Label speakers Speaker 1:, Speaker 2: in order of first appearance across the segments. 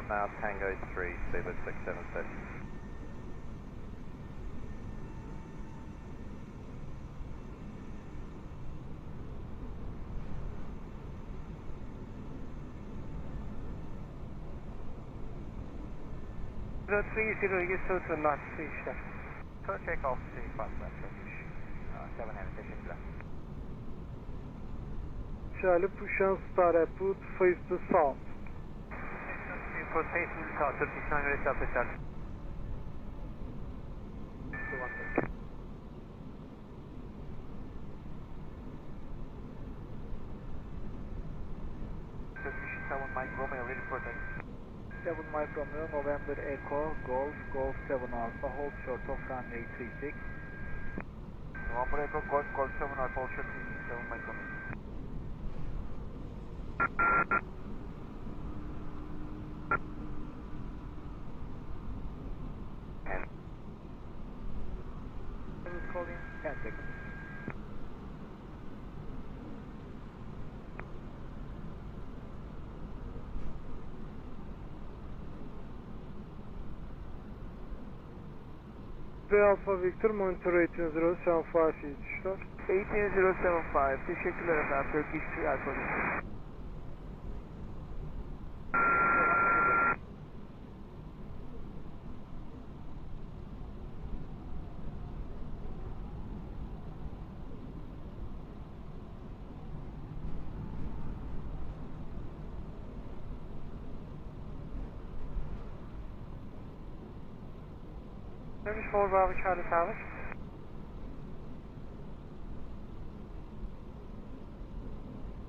Speaker 1: now, Tango 3, Zebra 676.
Speaker 2: Zero 30 Yusuf to North Station.
Speaker 1: Turn check off 35, Turkish. 7 heavy, teşekkürler.
Speaker 3: Charlie, push and start at put face to south.
Speaker 1: Input face to south, Turkish 9 race Delta Charlie. Turkish 7 Mike Romeo, ready for that.
Speaker 4: 7 Mike Romeo, November Echo, Golf 7 Alpha, hold short of runway 36.
Speaker 1: November Echo, Golf 7 Alpha, hold short 7 Mike Romeo.
Speaker 4: I was calling 10 seconds.
Speaker 3: Alpha Victor, monitor 18075 yetişler.
Speaker 2: 18075, teşekkürler efendim, Turkish 3 Alpha Victor. Turkish 4 Bravo Charlie Tower.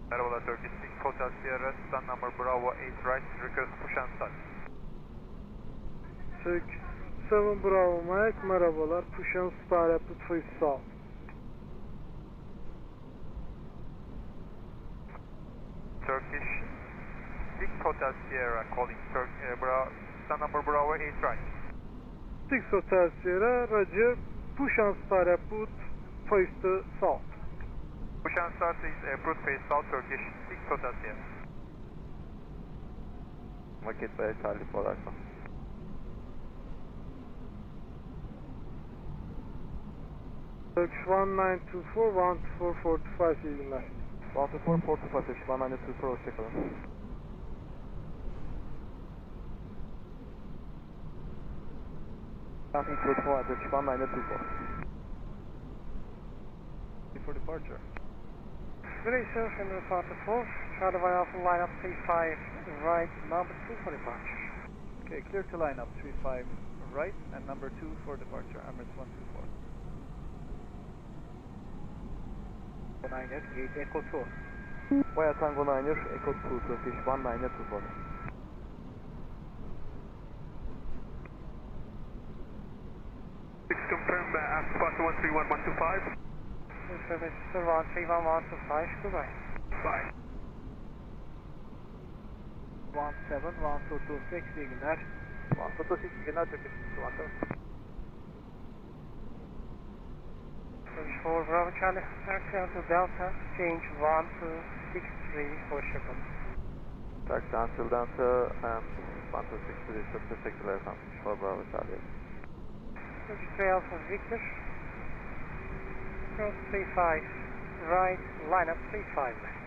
Speaker 1: Merhabalar, Turkish 6 Hotel Sierra, stand number Bravo 8 right, request push and start.
Speaker 3: Turkish 7 Bravo Mike, merhabalar, push and start at put face south.
Speaker 1: Turkish 6 Hotel Sierra, calling stand number Bravo 8 right.
Speaker 3: 6 Hotel Sierra, Roger, push and start at put face to south.
Speaker 1: Push and start is approved face south, Turkish 6 Hotel Sierra. Vakit ve Charlie for Alpha.
Speaker 3: Turkish 1924, 12445 iyi günler.
Speaker 1: 12445, Turkish 1924, hoşçakalın. Nothing to report, Turkish 1924. For departure.
Speaker 2: Good day, sir, from the Delta 4, Charlie by Alpha, line up 35 right, number 2 for departure.
Speaker 4: Okay, clear to line up 35 right and number 2 for departure, Emirates 124. 9er, gate Echo 2.
Speaker 1: Via Tango 9er, Echo 2, Turkish 1924.
Speaker 5: Confirm spot 131125.
Speaker 2: Service 131125, goodbye.
Speaker 5: Bye.
Speaker 4: 171226, iyi günler.
Speaker 1: 126, iyi günler, Turkish 127.
Speaker 2: Turkish 4 Bravo Charlie, taxi onto Delta, change 1263, hoşçakalın.
Speaker 1: Taxi until Delta, 1263, çok teşekkürler efendim. 4 Bravo Charlie.
Speaker 2: Turkish 3 Alpha Victor, cross 35 right, line up 35 left.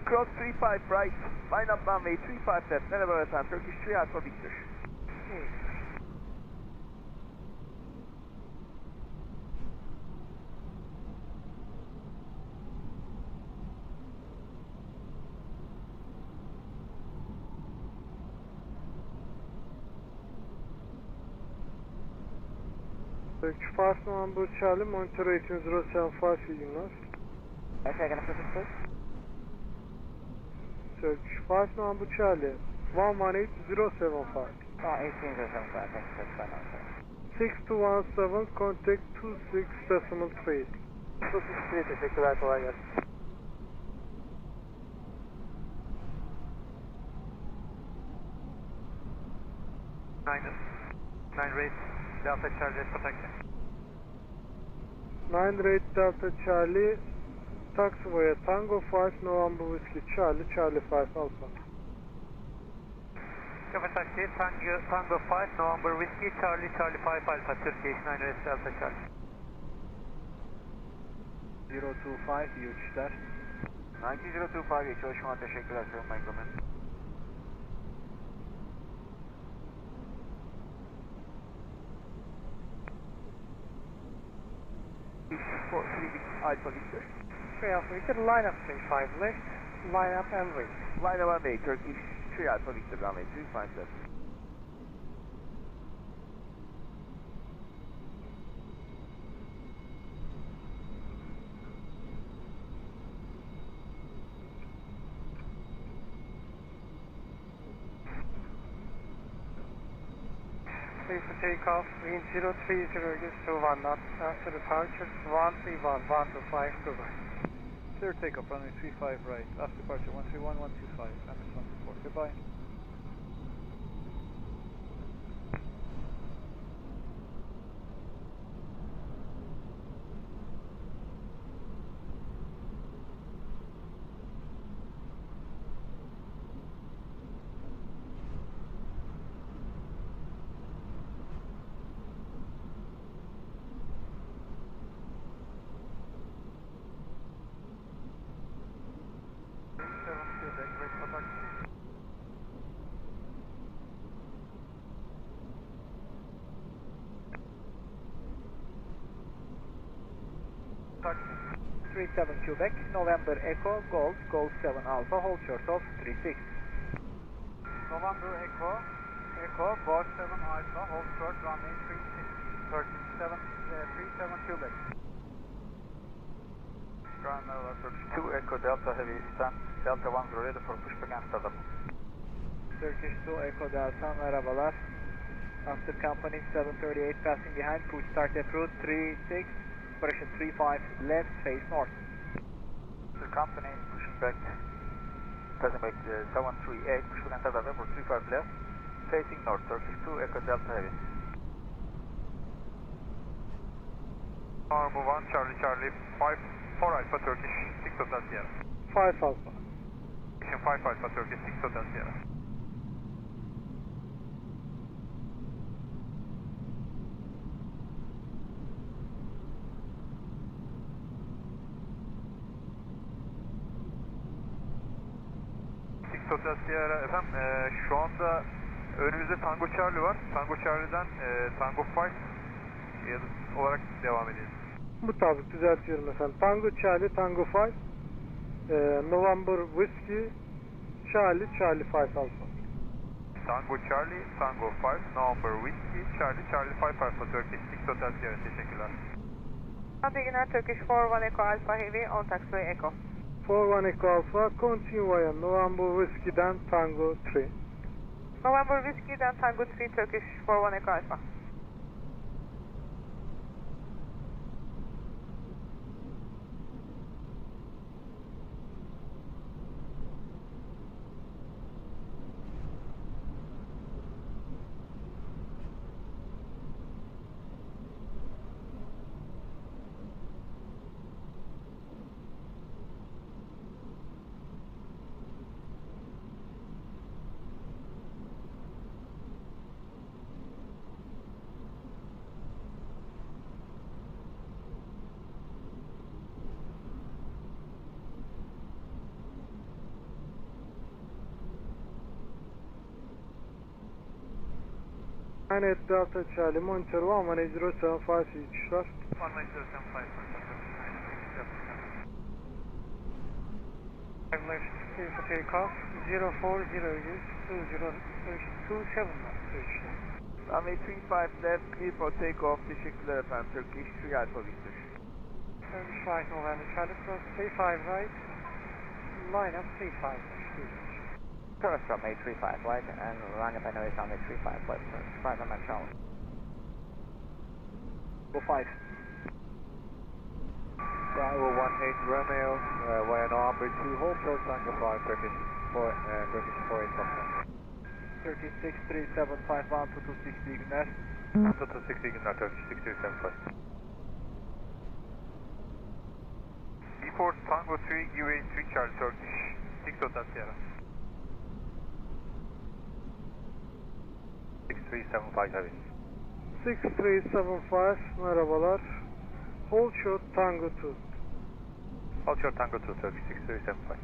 Speaker 4: Cross 35 right, line up runway 35 left. Merhaba efendim, Turkish 3 Alpha Victor.
Speaker 3: Turkish 5 number Charlie, monitor 18075 iyi günler. Turkish 5 number Charlie, 118075.
Speaker 2: 18075, that's fine.
Speaker 3: 6217, contact 26 decimal 3.
Speaker 2: 263, teşekkürler, kolay gelsin.
Speaker 1: Nine race, Delta Charlie, contact.
Speaker 3: 9 rate Delta Charlie, taxiway Tango 5 November Whiskey Charlie, Charlie 5 Alpha.
Speaker 1: Cafe Taxi, Tango 5, November Whiskey, Charlie 5 Alpha, Turkish 9 West Delta Charlie.
Speaker 4: 025, iyi uçuşlar.
Speaker 6: 9025, iyi çalışmalar, teşekkürler Sayın Microman. Alpha Victor.
Speaker 2: 3 Alpha Victor, line up 35 left, line up and wait.
Speaker 6: Line up runway, Turkish 3 Alpha Victor, runway 357.
Speaker 2: Clear for takeoff, wind 030, just 21 knots, after departure, 131, 125, goodbye.
Speaker 4: Clear takeoff, runway 35 right. After departure, 131, 125, MS124. Goodbye.
Speaker 1: Taxi.
Speaker 4: 37 Quebec, November Echo, Golf, Golf 7 Alpha, hold short of 36.
Speaker 1: November Echo, Golf 7 Alpha, hold short, runway 36, 37 Quebec. Runway Turkish 2 Echo Delta Heavy, stand Delta 10 ready for pushback and startup.
Speaker 4: Turkish 2 Echo Delta, merhabalar. After company 738, passing behind, push start at route 36, operation 35, left, face north.
Speaker 1: The company pushing back, passing back 738, pushback and startup for 35 left, facing north, Turkish 2 Echo Delta Heavy. Move on, Charlie 5, 4 Alpha Turkish, 6 Hotel Sierra.
Speaker 3: 5 Alpha.
Speaker 1: 5 Alpha Turkish, 6 Hotel Sierra. Hotel Sierra efendim, şu anda önümüzde Tango Charlie var. Tango Charlie'den Tango 5 olarak devam edelim.
Speaker 3: Mutabık düzeltiyorum efendim. Tango Charlie, Tango 5, November Whiskey, Charlie 5 Alpha.
Speaker 1: Tango Charlie, Tango 5, November Whiskey, Charlie 5 Alpha Turkish 6 Hotel Sierra, teşekkürler.
Speaker 7: Antigena Turkish 41 Echo Alpha Heavy on taxiway Echo.
Speaker 3: 41 Echo Alpha, continue via November Whiskey'den Tango 3.
Speaker 7: November Whiskey then Tango 3 Turkish 41 Echo Alpha.
Speaker 3: And at Delta Charlie, monitor 11075 uçuşlar.
Speaker 1: 11075.
Speaker 2: Left, clear for takeoff, 040, use 27 knots,
Speaker 6: Runway 35 left, clear for takeoff, teşekkürler efendim, Turkish 3 Alpha Victor.
Speaker 2: 35 November, Charlie cross 35 right, line up 35 left.
Speaker 8: Cross runway 35 right and line up I know is runway 35 left, 5 on my Charlie.
Speaker 4: Go 5.
Speaker 6: Bravo 18 Romeo, via November 2, hold short, Tango 5, Turkish 4 Foxtrot.
Speaker 4: 363751 226 iyi günler.
Speaker 1: 226 iyi günler, Turkish 6275. Before Tango 3, UA 3 Charlie Turkish 6 Hotel Sierra.
Speaker 6: 6375 heavy.
Speaker 3: 6375 merhabalar. Hold short Tango 2.
Speaker 6: Hold short Tango 2, Turkish 6375.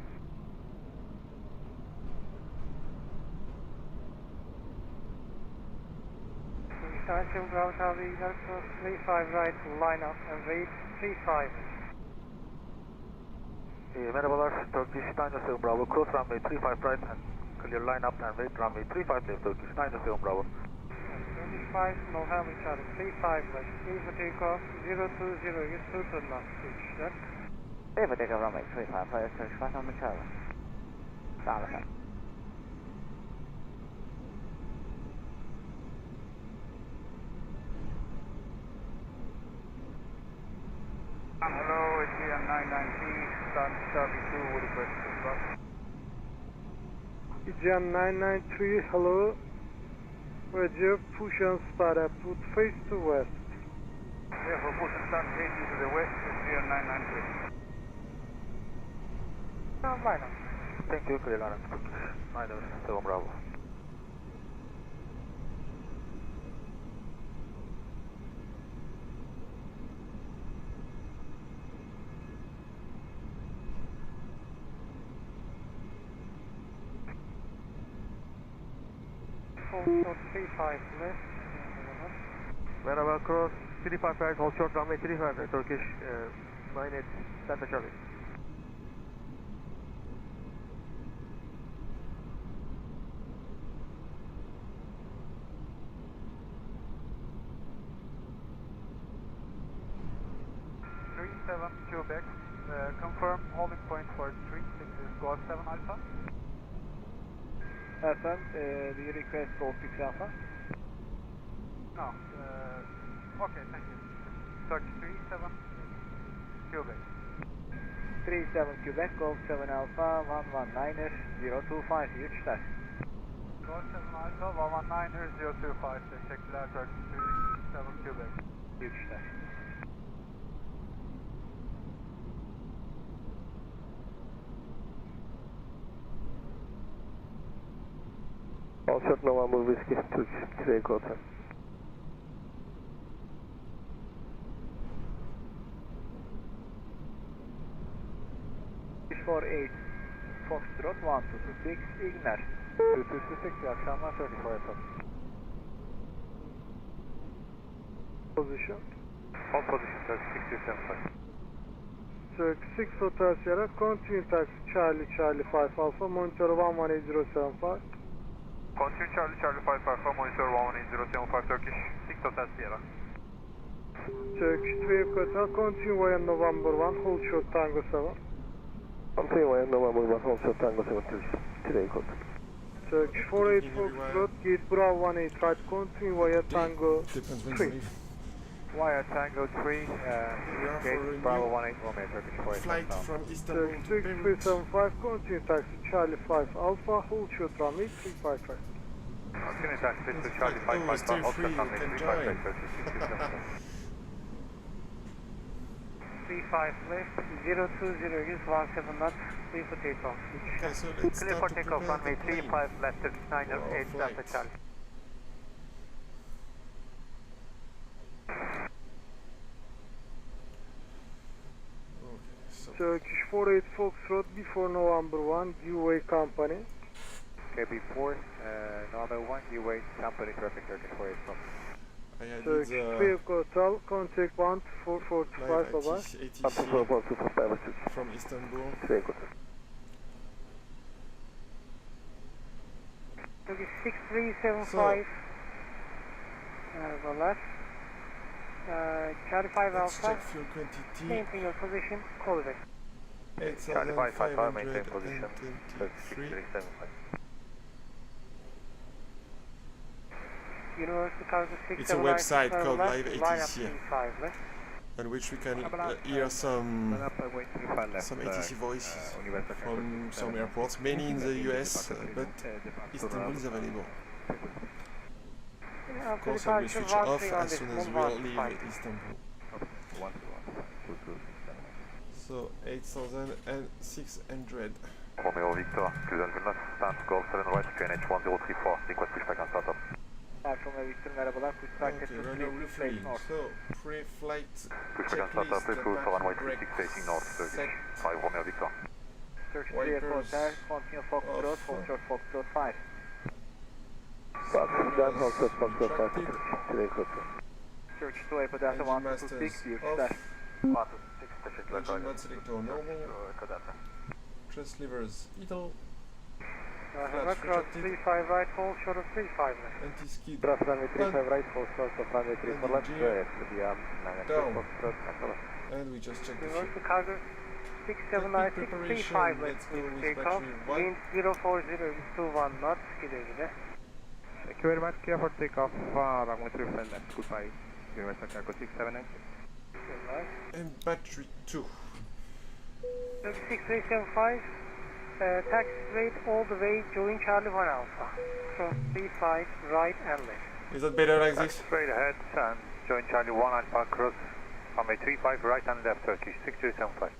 Speaker 2: Istanbul Bravo Tower Eagle cross 35 right line up and wait 35.
Speaker 6: Merhabalar, Turkish 907 Bravo, cross runway 35 right and clear line up and wait runway 35 left, Turkish 907 Bravo.
Speaker 2: 25 November Charlie 35 left, clear for takeoff 020 use Tot'Air now, Pushback.
Speaker 8: Clear for takeoff runway 35 left, Turkish 5 November Charlie. Solid.
Speaker 1: Hello, it's EM993, start Charlie 2, would request pushback.
Speaker 3: EGM 993, hello. Roger, push and start and put face to west.
Speaker 1: Therefore, push and start facing to the west, it's EM993.
Speaker 2: Line up.
Speaker 6: Thank you, clear line up, Turkish 907 Bravo.
Speaker 2: Hold short 35 left.
Speaker 6: Merhaba, cross 35 right, hold short runway 35 right, Turkish 98 Delta Charlie.
Speaker 1: Quebec, confirm holding point for 3, this is Golf 7 Alpha.
Speaker 4: FM, do you request Golf 6 Alpha?
Speaker 1: No, okay, thank you. Turkish 37 Quebec.
Speaker 4: 37 Quebec, Golf 7 Alpha, 119er, 025, huge test.
Speaker 1: Golf 7 Alpha, 119er, 025, teşekkürler Turkish 37 Quebec.
Speaker 4: Huge test.
Speaker 6: All short November Whiskey, Turkish 3 Hotel.
Speaker 4: For 8 Foxtrot 1226 Ignar.
Speaker 6: 2226, iyi akşamlar, 34 FM.
Speaker 3: Position.
Speaker 6: Hold position, Turkish 6275.
Speaker 3: Turkish 6 Hotel Sierra, continue taxi Charlie 5 Alpha, monitor 118075.
Speaker 5: Continue Charlie 5 Alpha, monitor 11075, Turkish 6 Hotel Sierra.
Speaker 3: Turkish 3 Hotel, continue via November 1, hold short Tango 7.
Speaker 6: Continue via November 1, hold short Tango 7, Turkish 3 Hotel.
Speaker 3: Turkish 48 Foxtrot, gate Bravo 18 right, continue via Tango 3.
Speaker 6: Via Tango 3, gate Bravo 18 Romeo, Turkish 48
Speaker 9: flight from Istanbul
Speaker 3: Turkish
Speaker 9: to Beirut.
Speaker 3: 6375, continue taxi Charlie 5 Alpha, hold short runway 35 right.
Speaker 6: Continue taxi to Charlie 5
Speaker 9: Oh, it's
Speaker 6: Alpha,
Speaker 9: still
Speaker 6: hold
Speaker 9: free,
Speaker 6: short runway
Speaker 9: you can
Speaker 6: 35 right,
Speaker 9: join.
Speaker 6: Turkish 6275.
Speaker 2: 35 left, 020 use 17 knots, clear for takeoff.
Speaker 9: Okay, so let's
Speaker 1: Clear
Speaker 9: start
Speaker 1: for
Speaker 9: to
Speaker 1: takeoff,
Speaker 9: prepare
Speaker 1: runway
Speaker 9: the plane.
Speaker 1: 35 left, Turkish 908
Speaker 9: flight.
Speaker 1: Delta Charlie.
Speaker 9: Okay, so
Speaker 3: Turkish 48 Foxtrot, before November 1, UA company.
Speaker 6: KB4, November 1, you wait, company traffic, Turkish 48 from.
Speaker 9: I added
Speaker 3: Turkish 3 Hotel, contact 1445, bye-bye.
Speaker 9: ATC from Istanbul.
Speaker 2: Turkish 6375. Left. Charlie 5
Speaker 9: Let's
Speaker 2: Alpha.
Speaker 9: check fuel quantity.
Speaker 2: Maintain your position, call it back.
Speaker 6: Charlie 5 Alpha, maintain position, Turkish
Speaker 9: 8523.
Speaker 6: 6375.
Speaker 2: Universal Cargo 6
Speaker 9: It's a website called
Speaker 2: left,
Speaker 9: Live
Speaker 2: line up
Speaker 9: ATC,
Speaker 2: 35 left.
Speaker 9: on which we can hear some ATC voices from some airports, mainly in the US, but Istanbul is available. Of course, I will switch off as soon as we leave Istanbul. So 8,600.
Speaker 6: Romeo Victor, güzel günler. Stand Golf 7 right, QNH 1034, request pushback and startup.
Speaker 4: Alfa Victor merhabalar. Pushback
Speaker 9: Okay, runway refueling. So, pre-flight checklist, the back brakes set,
Speaker 4: Turkish 3 Echo Hotel, continue Foxtrot, Foxtrot, Foxtrot 5. Turkish 2 Echo Delta 126, iyi uçuşlar.
Speaker 1: 126, teşekkürler.
Speaker 9: engine mode selector normal, thrust levers idle, flaps retracted,
Speaker 2: 35 right, full short of 35 left.
Speaker 9: anti-skid
Speaker 6: Runway 35 right, full short of runway 34 left,
Speaker 9: down, and we just checked the
Speaker 2: Reverse
Speaker 9: ship.
Speaker 2: to cargo 679, 635 left.
Speaker 9: Let's go with
Speaker 2: Takeoff,
Speaker 9: battery 1.
Speaker 2: wind 040, 21 knots, güle güle.
Speaker 6: Thank you very much. Clear for takeoff. Runway 35 left. Goodbye. Universal Cargo 679.
Speaker 9: And battery 2.
Speaker 2: 36375, taxi straight all the way, join Charlie 1 Alpha. So 35 right and left.
Speaker 9: Is that better like this?
Speaker 6: Straight ahead and join Charlie 1 Alpha cross. Runway 35 right and left Turkish 6375.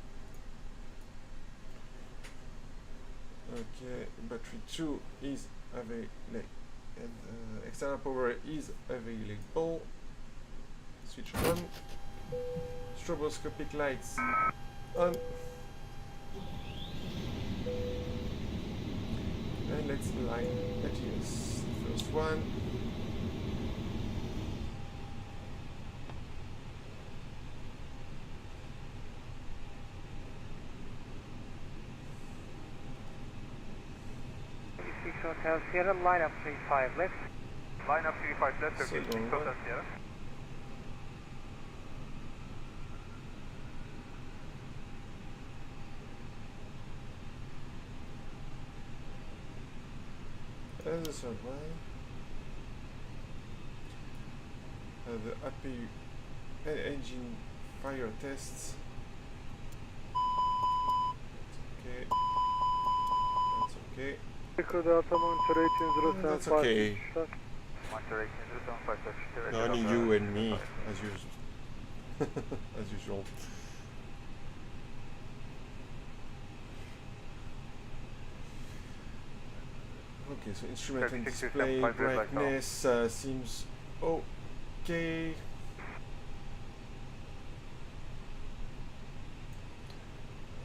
Speaker 9: Okay, battery 2 is available, and external power is available. Switch on. Stroboscopic lights on. And let's line adjust. First one.
Speaker 2: Hotel Sierra, line up 35 left.
Speaker 5: Line up 35 left, Turkish 6
Speaker 9: Second
Speaker 5: Hotel
Speaker 9: one.
Speaker 5: Sierra.
Speaker 9: And the third one. The APU engine fire tests. Okay. That's okay.
Speaker 3: Echo Delta monitor 18075.
Speaker 9: That's okay.
Speaker 1: Monitor 18075, Turkish 2 Echo
Speaker 9: Only
Speaker 1: Delta.
Speaker 9: you and me, as usual. As usual. Okay, so instrument and display brightness seems okay.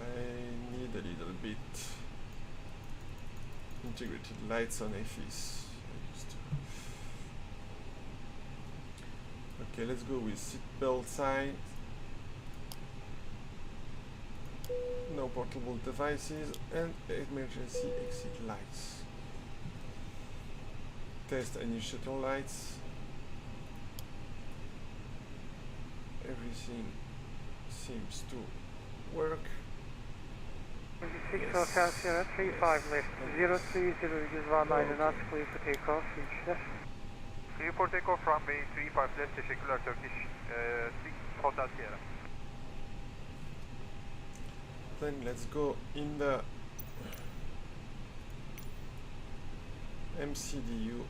Speaker 9: I need a little bit integrated lights on FEs. Okay, let's go with seatbelt sign. No portable devices and emergency exit lights. Test and use shuttle lights. Everything seems to work.
Speaker 2: 26 Hotel Sierra, 35 left. 030, use 19 knots, clear for takeoff, reach
Speaker 5: Clear for takeoff, runway 35 left, teşekkürler Turkish 6 Hotel Sierra.
Speaker 9: Then let's go in the MCDU.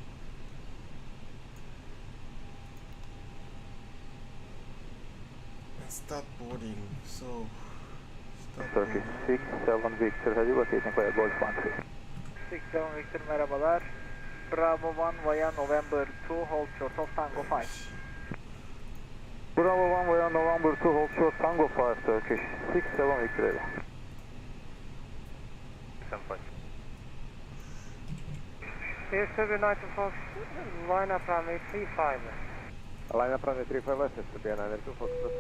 Speaker 9: And start boarding. So start
Speaker 6: Turkish
Speaker 9: boarding.
Speaker 6: 6-7 Victor, have you rotating for Golf 1-3?
Speaker 4: 6-7 Victor merhabalar. Bravo 1 via November 2, hold short of Tango 5.
Speaker 6: Bravo 1 via November 2, hold short Tango 5 Turkish 6-7 Victor.
Speaker 1: 75.
Speaker 2: Here's Silver United Fox, line up runway 35 left.
Speaker 6: Line up runway 35 left, it's to be another 2 Foxtrot.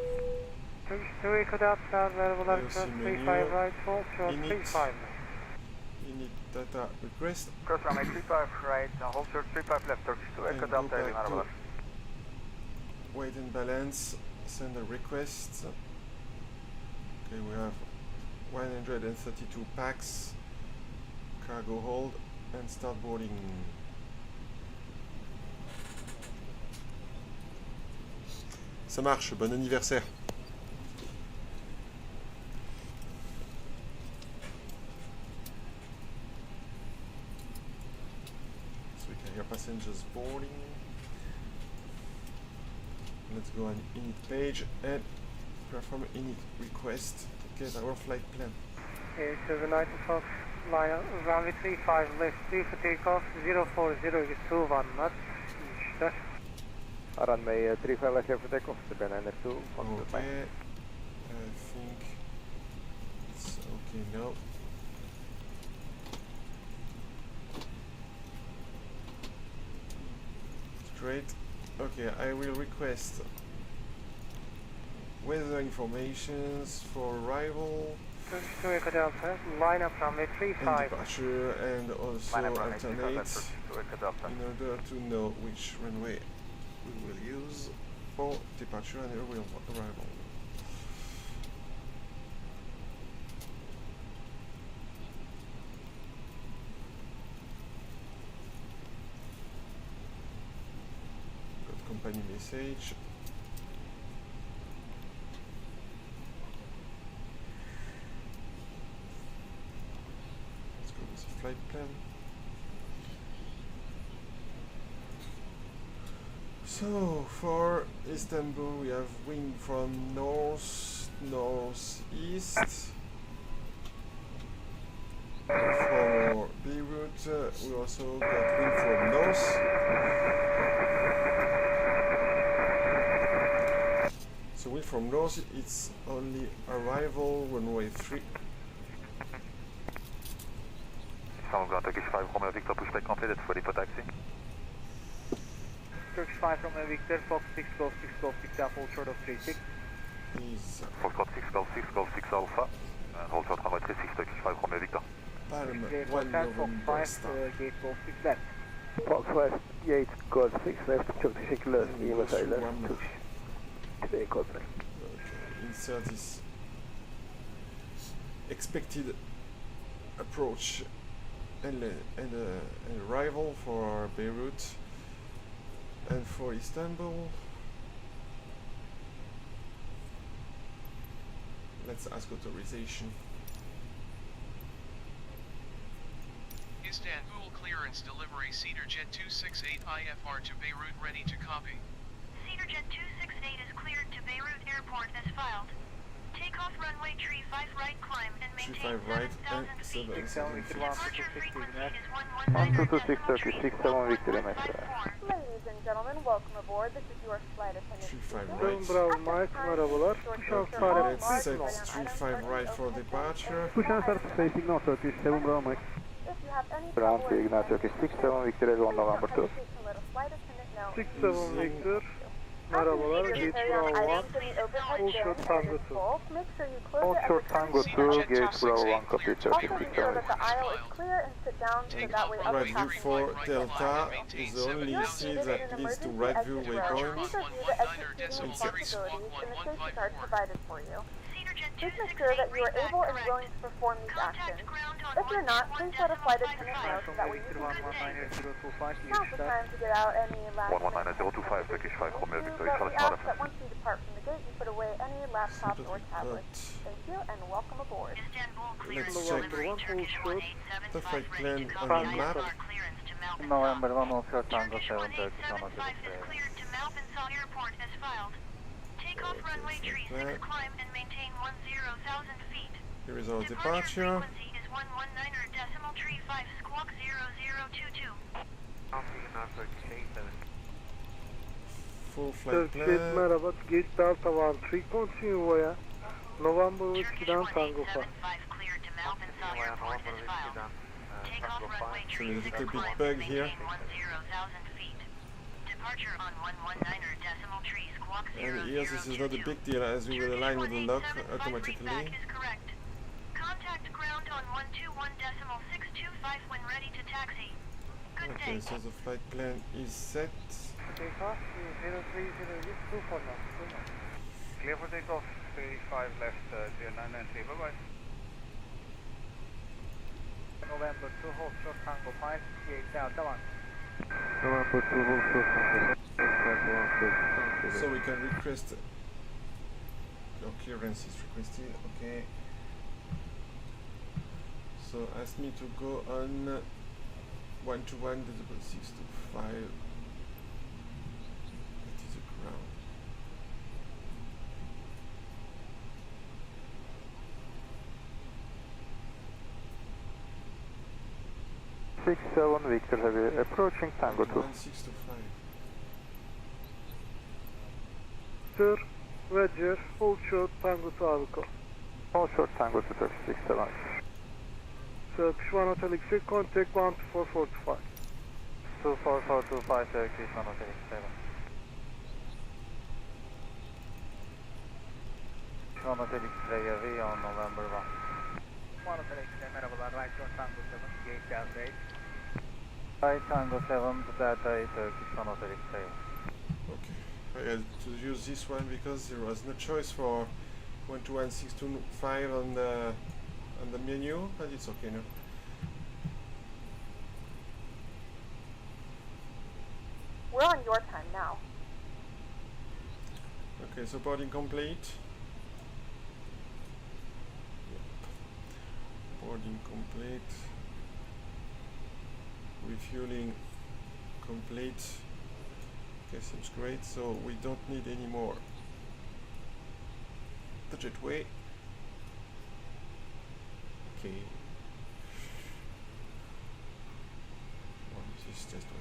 Speaker 2: Turkish 2 Echo Delta, merhabalar, cross 35 right, full short
Speaker 9: Init.
Speaker 2: 35 left.
Speaker 9: Init data request.
Speaker 1: Cross runway 35 right, hold short 35 left, Turkish 2 Echo
Speaker 9: And go
Speaker 1: Delta,
Speaker 9: back
Speaker 1: merhabalar.
Speaker 9: to weight and balance. Send a request. Okay, we have 132 packs. Cargo hold and start boarding. Ça marche, bon anniversaire. So we can hear passengers boarding. Let's go on init page and perform init request to get our flight plan.
Speaker 2: Here's Silver United Fox, line up runway 35 left, clear for takeoff, 040, use 21 knots, görüşler.
Speaker 6: Runway 35 left here for takeoff, the banana 2.
Speaker 9: Okay, I think it's okay now. Great. Okay, I will request weather informations for arrival
Speaker 2: 32 Echo Delta, line up runway
Speaker 9: and
Speaker 2: 35.
Speaker 9: departure, and also alternate in order to know which runway we will use for departure and arrival. Got company message. Let's go with the flight plan. So for Istanbul we have wind from north, northeast. For Beirut we also got wind from north. So wind from north, it's only arrival runway 3.
Speaker 5: Istanbul Ground Turkish 5 Romeo Victor pushback completed for depot taxi.
Speaker 4: Turkish 5 from Victor, Fox 6 Golf 6 Golf 6 Alpha, hold short of 36.
Speaker 5: Foxtrot 6 Golf 6 Golf 6 Alpha, and hold short runway 36 Turkish 5 Romeo Victor.
Speaker 9: Palm
Speaker 4: Clear
Speaker 9: 1
Speaker 4: for Fox
Speaker 9: November
Speaker 4: 5,
Speaker 9: start.
Speaker 4: gate Golf 6 left.
Speaker 6: Fox West, gate Golf 6 left, çok teşekkürler. İyi mesailer. Today Cockpit.
Speaker 9: Okay, insert this expected approach and arrival for Beirut and for Istanbul. Let's ask authorization.
Speaker 10: Istanbul clearance delivery CedarJet 268 IFR to Beirut ready to copy.
Speaker 11: CedarJet 268 is cleared to Beirut Airport as filed. Takeoff runway 35 right climb and maintain 7,000 feet.
Speaker 9: 7,000 feet.
Speaker 11: Departure frequency is 119
Speaker 6: Turkish 67 Victor MSFS.
Speaker 7: Ladies and gentlemen, welcome aboard. This is your flight attendant.
Speaker 9: 35
Speaker 3: Seven
Speaker 9: right.
Speaker 3: Bravo Mike, merhabalar. Kuşan Sarı
Speaker 9: Let's set 35 right for departure.
Speaker 6: Kuşan Sarı facing north Turkish 7 Bravo Mike.
Speaker 7: If you have any
Speaker 6: Ground
Speaker 7: trouble
Speaker 6: signal Turkish 67 Victor is 1 November 2.
Speaker 3: 67 Victor, merhabalar. Gate Bravo 1, All Short Tango 2.
Speaker 6: All short Tango 2, gate Bravo 1, copy Turkish
Speaker 7: Also be
Speaker 6: 67
Speaker 7: sure that
Speaker 6: Victor.
Speaker 7: the aisle is clear and sit down so that way other
Speaker 9: Right view
Speaker 7: passengers
Speaker 9: for
Speaker 7: can
Speaker 9: Delta is the only seat that leads to right view waypoint.
Speaker 7: Please review the exit seating responsibilities in the safety card provided for you. Please make sure that you are able and willing to perform these actions. If you're not, please let a flight attendant know so that we can now's the time to get out any last minute
Speaker 5: 119.025 Turkish 5 Romeo Victor,
Speaker 7: but we
Speaker 5: Charlie
Speaker 7: ask
Speaker 5: Charlie.
Speaker 7: that once you depart from the gate, you put away any laptops or tablets. Thank you and welcome aboard.
Speaker 9: Let's check the flight plan on the map.
Speaker 6: November 1 All short Tango 7 Turkish on
Speaker 11: Takeoff runway 36 climb and maintain 10,000 feet.
Speaker 9: Here is our
Speaker 11: Departure
Speaker 9: departure.
Speaker 11: frequency is 119.35 squawk 0022.
Speaker 9: Full flight
Speaker 3: Turkish
Speaker 9: plan.
Speaker 3: merhaba. Gate Delta 1, 3 continue via November Whiskey'den Tango 5.
Speaker 11: 75 cleared to Malvin Sawyer Airport as filed. Takeoff runway
Speaker 9: So there's a
Speaker 11: 36
Speaker 9: little bit
Speaker 11: climb
Speaker 9: bug
Speaker 11: and
Speaker 9: here.
Speaker 11: maintain 10,000 feet. Departure on 119.3 squawk 0022.
Speaker 9: And here this is not a big deal as we will align with the lock automatically.
Speaker 11: Is correct. Contact ground on 121.625 when ready to taxi. Good
Speaker 9: Okay,
Speaker 11: day.
Speaker 9: so the flight plan is set.
Speaker 2: Takeoff 0308 24 knots.
Speaker 1: Clear for takeoff, 35 left, 0993, bye bye.
Speaker 4: November 2, hold short Tango 5, gate Delta 1.
Speaker 6: November 2 All short Tango 5.
Speaker 9: So we can request. Clearance is requested. Okay. So ask me to go on 121.625. That is the ground.
Speaker 6: Six 7 Victor Heavy approaching Tango 2.
Speaker 9: 1.625.
Speaker 3: Victor, Roger, hold short, Tango to Alco.
Speaker 1: Hold short, Tango to Turkish 67.
Speaker 3: Turkish 1 Hotel X-ray, contact 12445.
Speaker 1: 24425 Turkish 1 Hotel X-ray. 1 Hotel X-ray heavy on November 1.
Speaker 4: 1 Hotel X-ray, merhabalar, right short Tango 7, gate Delta 8.
Speaker 1: Right Tango 7 to Delta 8 Turkish 1 Hotel X-ray.
Speaker 9: Okay, I had to use this one because there was no choice for 121625 on the menu, but it's okay now.
Speaker 7: We're on your time now.
Speaker 9: Okay, so boarding complete. Yep. Boarding complete. Refueling complete. Okay, seems great. So we don't need any more. The jetway. Okay.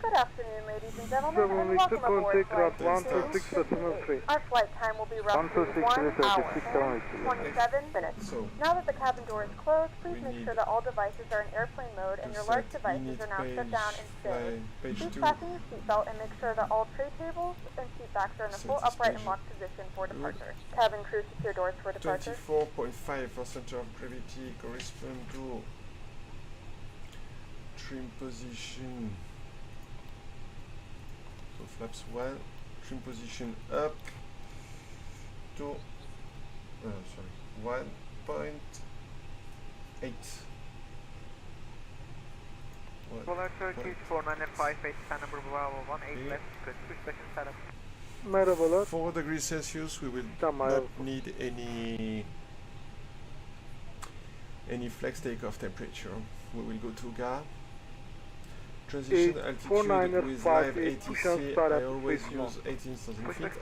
Speaker 7: Good afternoon, ladies and gentlemen, and
Speaker 3: Victor,
Speaker 7: welcome aboard
Speaker 3: contact
Speaker 7: Flight
Speaker 3: route 126.3.
Speaker 7: Our flight time will be roughly 1 hour and 27 minutes.
Speaker 9: So
Speaker 7: now that the cabin door is closed, please make sure that all devices are in airplane mode and your large devices are now shut down and stowed. Please fasten your seatbelt and make sure that all tray tables and seat backs are in a full upright and locked position for departure. Cabin crew, secure doors for departure.
Speaker 9: 24.5% of gravity correspond to trim position. So flaps 1, trim position up to 1.8.
Speaker 4: Polar Turkish 4958, stand number Bravo 18 left, pushback and setup.
Speaker 3: Merhabalar.
Speaker 9: 4 degrees Celsius, we will not need any flex takeoff temperature. We will go to GA. Transition altitude with live ATC, I always use 18,000 feet.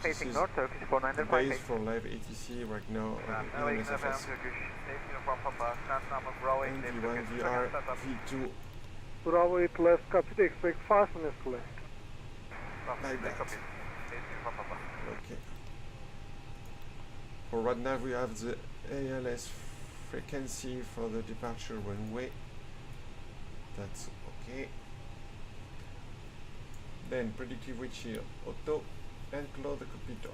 Speaker 9: This is the base for live ATC right now on the MSFS. And V1, VR, V2.
Speaker 3: Bravo 8 left, copy to expect 5 minutes left.
Speaker 9: Like that. Okay. For right now we have the ALS frequency for the departure runway. That's okay. Then predictive reach here, auto, and close the cockpit door.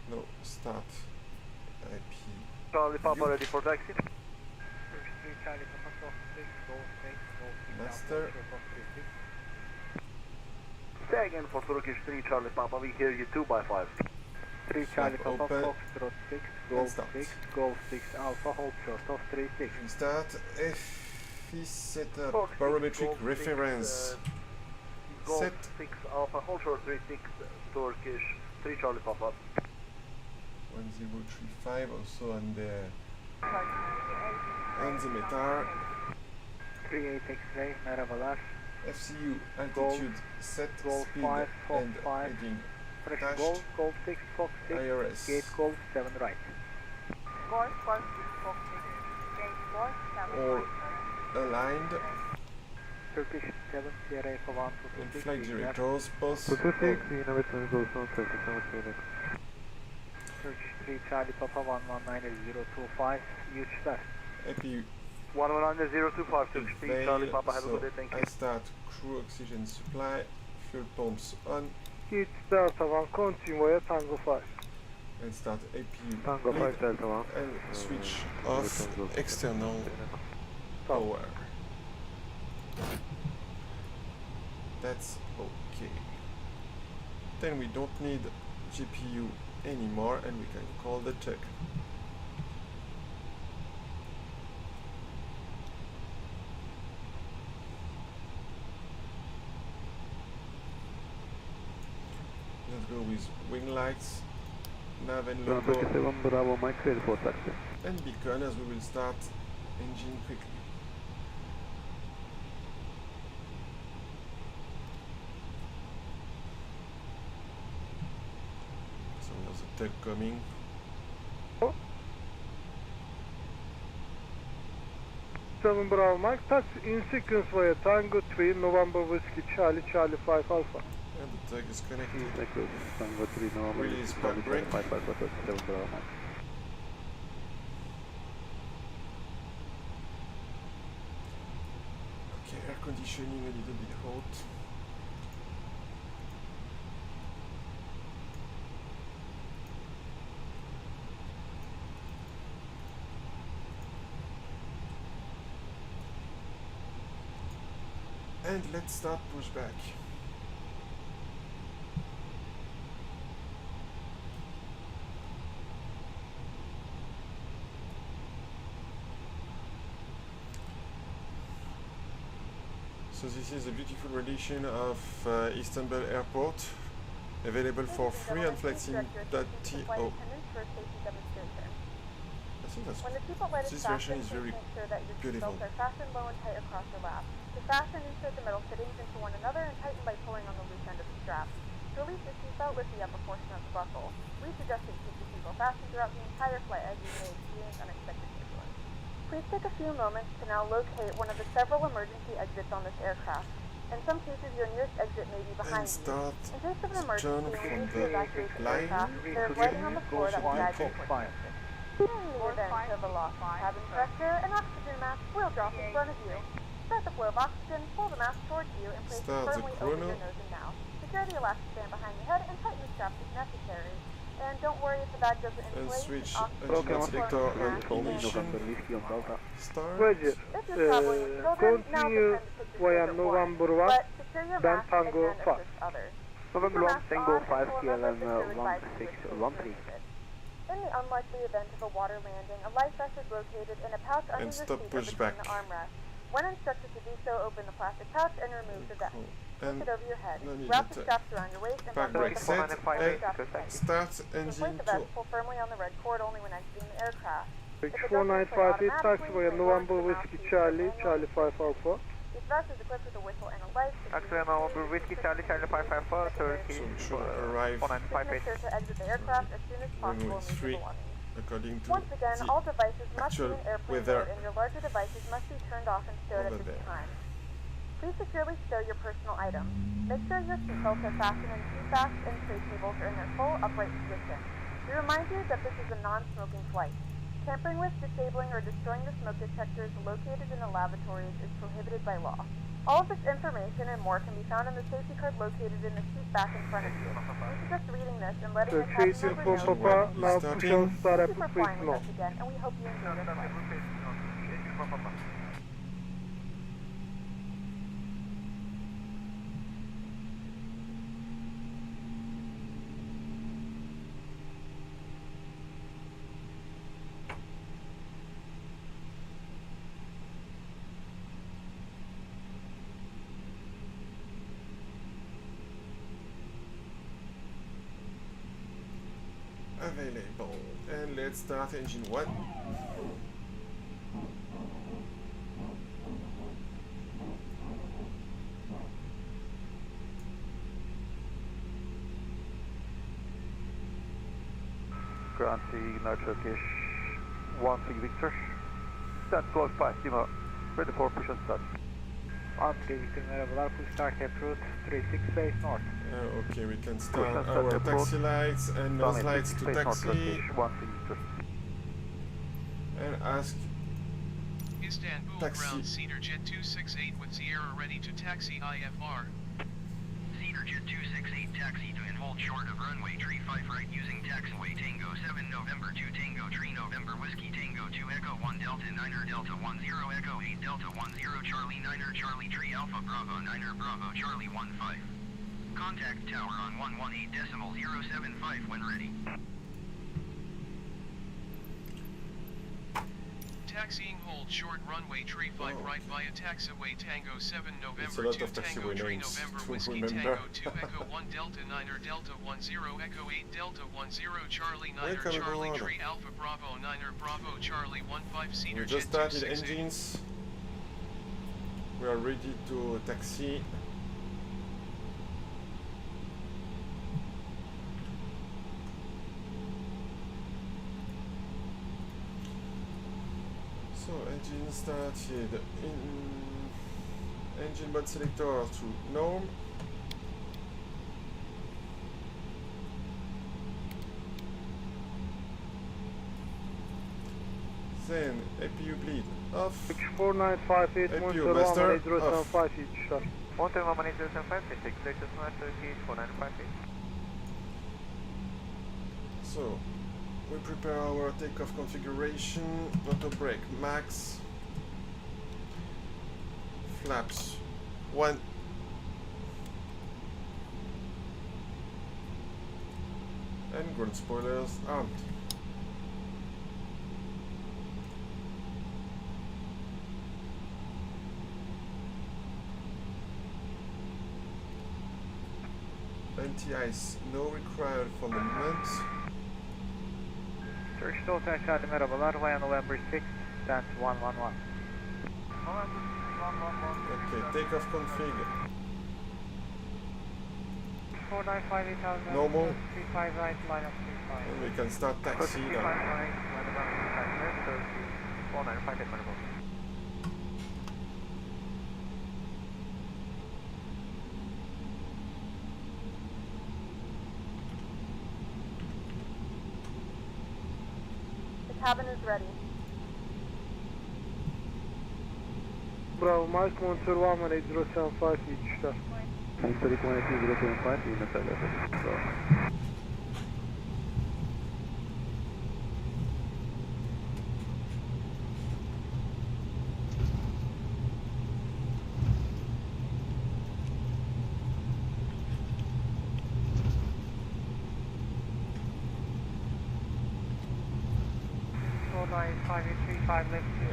Speaker 9: No, start IP.
Speaker 1: Charlie Papa ready for taxi.
Speaker 9: Master.
Speaker 1: Say again for Turkish 3 Charlie Papa, we hear you 2x5.
Speaker 4: 3 Charlie Papa,
Speaker 9: open.
Speaker 4: Foxtrot 6, Golf 6, Golf 6 Alpha, hold short of 36.
Speaker 9: Start FI setup, barometric reference.
Speaker 1: Golf
Speaker 9: Set
Speaker 1: 6 Alpha, hold short 36, Turkish 3 Charlie Papa.
Speaker 9: 1035 also on the META.
Speaker 4: 38 X-ray, merhabalar.
Speaker 9: FCU altitude set,
Speaker 4: Golf
Speaker 9: speed
Speaker 4: 5, Fox
Speaker 9: and
Speaker 4: 5.
Speaker 9: heading
Speaker 4: Fresh
Speaker 9: attached.
Speaker 4: Golf 6, Fox 6,
Speaker 9: IRS.
Speaker 4: Gate Golf 7 right.
Speaker 7: Golf 6, Fox 6, Gate Golf 7
Speaker 9: Or
Speaker 7: right.
Speaker 9: aligned
Speaker 4: Turkish 7, Sierra Echo 1,
Speaker 9: and flight directors both.
Speaker 4: Turkish 3 Charlie Papa 119025, huge start.
Speaker 9: Happy
Speaker 1: 119025, Turkish 3 Charlie Papa, have a good day, thank you.
Speaker 9: I start crew oxygen supply, fuel pumps on,
Speaker 3: Heat Delta 1, continue Tango 5.
Speaker 9: and start APU
Speaker 6: Tango 5 Delta 1.
Speaker 9: and switch off external power. That's okay. Then we don't need GPU anymore and we can call the tug. Let's go with wing lights, nav and logo,
Speaker 6: 7 Bravo Mike ready for taxi.
Speaker 9: and beacon as we will start engine quickly. So there's a tug coming.
Speaker 3: 7 Bravo Mike, taxi in sequence via Tango 3, November Whiskey, Charlie, Charlie 5 Alpha.
Speaker 9: And the tag is connected.
Speaker 6: Tango 3, November
Speaker 9: Release
Speaker 6: Whiskey,
Speaker 9: back brake.
Speaker 6: 5 Alpha, 7 Bravo Mike.
Speaker 9: Okay, air conditioning a little bit hot. And let's start pushback. So this is a beautiful rendition of Istanbul airport, available for free and flexing.to. I think that's this version is very beautiful.
Speaker 7: To fasten, insert the metal fittings into one another and tighten by pulling on the loose end of the strap. To release the seatbelt, lift the upper portion of the buckle. We suggest that you keep the seatbelt fastened throughout the entire flight as you may experience unexpected turbulence. Please take a few moments to now locate one of the several emergency exits on this aircraft. In some cases, your nearest exit may be behind you. In case of an emergency, we need to evacuate the aircraft. There is lighting on the floor that will guide you towards the exit. In the event of a loss in cabin pressure, an oxygen mask will drop in front of you. Start the flow of oxygen, pull the mask towards you, and place it firmly over your nose and mouth. Secure the elastic band behind your head and tighten the straps if necessary. And don't worry if the bag doesn't inflate.
Speaker 9: Switch engine selector on ignition. Start.
Speaker 3: Roger. Continue via November 1, then Tango 5.
Speaker 6: November 1, Tango 5, KLM 1613.
Speaker 7: In the unlikely event of a water landing, a life vest is located in a pouch under your seat between the armrests. When instructed to do so, open the plastic pouch and remove the vest. Place it over your head. Wrap the straps around your waist and
Speaker 9: brake set. Start engine
Speaker 7: Place the vest, pull firmly on the red cord only when exiting the aircraft.
Speaker 3: H4958, taxi via November Whiskey, Charlie, Charlie 5 Alpha.
Speaker 7: This vest is equipped with a whistle and a light.
Speaker 4: Taxi via November Whiskey, Charlie, Charlie 5 Alpha, Turkey,
Speaker 9: so arrive
Speaker 4: 4958.
Speaker 7: Make sure to exit the aircraft as soon as possible and leave the belongings.
Speaker 9: According to
Speaker 7: Once again, all devices must be
Speaker 9: actual
Speaker 7: in airplane
Speaker 9: weather
Speaker 7: mode and your larger devices must be turned off and stowed at this time. Please securely stow your personal items. Make sure your seatbelts are fastened and seatbacks and tray tables are in their full upright position. We remind you that this is a non-smoking flight. Tampering with, disabling, or destroying the smoke detectors located in the lavatories is prohibited by law. All of this information and more can be found in the safety card located in the seat back in front of you. We suggest reading this and letting your cabin member know Thank you for flying with us again, and we hope you enjoy this flight.
Speaker 9: Available. And let's start engine 1.
Speaker 6: Grand Signal Turkish 13 Victor. Stand close 5 Lima. Ready for push and start.
Speaker 4: 13 Victor, merhabalar. Push start approach 36 base north.
Speaker 9: Okay, we can start our taxi lights and nose lights to taxi. And ask
Speaker 10: Istanbul
Speaker 9: taxi.
Speaker 10: ground Cedar Jet 268 with Sierra ready to taxi IFR.
Speaker 12: Cedar Jet 268 taxi to and hold short of runway tree 5 right using taxiway Tango 7 November 2 Tango Tree November Whiskey Tango 2 Echo 1 Delta 9er Delta 10 Echo 8 Delta 10 Charlie 9er Charlie Tree Alpha Bravo 9er Bravo Charlie 15. Contact tower on 118.075 when ready.
Speaker 10: Taxiing hold short runway tree 5 right via taxiway Tango 7 November 2 Tango Tree November Whiskey Tango 2 Echo 1 Delta 9er Delta 10 Echo 8 Delta 10 Charlie 9er Charlie Tree Alpha Bravo 9er Bravo Charlie 15 Cedar
Speaker 9: We
Speaker 10: Jet
Speaker 9: just started
Speaker 10: 268.
Speaker 9: engines. We are ready to taxi. So engine started. Engine mode selector to norm. Then APU bleed off.
Speaker 3: 4958
Speaker 9: APU master off.
Speaker 6: 1.18075, take latest north Turkish 4958.
Speaker 9: So we prepare our takeoff configuration. Auto brake max. Flaps 1. And ground spoilers armed. Anti-ice no required for the moment.
Speaker 4: Turkish Tot'Air Charlie merhabalar. Via November 6, stand 111.
Speaker 9: Okay, takeoff config.
Speaker 2: 4958
Speaker 9: normal.
Speaker 2: 35 right, line up 35.
Speaker 9: And we can start taxi now.
Speaker 6: 4958 maneuver.
Speaker 7: The cabin is ready.
Speaker 3: Bravo, Mike, Monster 118.075, geçişler.
Speaker 6: Monster 118.075, iyi mesele. Bravo.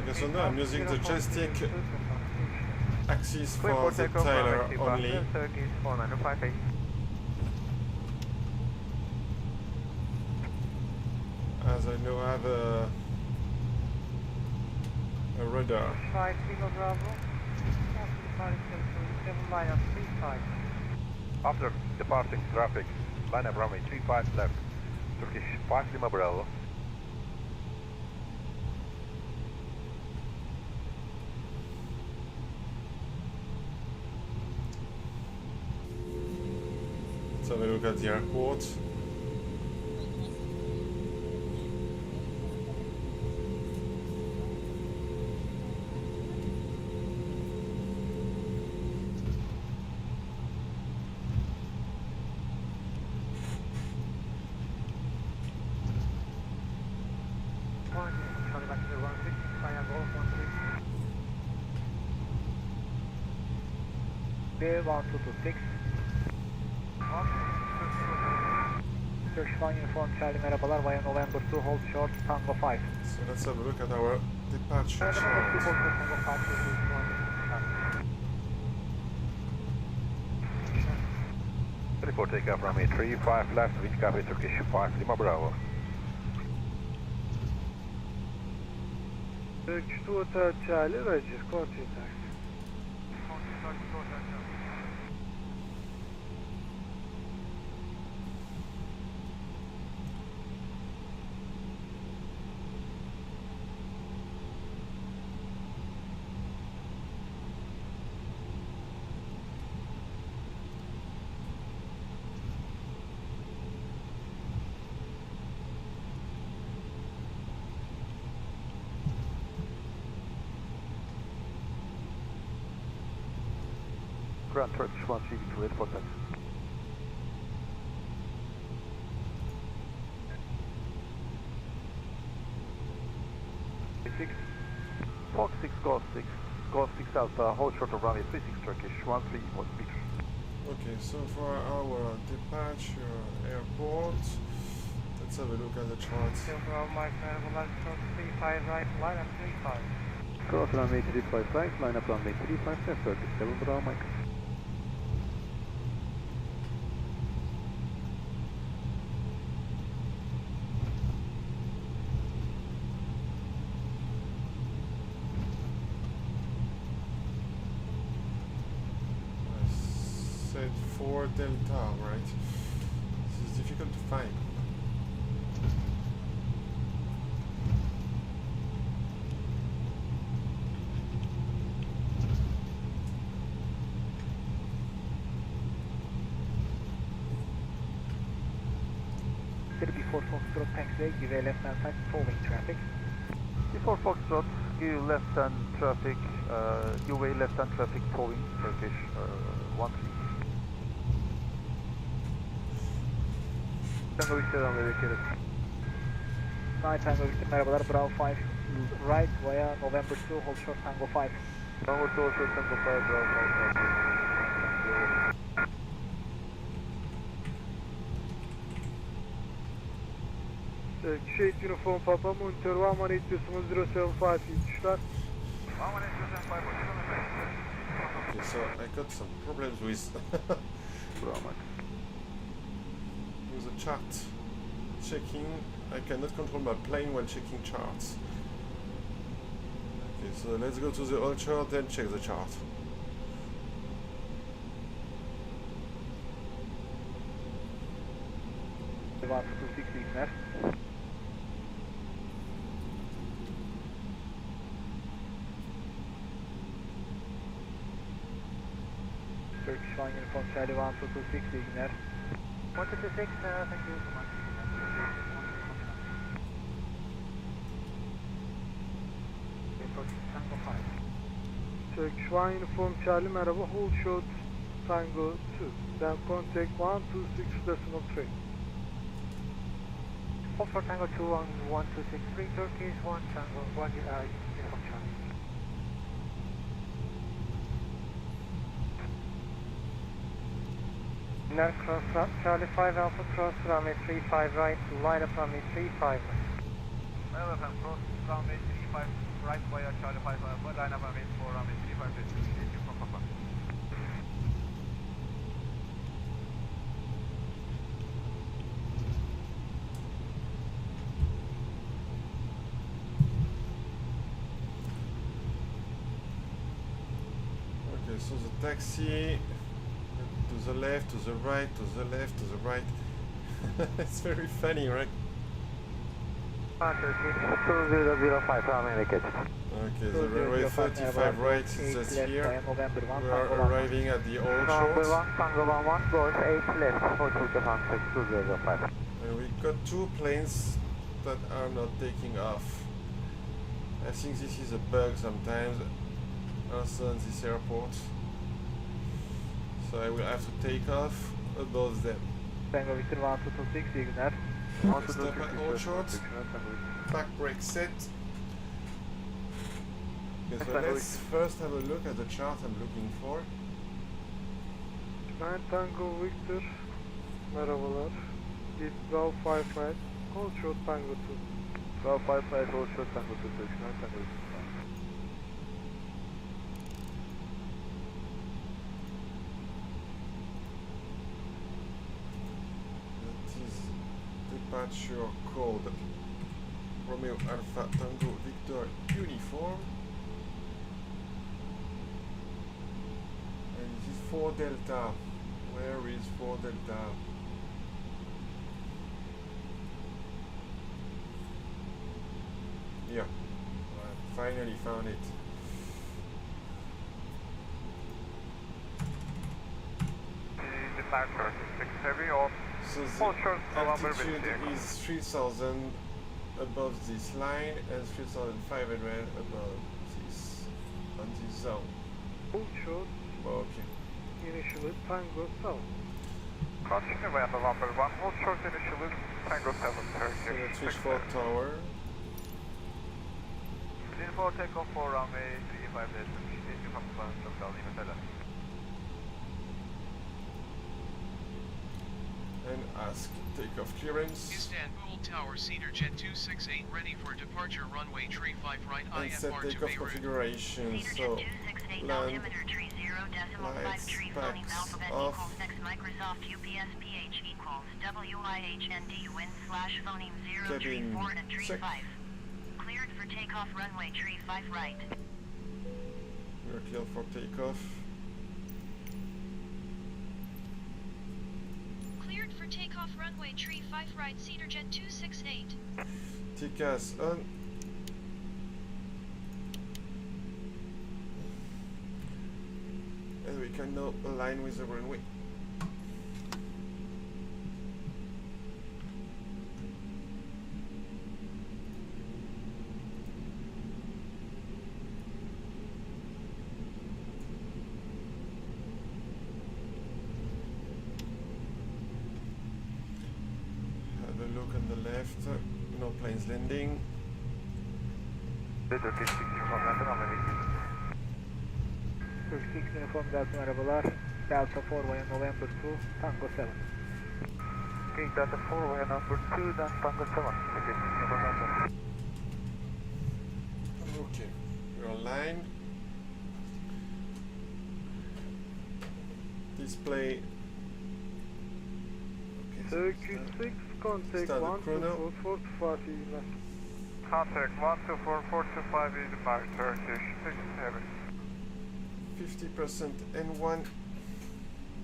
Speaker 9: Okay, so now I'm using the joystick axis for the tiller only. As I now have a radar.
Speaker 5: After departing traffic, line up runway 35 left, Turkish 5 Lima Bravo.
Speaker 9: Let's have a look at the airport.
Speaker 4: B1226. Turkish 1 Uniform Charlie merhabalar. Via November 2, hold short, Tango 5.
Speaker 9: So let's have a look at our departure chart.
Speaker 5: Ready for takeoff runway 35 left, wind copy Turkish 5 Lima Bravo.
Speaker 3: Turkish Tot'Air Charlie, Roger, continue taxi.
Speaker 6: Ground Turkish 132 for taxi. Fox 6, Golf 6 Alpha, hold short of runway 36 Turkish 131 meters.
Speaker 9: Okay, so for our departure airport, let's have a look at the chart.
Speaker 2: Mike merhabalar. 35 right, line up 35.
Speaker 6: Cross runway 35 right, line up runway 35 left, 37 Bravo Mike.
Speaker 9: Said 4 Delta, right? This is difficult to find.
Speaker 4: Before Foxtrot taxiway, give a left hand side towing traffic.
Speaker 6: Before Foxtrot, give left hand traffic, UV left hand traffic towing Turkish 13.
Speaker 4: Tango Victor devam ediyoruz. Night Tango Victor merhabalar, Bravo 5 right via November 2, hold short Tango 5.
Speaker 6: November 2, hold short Tango 5, Bravo 5.
Speaker 3: Shade Uniform Papa, monitor 118.075 start.
Speaker 9: Okay, so I got some problems with the chart checking. I cannot control my plane while checking charts. Okay, so let's go to the old chart, then check the chart.
Speaker 4: Turkish 1 Uniform Charlie 1226, iyi günler.
Speaker 1: 1226, thank you so much. Tango 5.
Speaker 3: Turkish 1 Uniform Charlie merhaba, hold short Tango 2. Then contact 126.3.
Speaker 1: Hold short Tango 2 on 1263, Turkish 1 Tango 1 Uniform Charlie.
Speaker 2: Now cross Charlie 5 Alpha, cross runway 35 right, line up runway 35.
Speaker 1: LTFM, cross runway 35 right via Charlie 5 Alpha, line up runway 4 runway 35 left. Thank you from Papa.
Speaker 9: Okay, so the taxi to the left, to the right, to the left, to the right. It's very funny, right?
Speaker 8: 2005, runway indicated.
Speaker 9: Okay, the runway 35 right is just here. We are arriving at the old short.
Speaker 8: Number 1, Tango 11, goes 8 left, hold short contact 2005.
Speaker 9: And we got two planes that are not taking off. I think this is a bug sometimes, also on this airport. So I will have to take off above them.
Speaker 4: Tango Victor 1226, iyi günler.
Speaker 9: Stop at all short. Back brake set. Okay, so let's first have a look at the chart I'm looking for.
Speaker 3: 9 Tango Victor merhabalar. Deep Bravo 5 right, hold short Tango 2.
Speaker 6: Bravo 5 right, hold short Tango 2, Turkish 9 Tango Victor.
Speaker 9: Departure code Romeo Alpha Tango Victor Uniform, and this is 4 Delta. Where is 4 Delta? Yeah, I finally found it.
Speaker 1: Departure 6 heavy off.
Speaker 9: So the altitude is 3,000 above this line and 3,500 above this, on this zone.
Speaker 3: Hold short,
Speaker 9: Okay.
Speaker 3: initially Tango 7.
Speaker 1: Continue via November 1, hold short initially Tango 7,
Speaker 9: So
Speaker 1: Turkish.
Speaker 9: let's reach for tower.
Speaker 1: Clear for takeoff for runway 35 left. Thank you from Shutdown, Istanbul.
Speaker 9: And ask takeoff clearance.
Speaker 10: Istanbul Tower Cedar Jet 268 ready for departure runway 35 right
Speaker 9: And set
Speaker 10: IFR to
Speaker 9: takeoff
Speaker 10: Beirut.
Speaker 9: configuration. So land, lights, packs off.
Speaker 11: Microsoft UPS PH equals WIHND wind slash phoneme 034 and tree
Speaker 9: check.
Speaker 11: 5. Cleared for takeoff runway tree 5 right.
Speaker 9: We're cleared for takeoff.
Speaker 13: Cleared for takeoff runway tree 5 right Cedar Jet 268.
Speaker 9: TCAS on. And we can now align with the runway. Planes landing.
Speaker 1: Turkish 6 Uniform Delta runway
Speaker 4: 36 Uniform Delta merhabalar. Delta 4 via November 2, Tango 7.
Speaker 1: Okay, Delta 4 via number 2, then Tango 7. Turkish 6 Uniform Delta.
Speaker 9: Okay, we're online. Display.
Speaker 3: Turkish 6, contact 12445 email.
Speaker 2: Contact 12445 Edinburgh, Turkish 6 Heavy.
Speaker 9: 50% N1.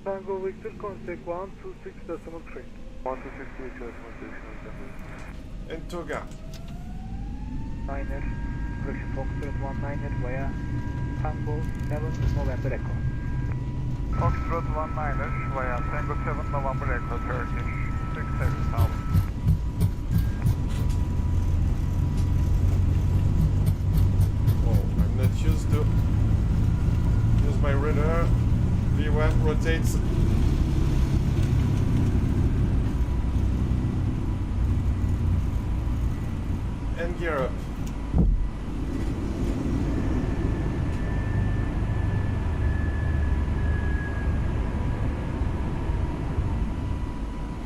Speaker 3: Tango Victor, contact 126.3.
Speaker 1: 126.3.
Speaker 9: And Toga.
Speaker 4: Niner, correction Foxtrot 19er via Tango 7 November Echo.
Speaker 2: Foxtrot 19er via Tango 7 November Echo, Turkish 6 Heavy South.
Speaker 9: Oh, I'm not used to use my radar. V1 rotates. And gear up.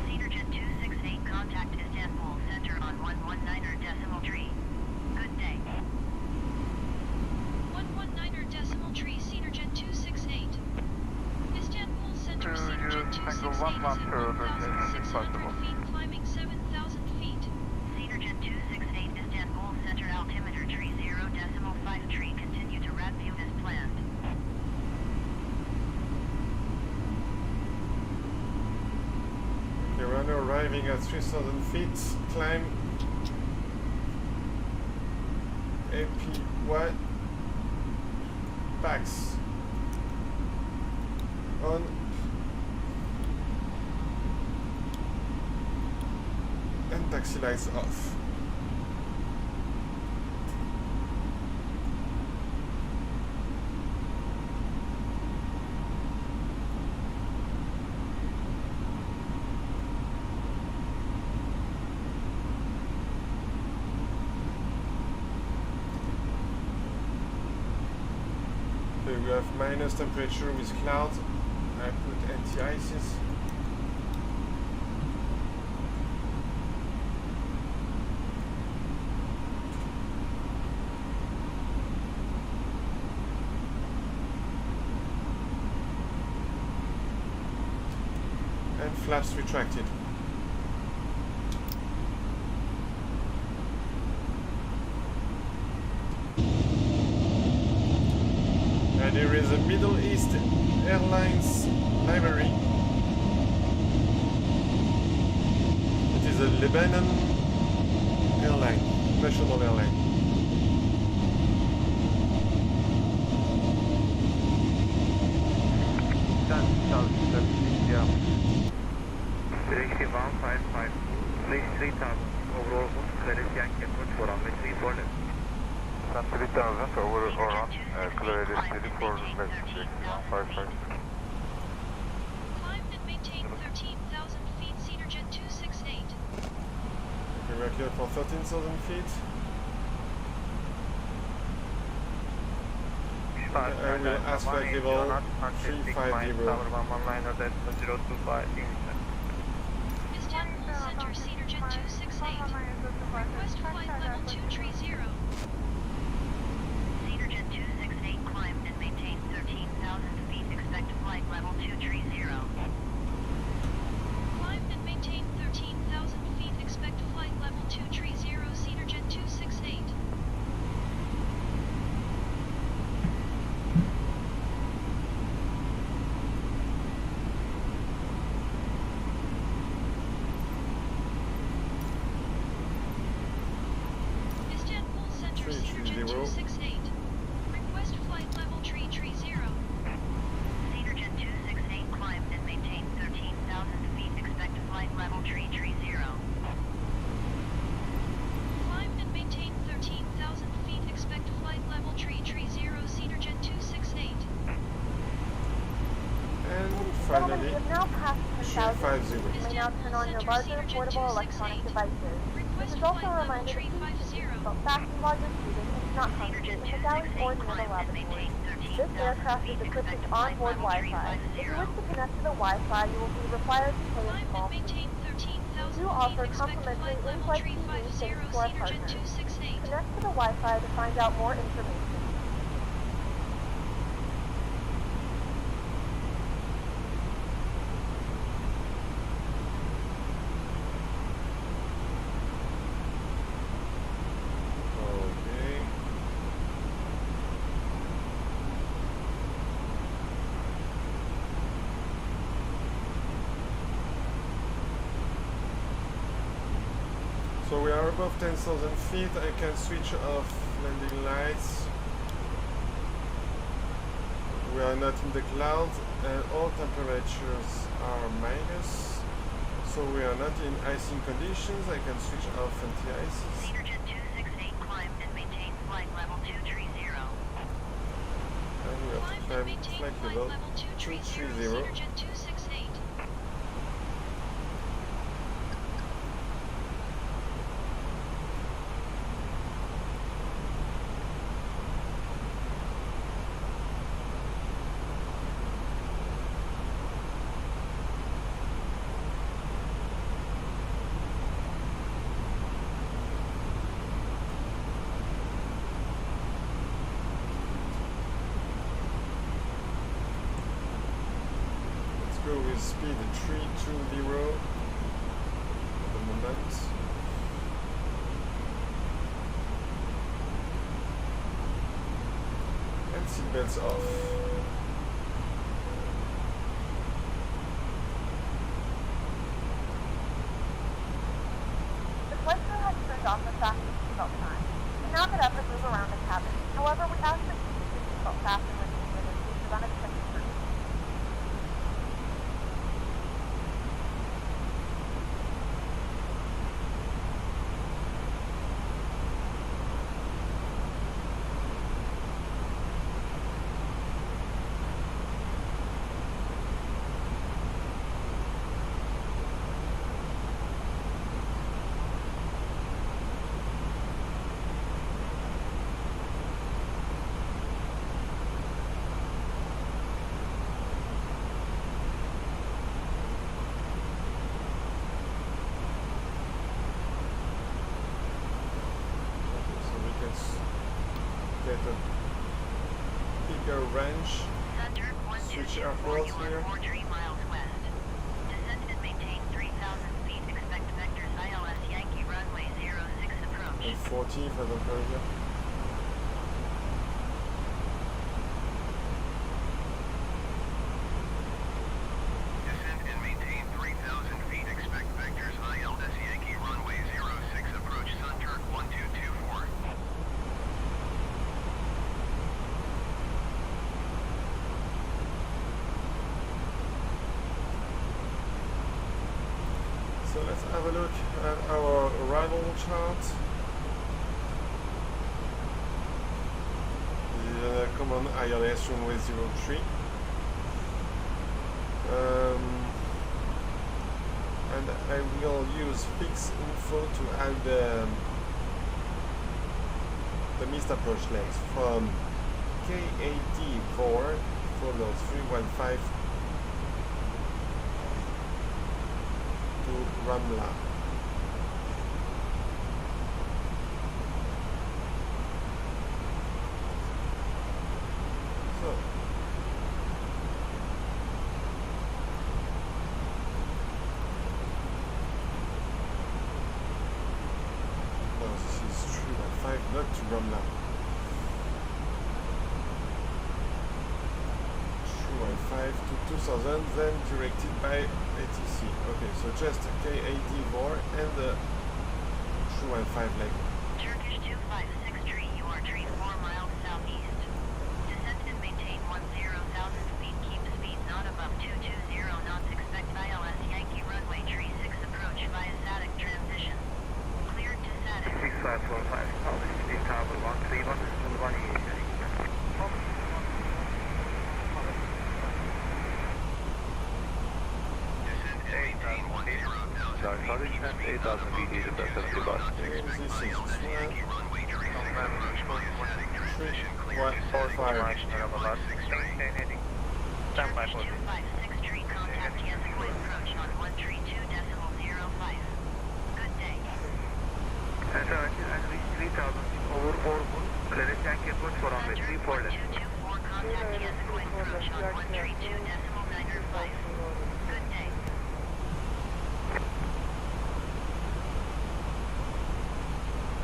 Speaker 11: Cedar Jet 268, contact Istanbul Center on 119.3. Good day.
Speaker 13: 119.3 Cedar Jet 268. Istanbul Center Cedar Jet 268 is at 1,600 feet, climbing 7,000 feet.
Speaker 11: Cedar Jet 268, Istanbul Center altimeter 30.53. Continue to rad view as planned.
Speaker 9: The runner arriving at 3,000 feet. Climb AP1. Packs on. And taxi lights off. Okay, we have minus temperature with clouds. I put anti-ices. And flaps retracted. And here is a Middle East Airlines livery. It is a Lebanon airline, national airline.
Speaker 1: Direction 155, place 3000, overall credit Yankee approach for runway 34 left.
Speaker 2: 3,000 over Oran, clearly ready for next 155.
Speaker 13: Climb and maintain 13,000 feet, Cedar Jet 268.
Speaker 9: Okay, we're clear for 13,000 feet. I will ask flight level 350.
Speaker 13: Istanbul Center, Cedar Jet 268. Request flight level 230.
Speaker 11: Cedar Jet 268, climb and maintain 13,000 feet. Expect flight level 230.
Speaker 13: Climb and maintain 13,000 feet. Expect flight level 230, Cedar Jet 268. Istanbul Center, Cedar Jet 268. Request flight level 330.
Speaker 11: Cedar Jet 268, climb and maintain 13,000 feet. Expect flight level 330.
Speaker 13: Climb and maintain 13,000 feet. Expect flight level 330, Cedar Jet 268.
Speaker 9: And
Speaker 7: Gentlemen,
Speaker 9: finally,
Speaker 7: you have now passed 10,000.
Speaker 9: 350.
Speaker 7: You may now turn on your larger portable electronic devices. This is There's also a reminder to keep your seatbelt fastened while you're seated and do not congregate in the galleys or near the lavatory. This aircraft is equipped with onboard Wi-Fi. If you wish to connect to the Wi-Fi, you will be required to pay a small fee. We do offer complimentary in-flight TV thanks to our partners. Connect to the Wi-Fi to find out more information.
Speaker 9: So we are above 10,000 feet. I can switch off landing lights. We are not in the clouds and all temperatures are minus. So we are not in icing conditions. I can switch off anti-ices.
Speaker 11: Cedarjet 268 climbed and maintained flight level 230.
Speaker 9: And we have to climb flight level 230. With speed 320 at the moment. And seatbelts off.
Speaker 7: The flight crew has turned off the fasten seatbelt sign. We now get up and move around the cabin. However, we ask that you keep your seatbelt fastened when needed in case of unexpected emergencies.
Speaker 9: Get a bigger range. Switch airports here.
Speaker 11: 3 miles west. Descend and maintain 3,000 feet. Expect vectors ILS Yankee runway 06 approach.
Speaker 9: And 40 if I don't go here.
Speaker 12: Descend and maintain 3,000 feet. Expect vectors ILS Yankee runway 06 approach. Sun Turk 1224.
Speaker 9: So let's have a look at our arrival chart. The common ILS runway 03. And I will use fix info to add the missed approach length from K80 follow 315 to Ramla. So now this is 315, not to Ramla. 315 to 2000, then directed by ATC. Okay, so just K80 and the 315 leg.
Speaker 11: Turkish 256 you are tree 4 miles southeast. Descend and maintain 10,000 feet. Keep speed not above 220 knots. Expect ILS Yankee runway tree 6 approach via static transition. Cleared to static.
Speaker 6: 6545, public speed tower 131 to 188.
Speaker 12: Descend and maintain 10,000 feet.
Speaker 5: descent 8,000 feet, easy, that's 75.
Speaker 9: This is
Speaker 1: 145. Maintain heading. Stand by for
Speaker 11: 256 tree, contact Tianzigui approach on 132.05. Good day.
Speaker 1: And 3,000 over 4 credit tank approach for runway 34 left.
Speaker 11: 224, contact Tianzigui approach on 132.95. Good day.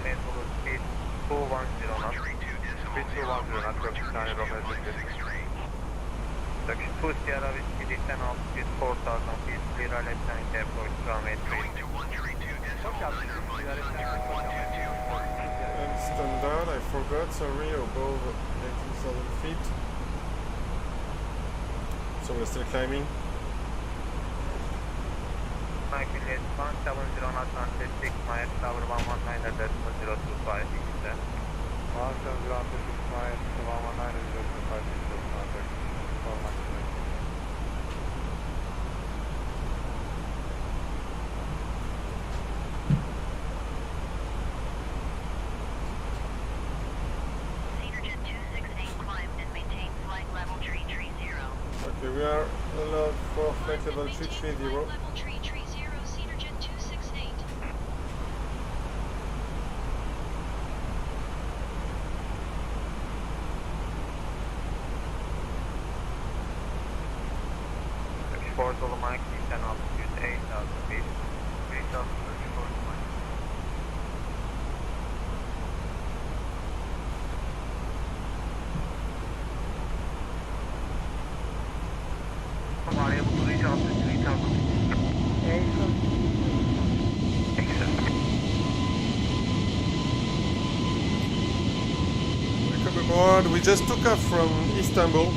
Speaker 1: Maintain speed 210 knots. Speed 210 knots, approach 9 runway 36. Section 2 Sierra Whiskey, descend altitude 4,000 feet, clear left tank approach runway 36.
Speaker 9: And standard, I forgot, sorry, above 18,000 feet. So we're still climbing.
Speaker 1: Mike Village 170 knots on 6 miles, tower 119 at 0.025.
Speaker 3: 170 on 6 miles, 119 at 0.5.
Speaker 11: Cedarjet 268 climbed and maintained flight level 330.
Speaker 9: Okay, we are allowed for flight level 330.
Speaker 13: Level 330, Cedarjet 268.
Speaker 1: Section 4 Dolomite, descend altitude 8,000 feet, 3,034 miles. Are able to reach altitude 3,000 feet. Excellent.
Speaker 9: Welcome aboard. We just took off from Istanbul.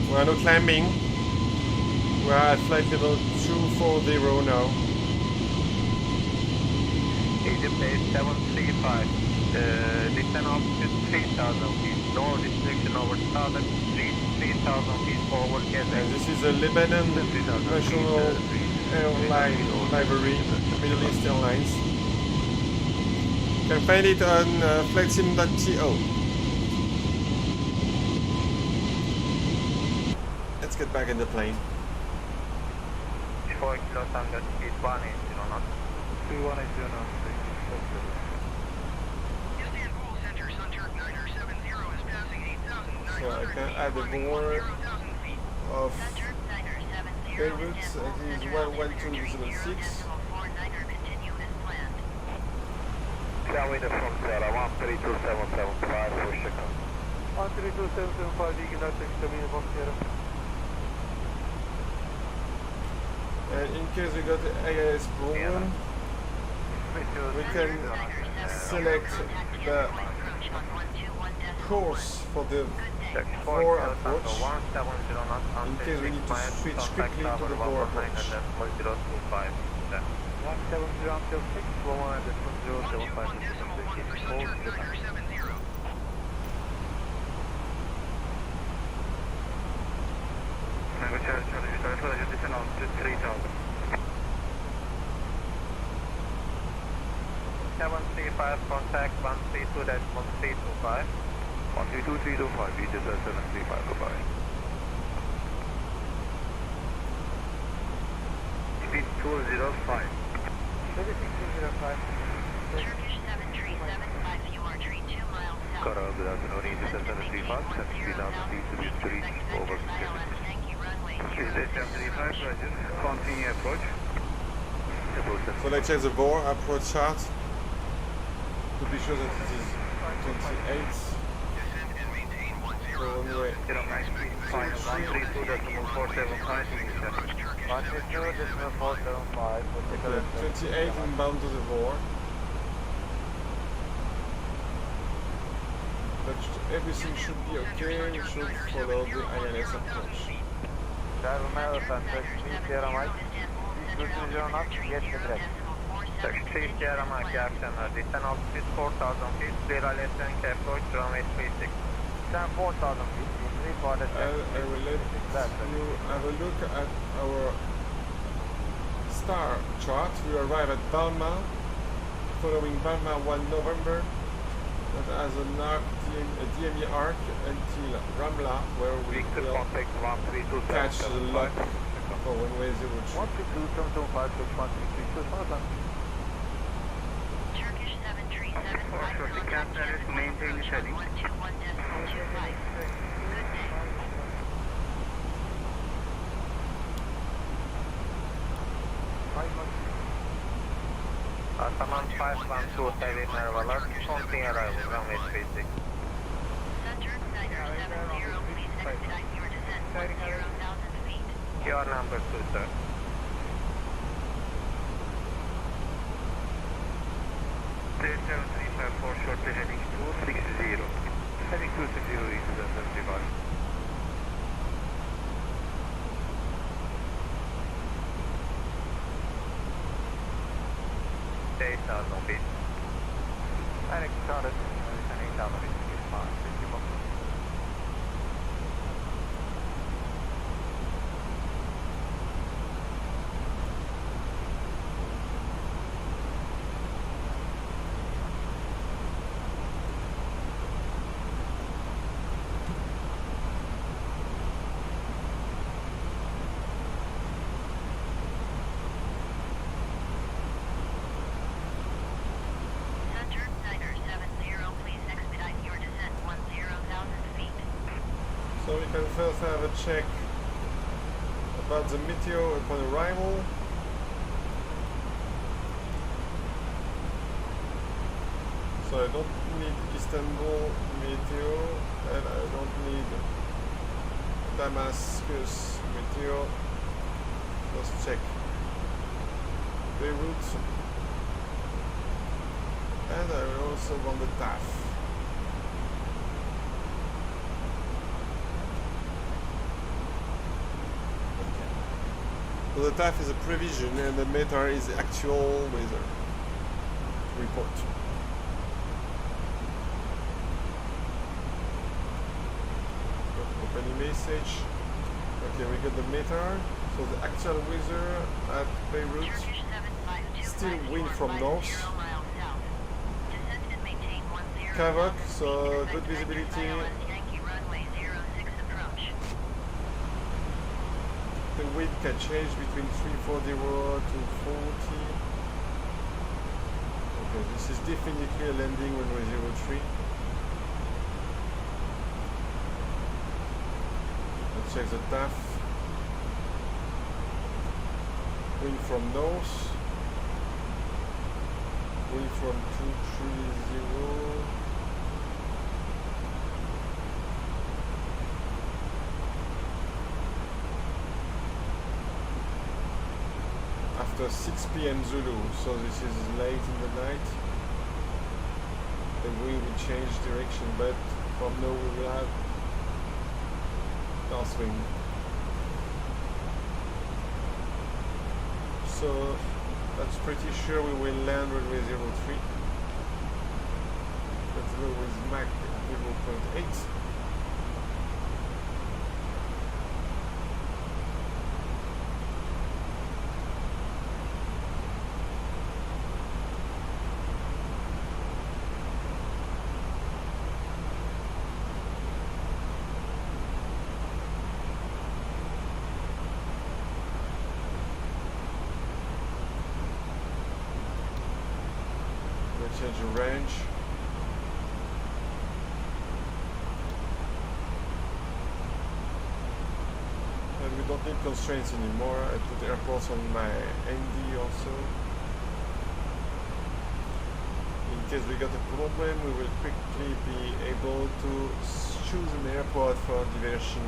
Speaker 9: We are now climbing. We are at flight level 240 now.
Speaker 1: Egypt 8735. Descend altitude 3,000 feet. No restriction over startup. 3,000 feet over gas.
Speaker 9: And this is a Lebanon National Airline Library, Middle East Airlines. You can find it on flightsim.to. Let's get back in the plane.
Speaker 1: 4 kilo standard speed 180 knots.
Speaker 3: 3180 knots.
Speaker 12: Istanbul Center, Sun Turk 970 is passing 8,900
Speaker 9: So I can add a
Speaker 12: feet,
Speaker 9: more
Speaker 12: 0,000 feet.
Speaker 9: of
Speaker 11: Center 970
Speaker 9: Beirut,
Speaker 11: Istanbul
Speaker 9: that is
Speaker 11: Center, altitude
Speaker 9: 112.06.
Speaker 11: 30.49er, continue as planned.
Speaker 5: Runway from Sierra 132775 for Shutdown.
Speaker 3: 132.775, you can take the mean from Sierra.
Speaker 9: And in case we got the AIS problem, we can select the course for the VOR approach in case we need to switch quickly to the VOR approach.
Speaker 1: 170 until 6, 110.075. Descend altitude 3,000. 735 contact 132.325.
Speaker 5: 132.325, we just 735, goodbye.
Speaker 1: Speed 205.
Speaker 3: 3605.
Speaker 11: Turkish 737, you are tree 2 miles south.
Speaker 5: Kara, good afternoon, Easy 735, 73,000 feet to be reached over.
Speaker 11: Yankee runway
Speaker 1: Speed 735, roger. Continue approach.
Speaker 9: So let's check the VOR approach chart to be sure that it is 28. So runway 28 inbound to the VOR. But everything should be okay, we should follow the ILS approach.
Speaker 1: Section 3 Sierra Mike, akşamlar. Descend altitude 4,000 feet, clear LTFM approach, runway 36.
Speaker 3: Then 4,000 feet,
Speaker 9: I will let you have a look at our star chart, we arrive at Balma, following Balma 1 November, that has a DME arc until Ramla, where we will catch the lock for runway 03.
Speaker 6: 132.725,
Speaker 11: Turkish 737
Speaker 1: maintain the heading.
Speaker 11: 121.25. Good day.
Speaker 1: Ataman 512 heavy merhabalar. Something arrival, runway 36.
Speaker 11: Saturn Niner 70, please expedite your descent 10,000 feet.
Speaker 1: Your number 2, sir. For shortly heading 260. Heading 260 is the 75. Stay 8,000 feet.
Speaker 6: Alex started, 8,000 feet is fine. Thank you.
Speaker 11: Saturn Niner 70, please expedite your descent 10,000 feet.
Speaker 9: So we can first have a check about the meteor upon arrival. So I don't need Istanbul meteor, and I don't need Damascus meteor. Let's check Beirut, and I also want the TAF. So the TAF is a prevision and the METAR is the actual weather report. Open message. Okay, we got the METAR. So the actual weather at Beirut, still wind from north. Kavak, so good visibility. The wind can change between 340 to 40. Okay, this is definitely a landing runway 03. Let's check the TAF. Wind from north. Wind from 230. After 6 p.m. Zulu, so this is late in the night. The wind will change direction, but from now we will have downswing. So that's pretty sure we will land runway 03. Let's go with Mach 0.8. Change the range. And we don't need constraints anymore. I put airports on my ND also. In case we got a problem, we will quickly be able to choose an airport for diversion.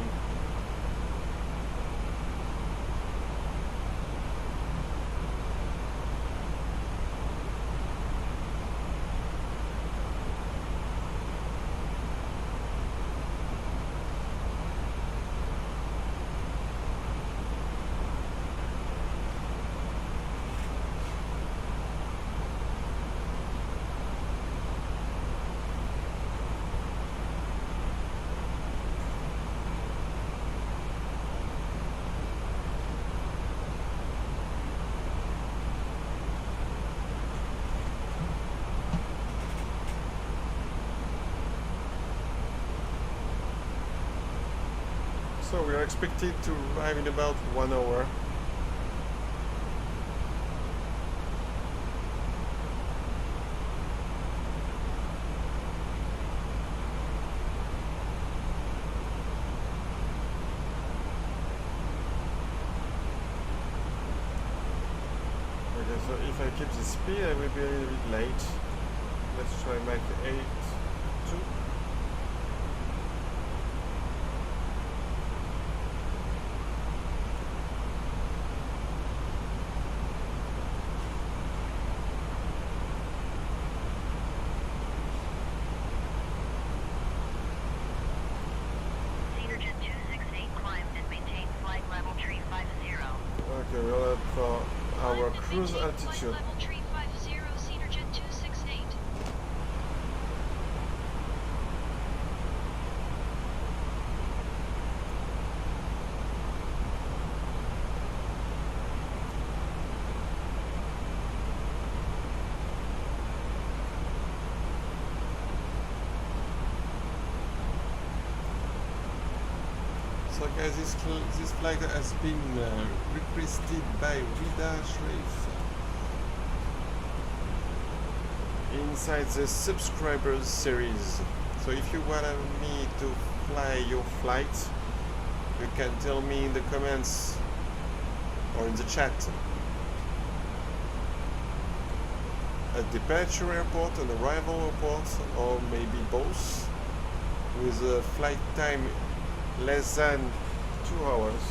Speaker 9: So we are expected to arrive in about 1 hour. Okay, so if I keep the speed, I will be a little bit late. Let's try Mach 8.2. Okay, we're at our cruise altitude.
Speaker 13: Level tree 50, Cedar Jet 268.
Speaker 9: So guys, this flight has been requested by Rida Shref inside the subscribers series. So if you want me to fly your flight, you can tell me in the comments or in the chat. At departure airport and arrival airport, or maybe both, with a flight time less than 2 hours,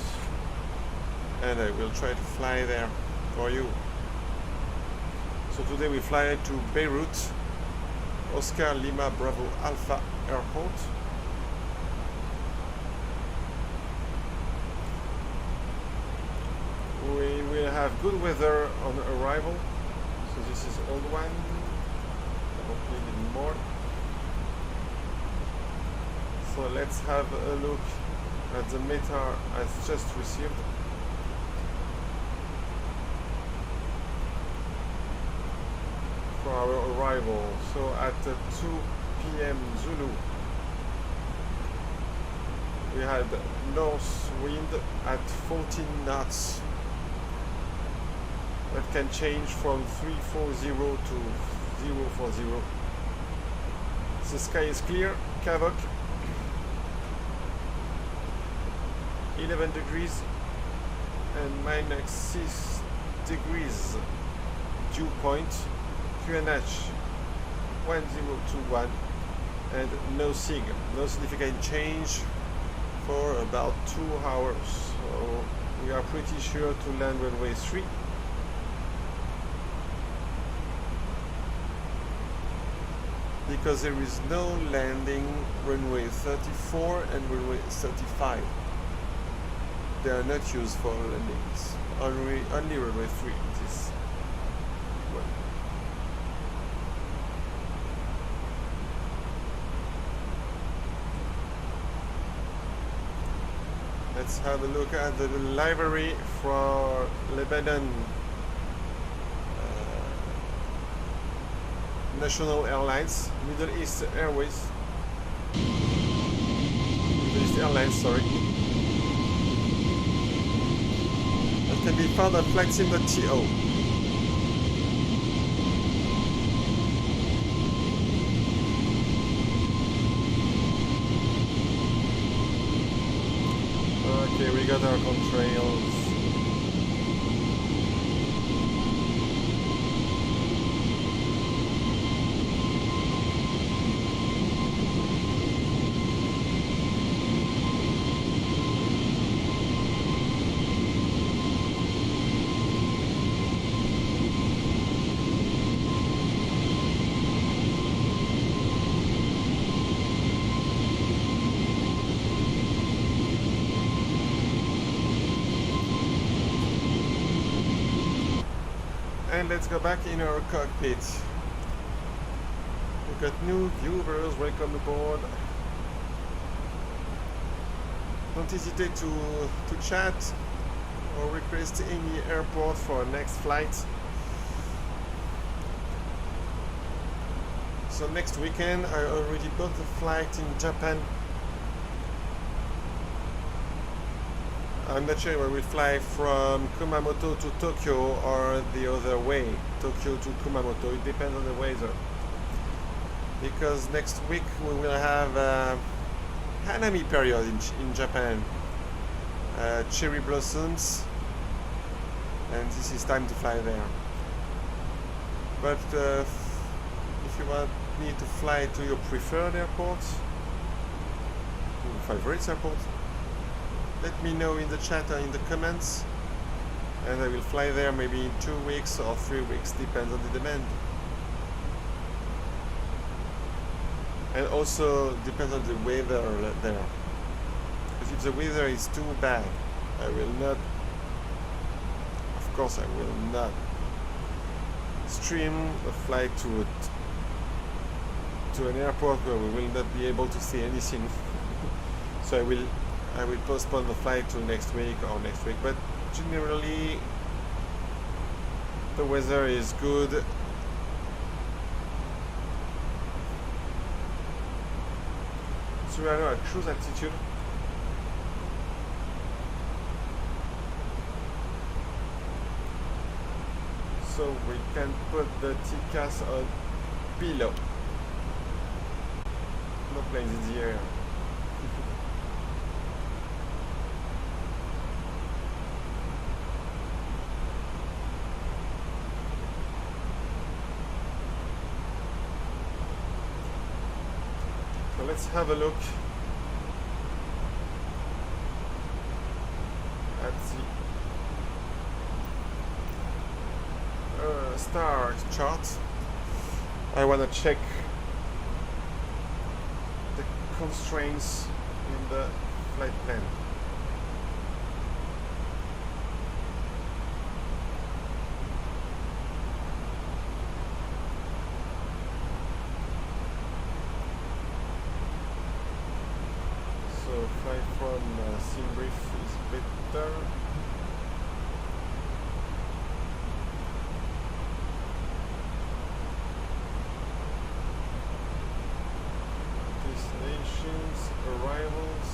Speaker 9: and I will try to fly there for you. So today we fly to Beirut, Oscar Lima Bravo Alpha Airport. We will have good weather on arrival, so this is old one, hopefully a little more. So let's have a look at the META I've just received. For our arrival. So at 2 p.m. Zulu, we had north wind at 14 knots. That can change from 340 to 040. The sky is clear, Kavok. 11 degrees and minus 6 degrees dew point, QNH 1021, and no SIG, no significant change for about 2 hours. So we are pretty sure to land runway 3. Because there is no landing runway 34 and runway 35. They are not used for landings. Only runway 3 it is. Well. Let's have a look at the livery for Lebanon National Airlines, Middle East Airways. Middle East Airlines, sorry. Can be found at flightsim.to. Okay, we got our contrails. And let's go back in our cockpit. We've got new viewers, welcome aboard. Don't hesitate to chat or request any airport for our next flight. So next weekend I already booked a flight in Japan. I'm not sure we will fly from Kumamoto to Tokyo or the other way, Tokyo to Kumamoto. It depends on the weather. Because next week we will have Hanami period in Japan. Cherry blossoms, and this is time to fly there. But if you want me to fly to your preferred airport, your favorite airport, let me know in the chat or in the comments, and I will fly there maybe in 2 weeks or 3 weeks, depends on the demand. And also depends on the weather there. Because if the weather is too bad, I will not, of course I will not stream a flight to an airport where we will not be able to see anything. So I will postpone the flight to next week or next week. But generally the weather is good. So we are now at cruise altitude. So we can put the TCAS on below. No planes in the air. So let's have a look at the star chart. I want to check the constraints in the flight plan. So fly from Simbrief is better. Destinations, arrivals.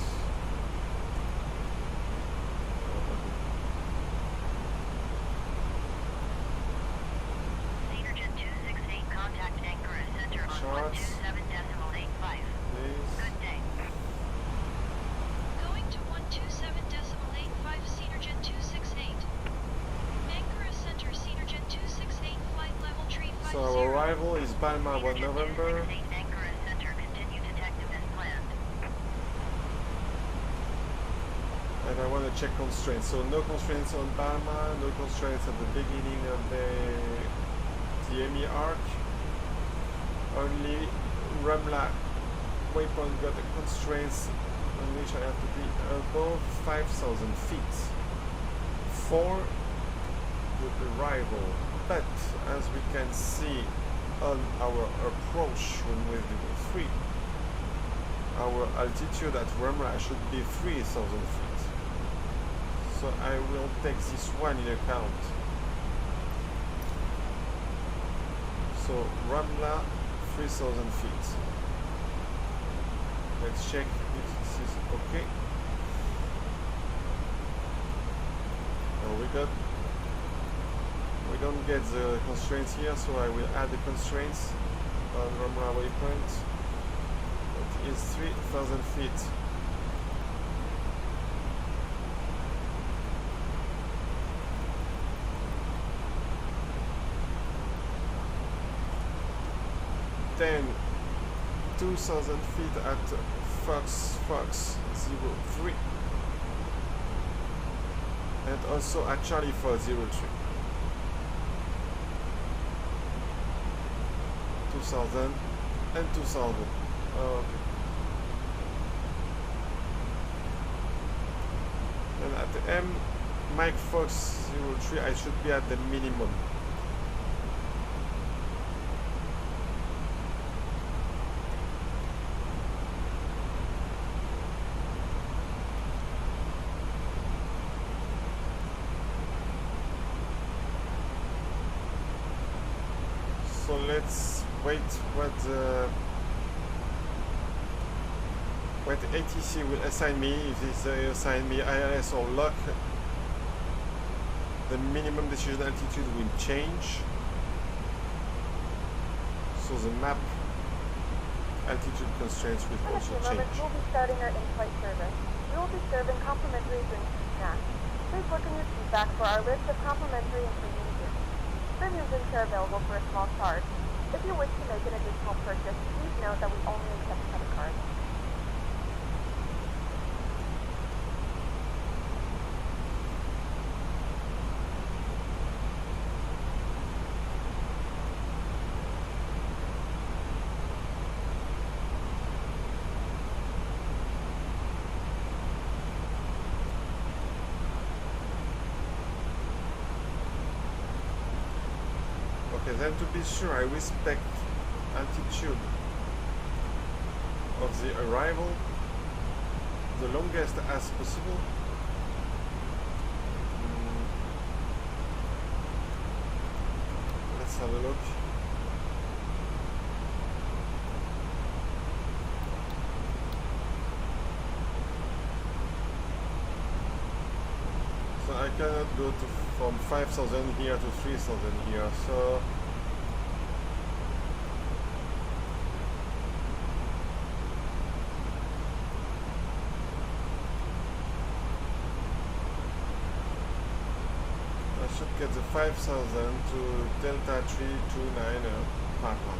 Speaker 11: Cedargen 268, contact Ankara Center on 127.85. Good day.
Speaker 13: Going to 127.85 Cedargen 268. Ankara Center Cedargen 268 flight level 350.
Speaker 9: So our arrival is Palma 1 November.
Speaker 11: Ankara Center, continue detective as planned.
Speaker 9: And I want to check constraints. So no constraints on Palma, no constraints at the beginning of the MEA arc. Only Ramla waypoint got the constraints on which I have to be above 5,000 feet for the arrival. But as we can see on our approach when we're 3, our altitude at Ramla should be 3,000 feet. So I will take this one in account. So Ramla 3,000 feet. Let's check if this is okay. We don't get the constraints here, so I will add the constraints on Ramla waypoint. It is 3,000 feet. Then 2,000 feet at Fox 03, and also at Charlie 403. 2,000 and 2,000. Okay. And at the M Mike Fox 03, I should be at the minimum. So let's wait what the What ATC will assign me, if they assign me ILS or LOC, the minimum decision altitude will change. So the map altitude constraints will also change.
Speaker 7: We'll be starting our in-flight service. We will be serving complimentary drinks and snacks. Please look in your feedback for our list of complimentary and premium drinks. Premium drinks are available for a small charge. If you wish to make an additional purchase, please note that we only accept credit cards.
Speaker 9: Then to be sure, I respect altitude of the arrival the longest as possible. Let's have a look. So I cannot go from 5,000 here to 3,000 here, so get the 5,000 to Delta 329 Papa.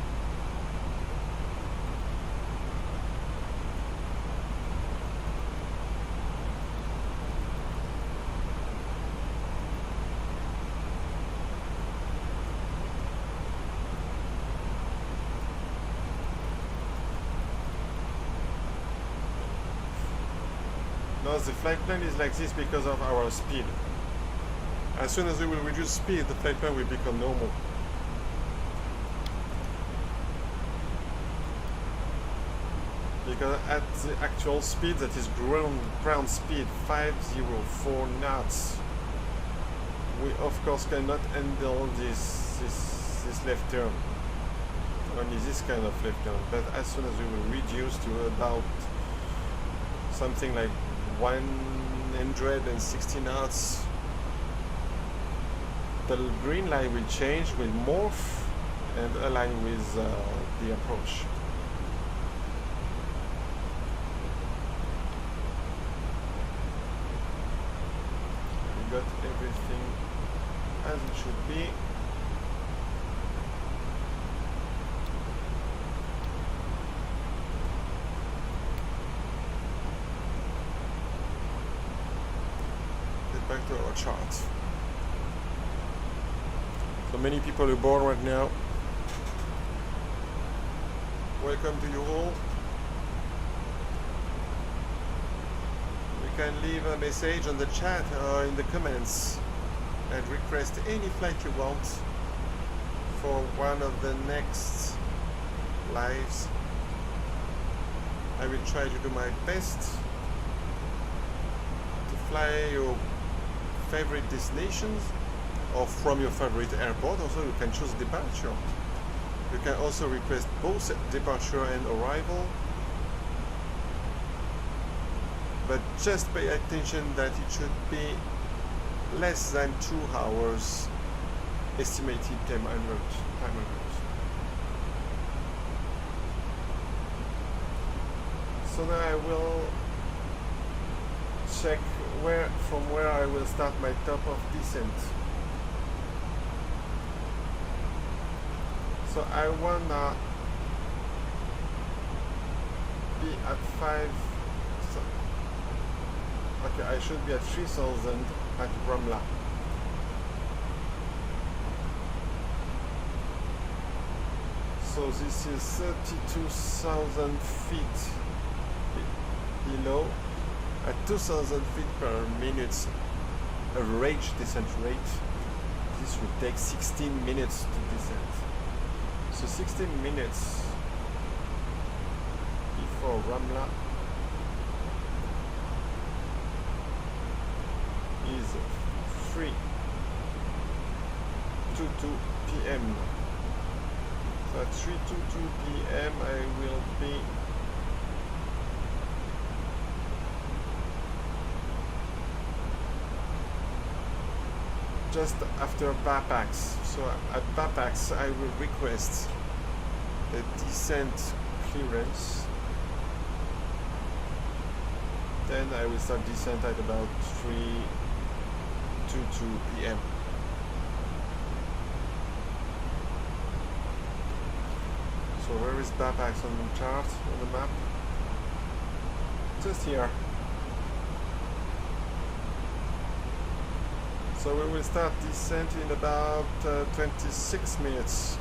Speaker 9: Now the flight plan is like this because of our speed. As soon as we will reduce speed, the flight plan will become normal. Because at the actual speed, that is ground speed, 504 knots, we of course cannot handle this left turn. Only this kind of left turn. But as soon as we will reduce to about something like 160 knots, the green line will change, will morph and align with the approach. We got everything as it should be. Get back to our chart. So many people aboard right now. Welcome to you all. You can leave a message on the chat or in the comments and request any flight you want for one of the next lives. I will try to do my best to fly your favorite destinations or from your favorite airport. Also, you can choose departure. You can also request both departure and arrival. But just pay attention that it should be less than 2 hours estimated time en route. So now I will check from where I will start my top of descent. So I wanna be at 5. Okay, I should be at 3,000 at Ramla. So this is 32,000 feet below. At 2,000 feet per minute average descent rate, this will take 16 minutes to descend. So 16 minutes before Ramla is 3:22 p.m. So at 3:22 p.m. I will be just after Bapax. So at Bapax I will request a descent clearance. Then I will start descent at about 3:22 p.m. So where is Bapax on the chart, on the map? Just here. So we will start descent in about 26 minutes.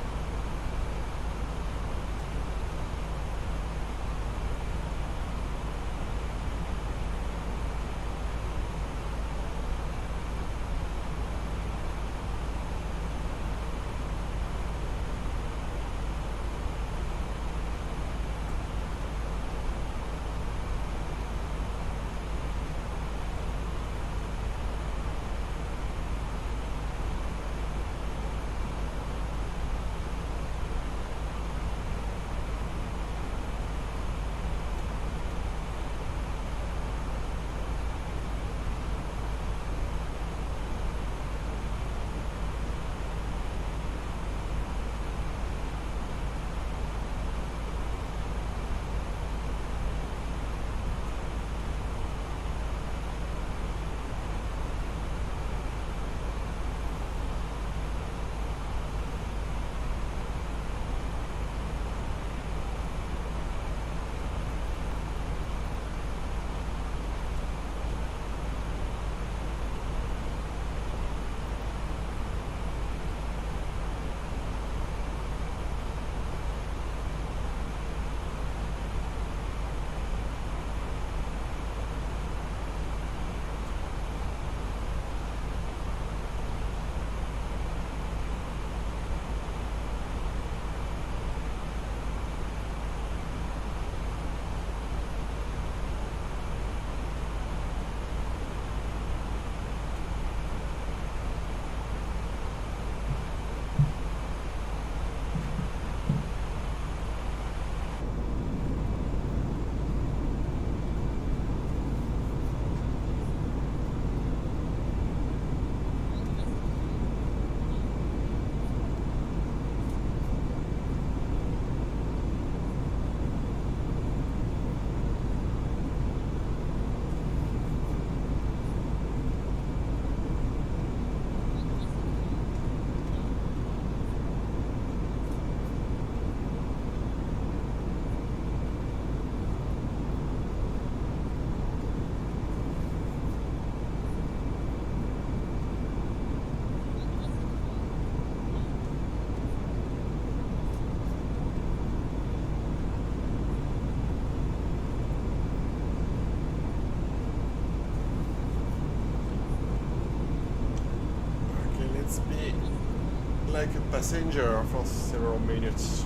Speaker 9: Like a passenger for several minutes.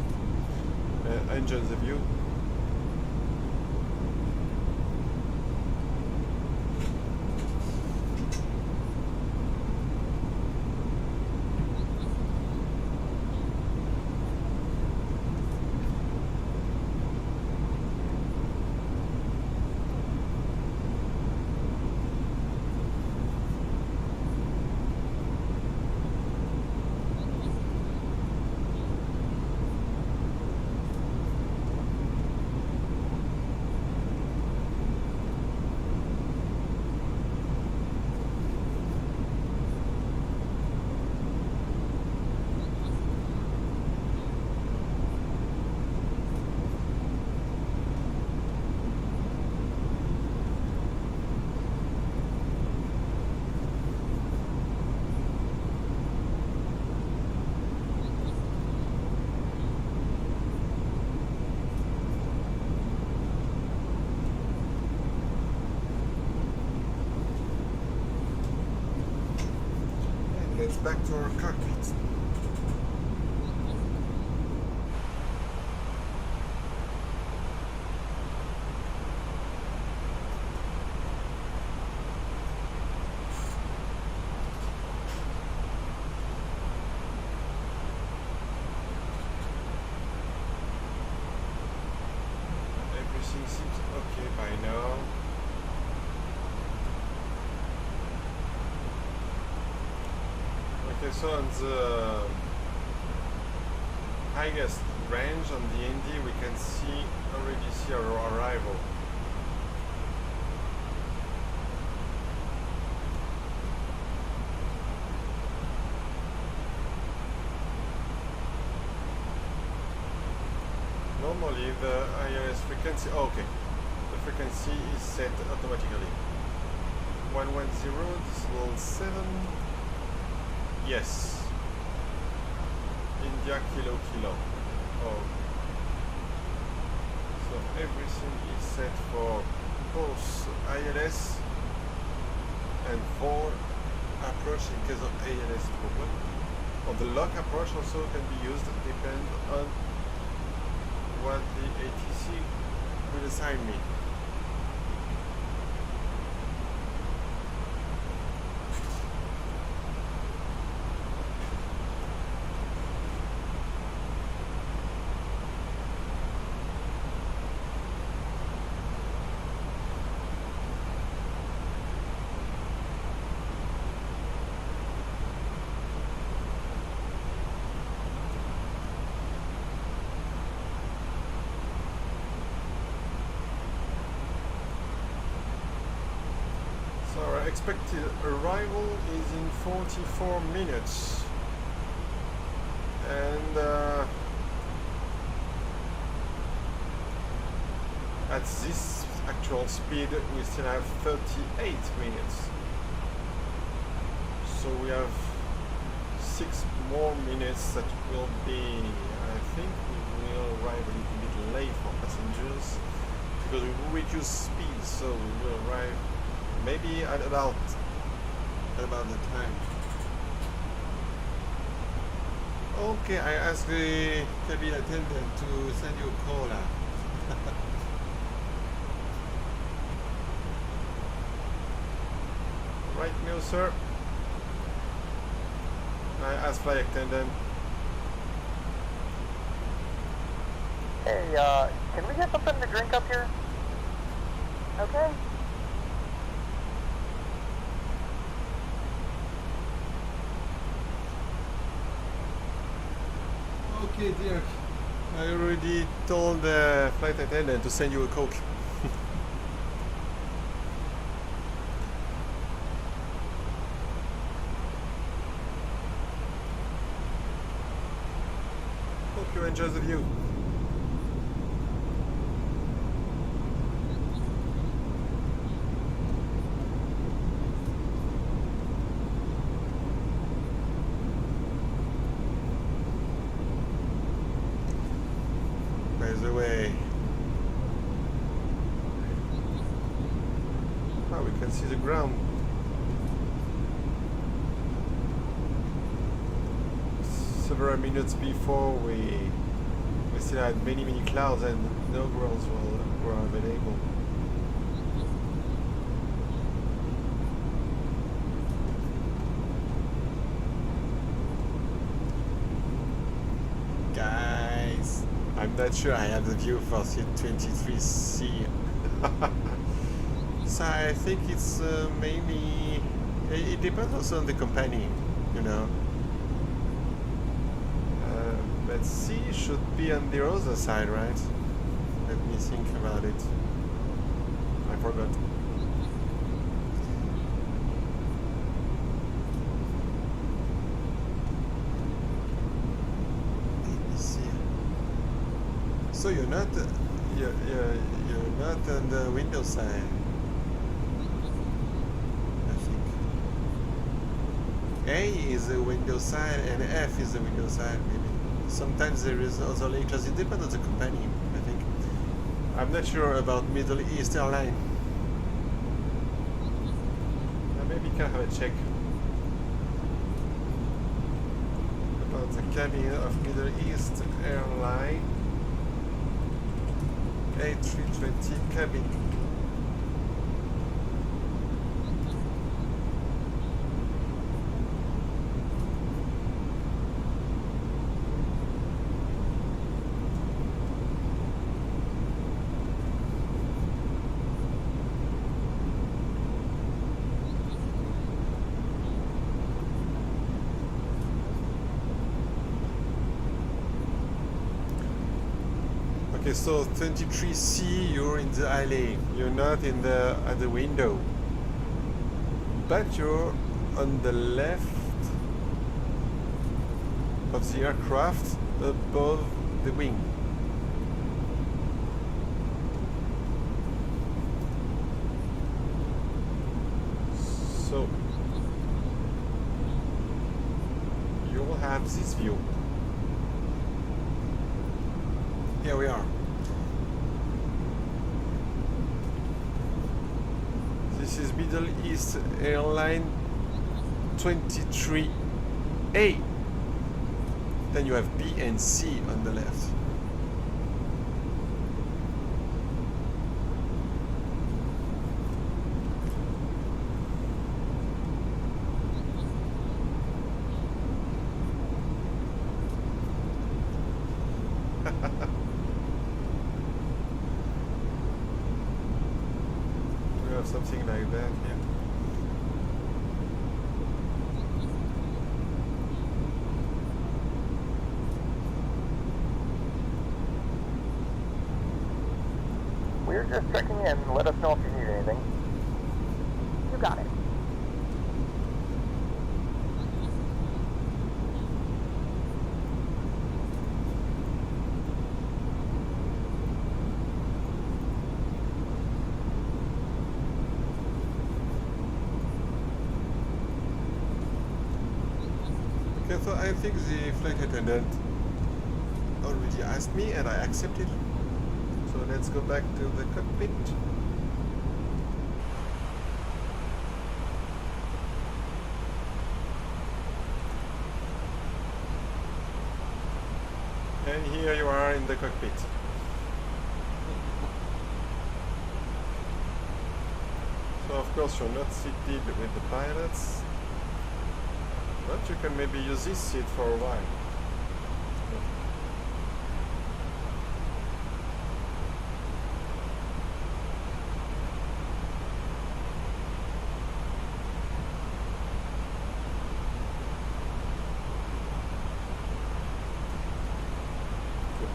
Speaker 9: Enjoy the view. Let's back to our cockpit. Everything seems okay by now. so on the highest range on the ND we can already see our arrival. Normally the IRS frequency, okay, the frequency is set automatically. 110 decimal 7, yes. India kilo kilo. Oh. So everything is set for both ILS and for approach in case of ALS problem. Or the lock approach also can be used, depend on what the ATC will assign me. Expected arrival is in 44 minutes, and at this actual speed we still have 38 minutes, so we have 6 more minutes that will be, I think we will arrive a little bit late for passengers because we will reduce speed, so we will arrive maybe at about the time. Okay, I asked the cabin attendant to send you a caller. Right, no sir. I asked flight attendant.
Speaker 14: Hey, can we get something to drink up here?
Speaker 7: Okay.
Speaker 9: Okay, Dirk. I already told the flight attendant to send you a Coke. Hope you enjoy the view. See the ground. Several minutes before we still had many clouds and no grounds were available. Guys, I'm not sure I have the view for C23C. So I think it's maybe, it depends also on the company, you know. But C should be on the other side, right? Let me think about it. I forgot. Let me see. So you're not on the Windows side. A is the Windows side and F is the Windows side, maybe. Sometimes there is other letters. It depends on the company, I think. I'm not sure about Middle East Airline. Maybe you can have a check about the cabin of Middle East Airline A32NX cabin. Okay, so 23C, you're in the alley. You're not in the at the window, but you're on the left of the aircraft above the wing. So you will have this view. Here we are. This is Middle East Airline 23A. Then you have B and C on the left. We have something like that, yeah.
Speaker 14: We're just checking in. Let us know if you need anything.
Speaker 7: You got it.
Speaker 9: Okay, so I think the flight attendant already asked me and I accepted. So let's go back to the cockpit. And here you are in the cockpit. So of course you're not seated with the pilots, but you can maybe use this seat for a while.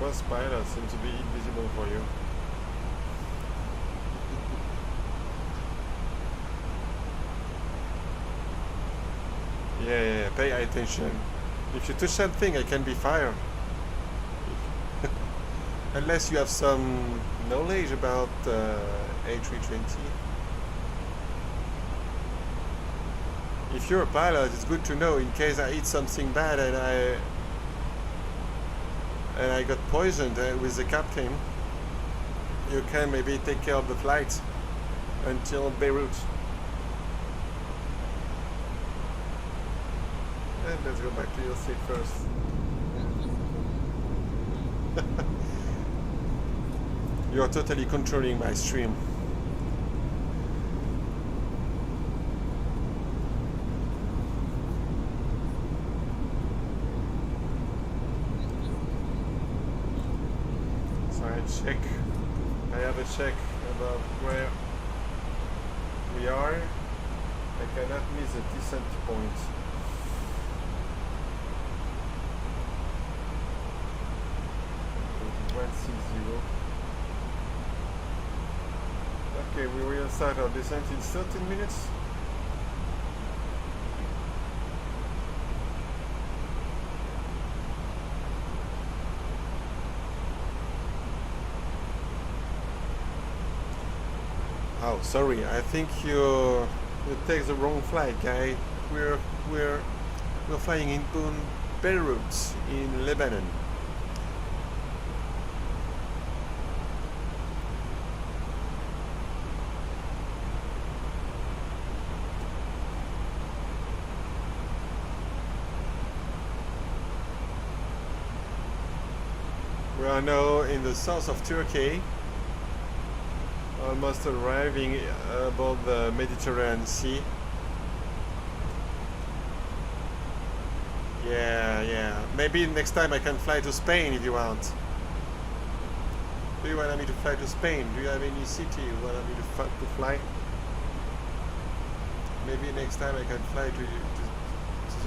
Speaker 9: Both pilots seem to be invisible for you. Yeah, pay attention. If you touch something, I can be fired. Unless you have some knowledge about A320. If you're a pilot, it's good to know in case I eat something bad and I got poisoned with the captain, you can maybe take care of the flight until Beirut. And let's go back to your seat first. You're totally controlling my stream. I have a check about where we are. I cannot miss a descent point. Okay, we will start our descent in 13 minutes. Oh, sorry. I think you take the wrong flight, guy. We're flying into Beirut in Lebanon. We are now in the south of Turkey. Almost arriving above the Mediterranean Sea. Yeah. Maybe next time I can fly to Spain if you want. Do you want me to fly to Spain? Do you have any city you want me to fly? Maybe next time I can fly to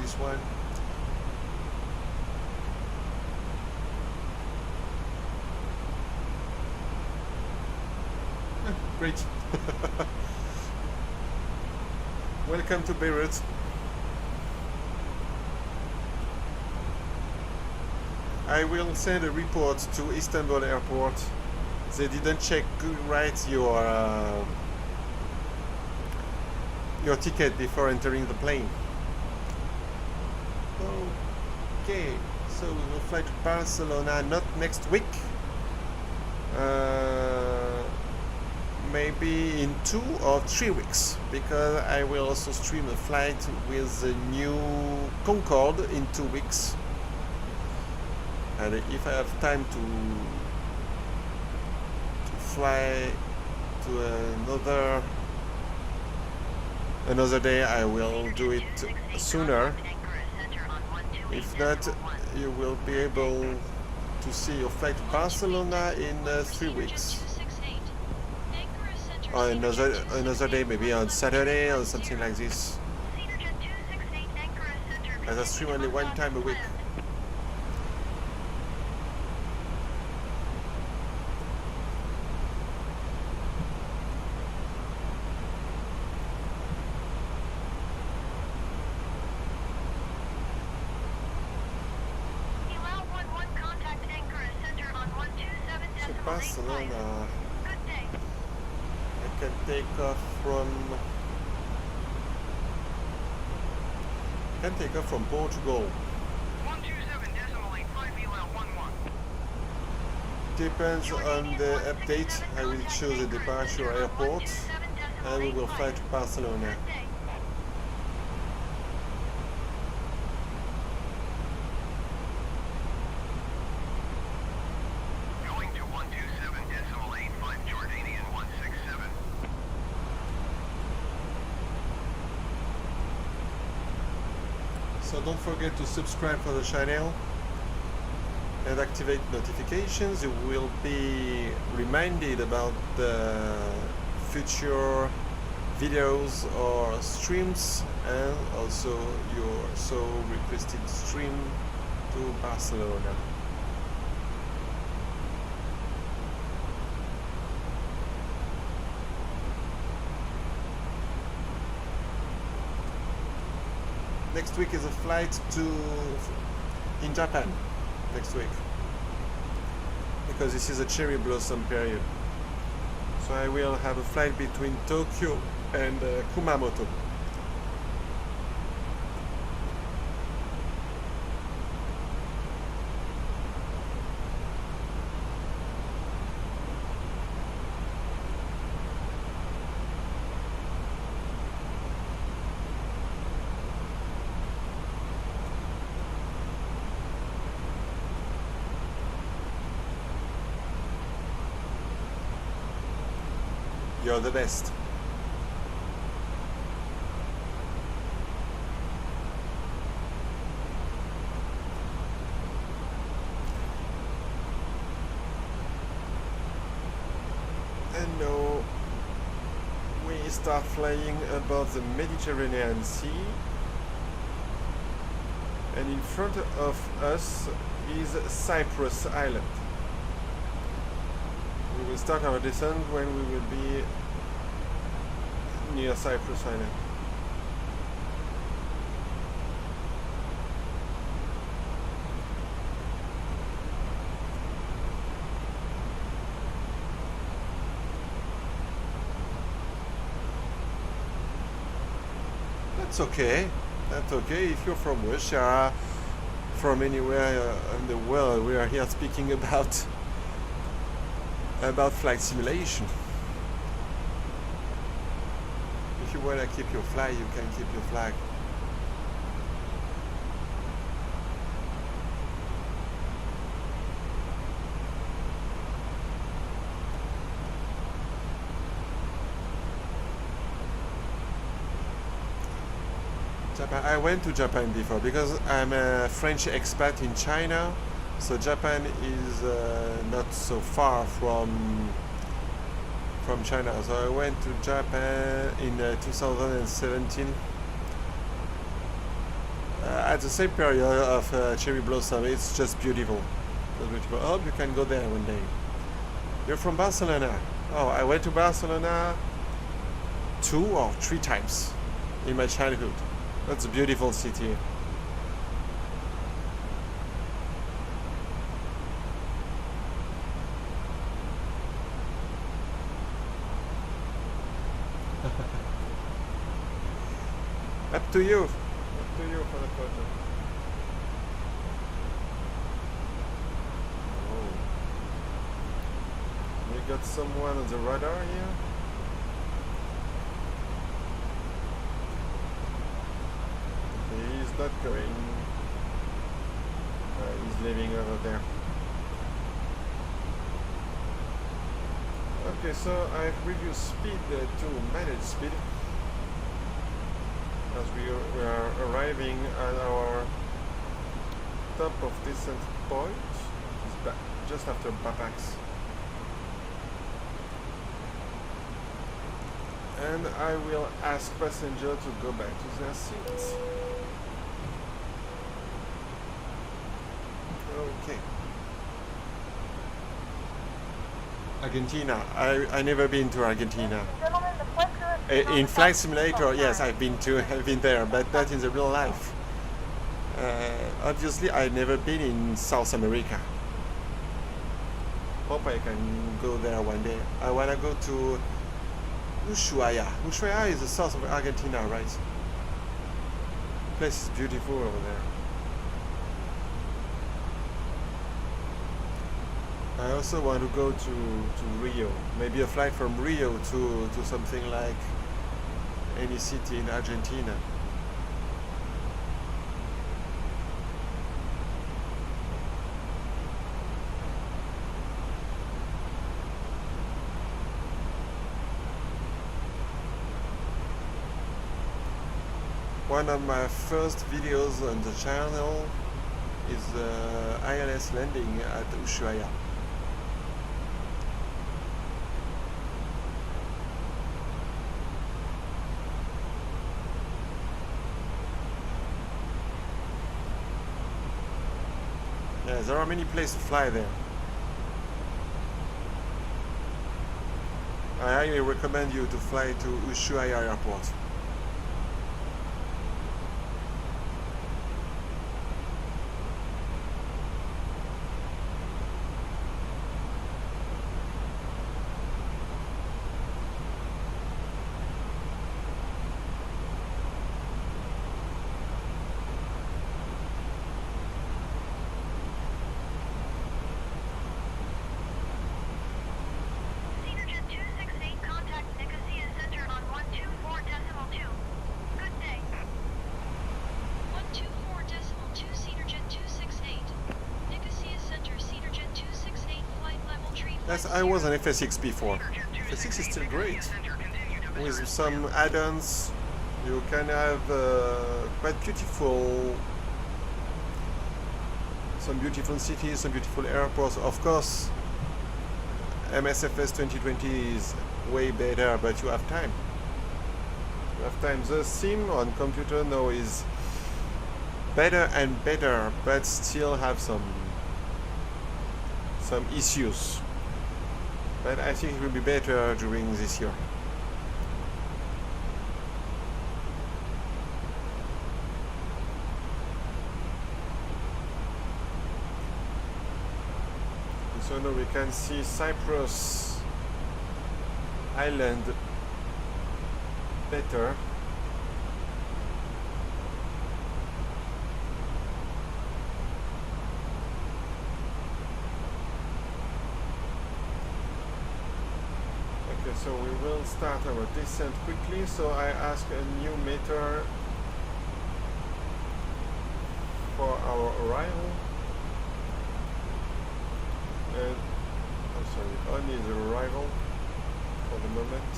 Speaker 9: this one. Great. Welcome to Beirut. I will send a report to Istanbul airport. They didn't check right your ticket before entering the plane. Okay, so we will fly to Barcelona, not next week. Maybe in 2 or 3 weeks, because I will also stream a flight with the new Concorde in 2 weeks. And if I have time to fly to another day, I will do it sooner. If not, you will be able to see your flight to Barcelona in 3 weeks. Or another day, maybe on Saturday or something like this. As I stream only 1 time a week. Barcelona. I can take off from Portugal. 127.85 Depends on the update. I will choose a departure airport and we will fly to Barcelona. So don't forget to subscribe for the channel and activate notifications. You will be reminded about the future videos or streams, and also your so requested stream to Barcelona. Next week is a flight in Japan next week, because this is a cherry blossom period. So I will have a flight between Tokyo and Kumamoto. You're the best. And now we start flying above the Mediterranean Sea, and in front of us is Cyprus Island. We will start our descent when we will be near Cyprus Island. That's okay. That's okay. If you're from Russia, from anywhere in the world, we are here speaking about flight simulation. If you want to keep your flag, you can keep your flag. Japan. I went to Japan before because I'm a French expat in China. So Japan is not so far from China. So I went to Japan in 2017 at the same period of cherry blossom. It's just beautiful. I hope you can go there one day. You're from Barcelona. Oh, I went to Barcelona 2 or 3 times in my childhood. That's a beautiful city. Up to you. Up to you for the photo. Oh. We got someone on the radar here. He's not going. He's leaving over there. Okay, so I've reduced speed to manage speed. As we are arriving at our top of descent point, just after Bapax. And I will ask passengers to go back to their seats. Okay. Argentina. I never been to Argentina. In Flight Simulator, yes, I've been there, but not in the real life. Obviously, I've never been in South America. Hope I can go there one day. I wanna go to Ushuaia. Ushuaia is the south of Argentina, right? The place is beautiful over there. I also want to go to Rio. Maybe a flight from Rio to something like any city in Argentina. One of my first videos on the channel is the ILS landing at Ushuaia. Yeah, there are many places to fly there. I highly recommend you to fly to Ushuaia Airport. Yes, I was on FS6 before. FS6 is still great. With some add-ons, you can have quite beautiful, some beautiful cities, some beautiful airports. Of course, MSFS2020 is way better, but you have time. You have time. The sim on computer now is better and better, but still have some issues. But I think it will be better during this year. So now we can see Cyprus Island better. So we will start our descent quickly. So I ask a new meter for our arrival. And I'm sorry, only the arrival for the moment.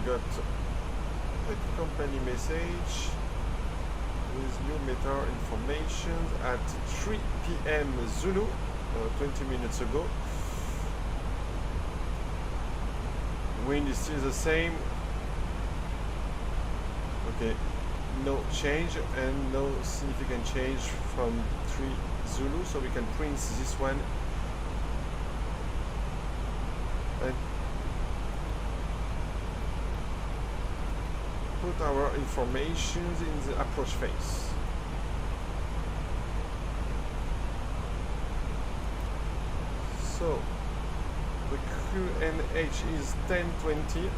Speaker 9: Got the company message. with new meteor information at 3 p.m. Zulu, 20 minutes ago. Wind is still the same. Okay, no change and no significant change from 3 Zulu, so we can print this one and put our information in the approach phase. So the QNH is 1020.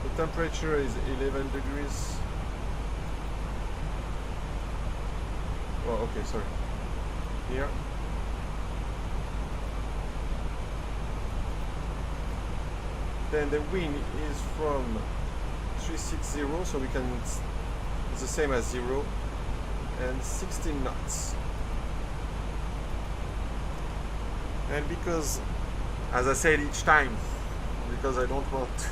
Speaker 9: The temperature is 11 degrees. Oh, okay, sorry. Here. Then the wind is from 360, so we can, it's the same as 0, and 16 knots. And because, as I said each time, because I don't want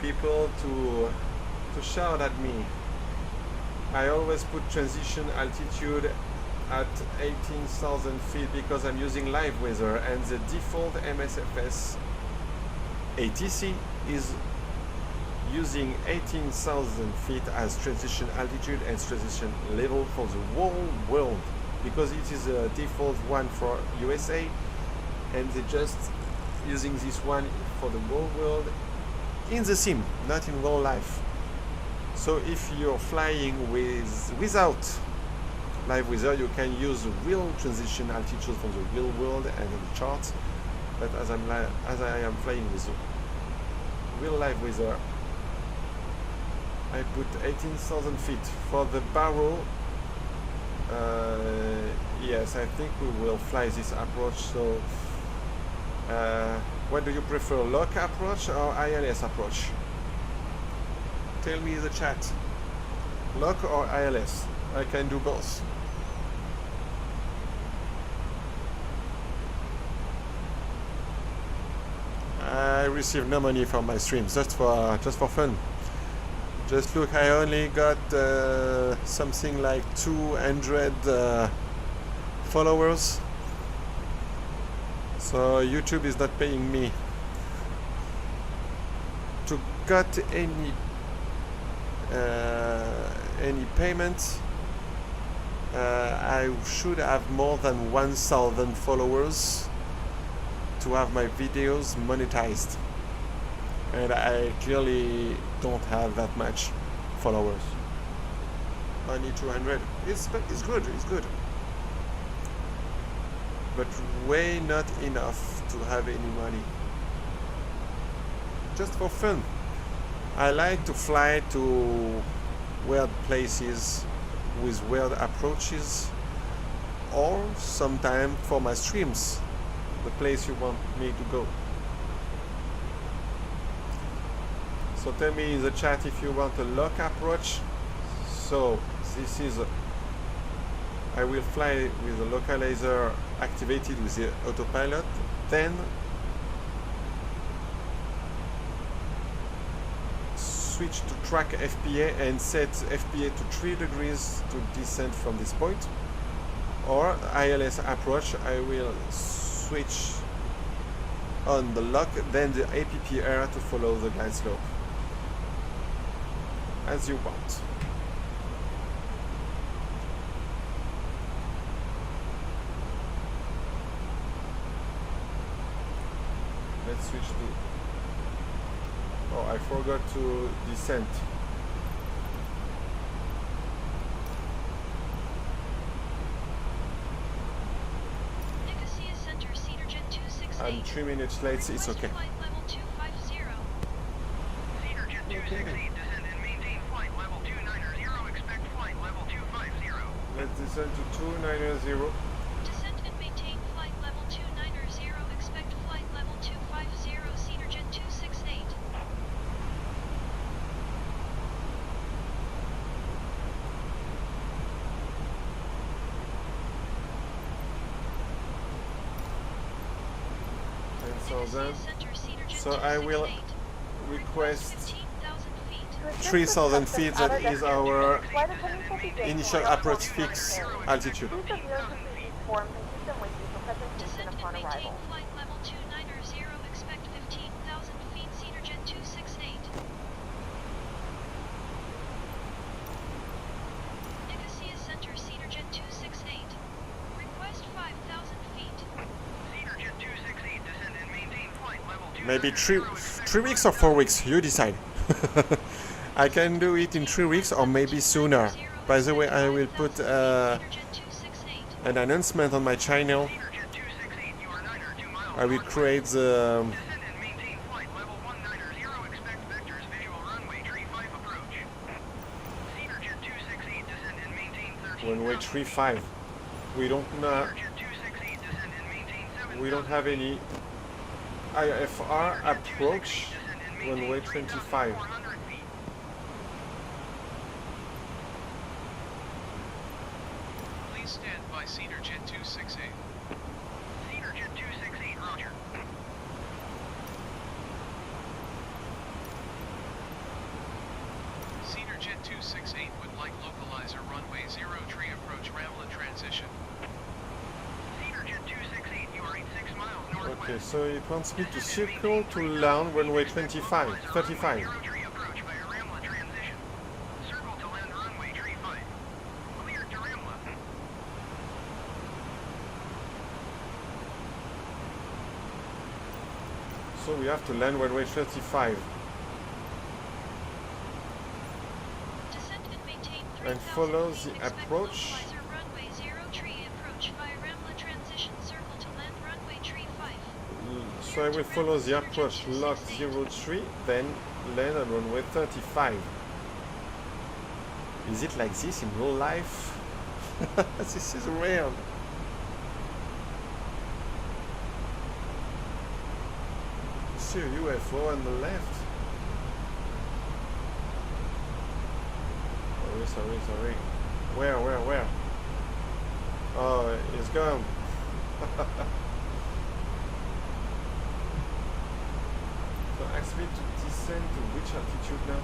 Speaker 9: people to shout at me, I always put transition altitude at 18,000 feet because I'm using live weather, and the default MSFS ATC is using 18,000 feet as transition altitude and transition level for the whole world, because it is a default one for USA, and they're just using this one for the whole world in the sim, not in real life. So if you're flying without live weather, you can use real transition altitude from the real world and the charts. But as I am flying with real live weather, I put 18,000 feet for the barrel. Yes, I think we will fly this approach. So, what do you prefer, lock approach or ILS approach? Tell me in the chat. Lock or ILS? I can do both. I receive no money from my streams, just for fun. Just look, I only got something like 200 followers, so YouTube is not paying me. To get any payment, I should have more than 1,000 followers to have my videos monetized, and I clearly don't have that much followers. Only 200. It's good, but way not enough to have any money. Just for fun. I like to fly to weird places with weird approaches, or sometime for my streams, the place you want me to go. So tell me in the chat if you want a lock approach. So this is I will fly with the localizer activated with the autopilot, then switch to track FPA and set FPA to 3 degrees to descend from this point. Or ILS approach, I will switch on the lock, then the APPR to follow the glide slope, as you want. Let's switch to... Oh, I forgot to descend. I'm 3 minutes late, it's okay.
Speaker 12: Cedar Jet 268, descend and maintain flight level 290, expect flight level 250.
Speaker 9: Let's descend to 290.
Speaker 13: Descend and maintain flight level 290, expect flight level 250, Cedar Jet 268.
Speaker 9: So I will request 3,000 feet, that is our initial approach fix altitude.
Speaker 7: Please review and complete these forms and keep them with you for presentation upon arrival.
Speaker 13: Flight level 290, expect 15,000 feet, Cedar Jet 268. Nicosia Center, Cedar Jet 268. Request 5,000 feet.
Speaker 12: Cedar Jet 268, descend and maintain flight level 290.
Speaker 9: Maybe 3 weeks or 4 weeks, you decide. I can do it in 3 weeks or maybe sooner. By the way, I will put an announcement on my channel. I will create the runway 35. We don't have any IFR approach runway 25.
Speaker 10: Please stand by Cedar Jet 268.
Speaker 12: Cedar Jet 268, roger.
Speaker 10: Cedar Jet 268 would like localizer runway 03 approach Ramla transition.
Speaker 12: Cedar Jet 268, you are 86 miles northwest.
Speaker 9: Okay, so it wants me to circle to land runway 35. So we have to land runway 35. And follow the approach. So I will follow the approach lock 03, then land on runway 35. Is it like this in real life? This is weird. See a UFO on the left. Sorry. Where? Oh, it's gone. So ask me to descend to which altitude now?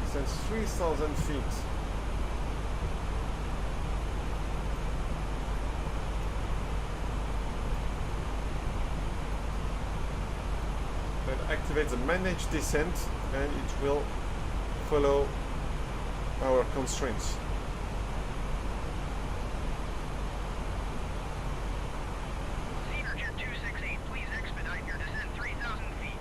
Speaker 9: Descend 3,000 feet. Then activate the manage descent and it will follow our constraints.
Speaker 12: Cedar Jet 268, please expedite your descent 3,000 feet.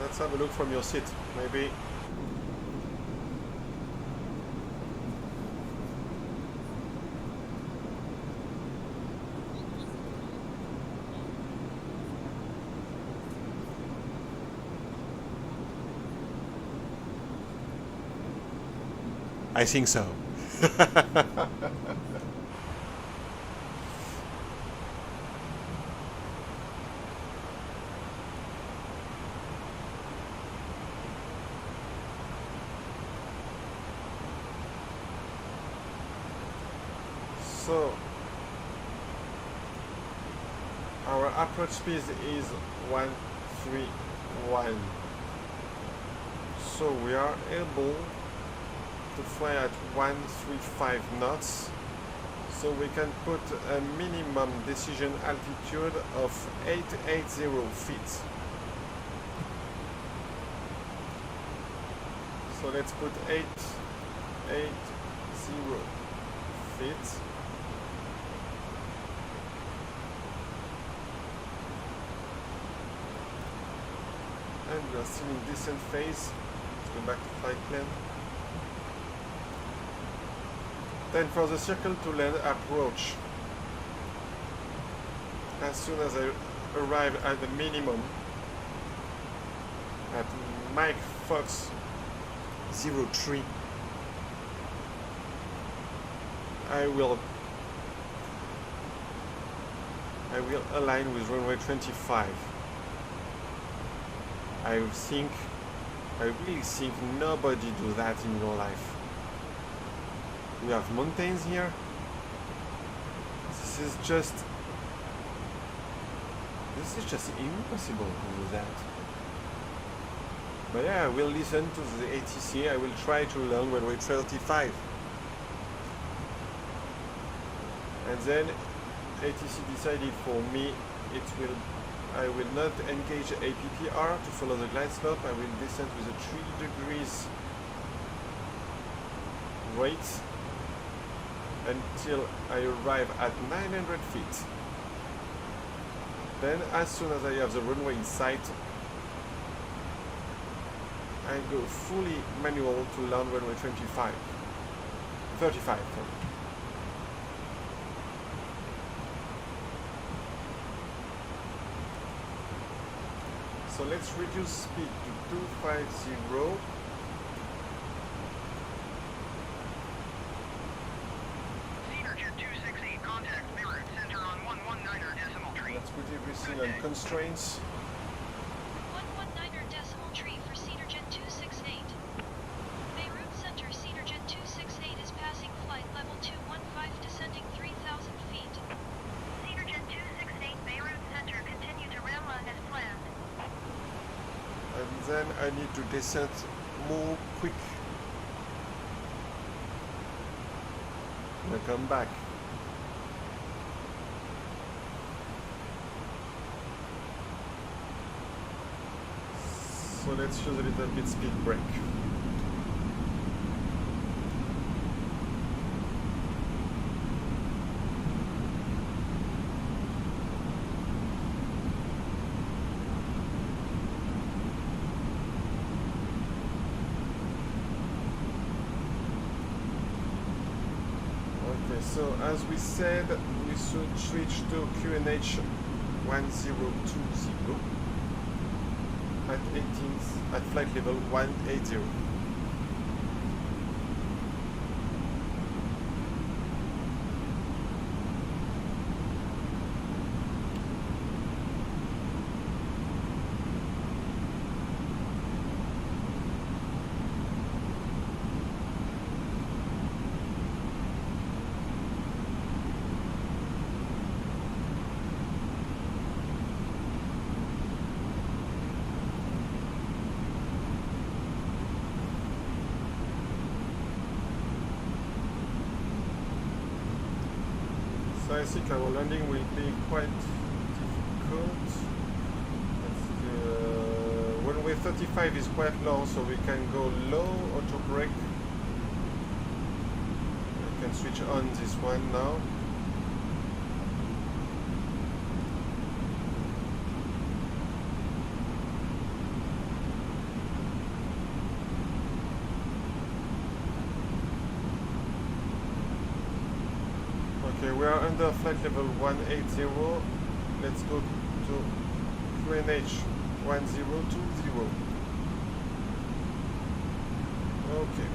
Speaker 9: Let's have a look from your seat, maybe. I think so. So our approach speed is 131. So we are able to fly at 135 knots. So we can put a minimum decision altitude of 880 feet. So let's put 880 feet. And we are still in descent phase. Let's go back to flight plan. Then for the circle to land approach. As soon as I arrive at the minimum at Mike Fox 03, I will I will align with runway 25. I really think nobody do that in your life. We have mountains here. This is just impossible to do that. But yeah, I will listen to the ATC. I will try to learn runway 35. And then ATC decided for me I will not engage APPR to follow the glide slope. I will descend with a 3 degrees rate until I arrive at 900 feet. Then as soon as I have the runway in sight, I go fully manual to land runway 35. So let's reduce speed to 250.
Speaker 12: Jet 268, contact Beirut Center on 119er decimal tree.
Speaker 9: Let's put everything on constraints.
Speaker 13: 119er decimal tree for Jet 268. Beirut Center Jet 268 is passing flight level 215, descending 3,000 feet.
Speaker 11: Jet 268, Beirut Center, continue to ramp as planned.
Speaker 9: And then I need to descend more quick. I come back. So let's use a little bit speed brake. So as we said, we should switch to QNH 1020 at flight level 180. So I think our landing will be quite difficult. Runway 35 is quite low, so we can go low auto brake. I can switch on this one now. Okay, we are under flight level 180. Let's go to QNH 1020. Okay.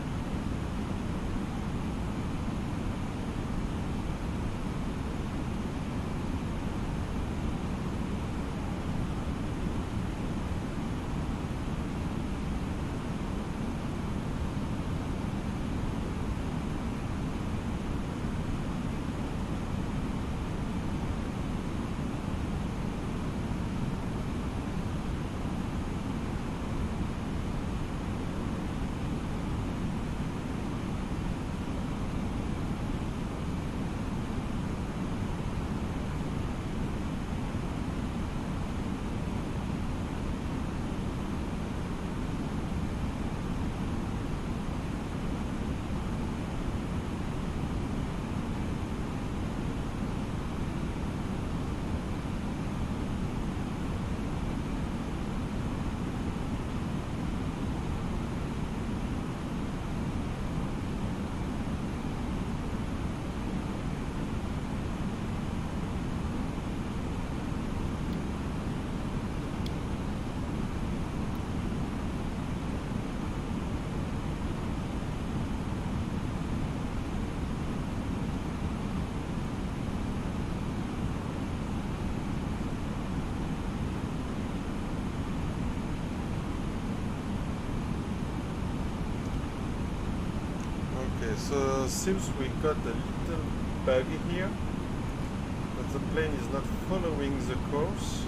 Speaker 9: Okay, so seems we got a little bug here, but the plane is not following the course,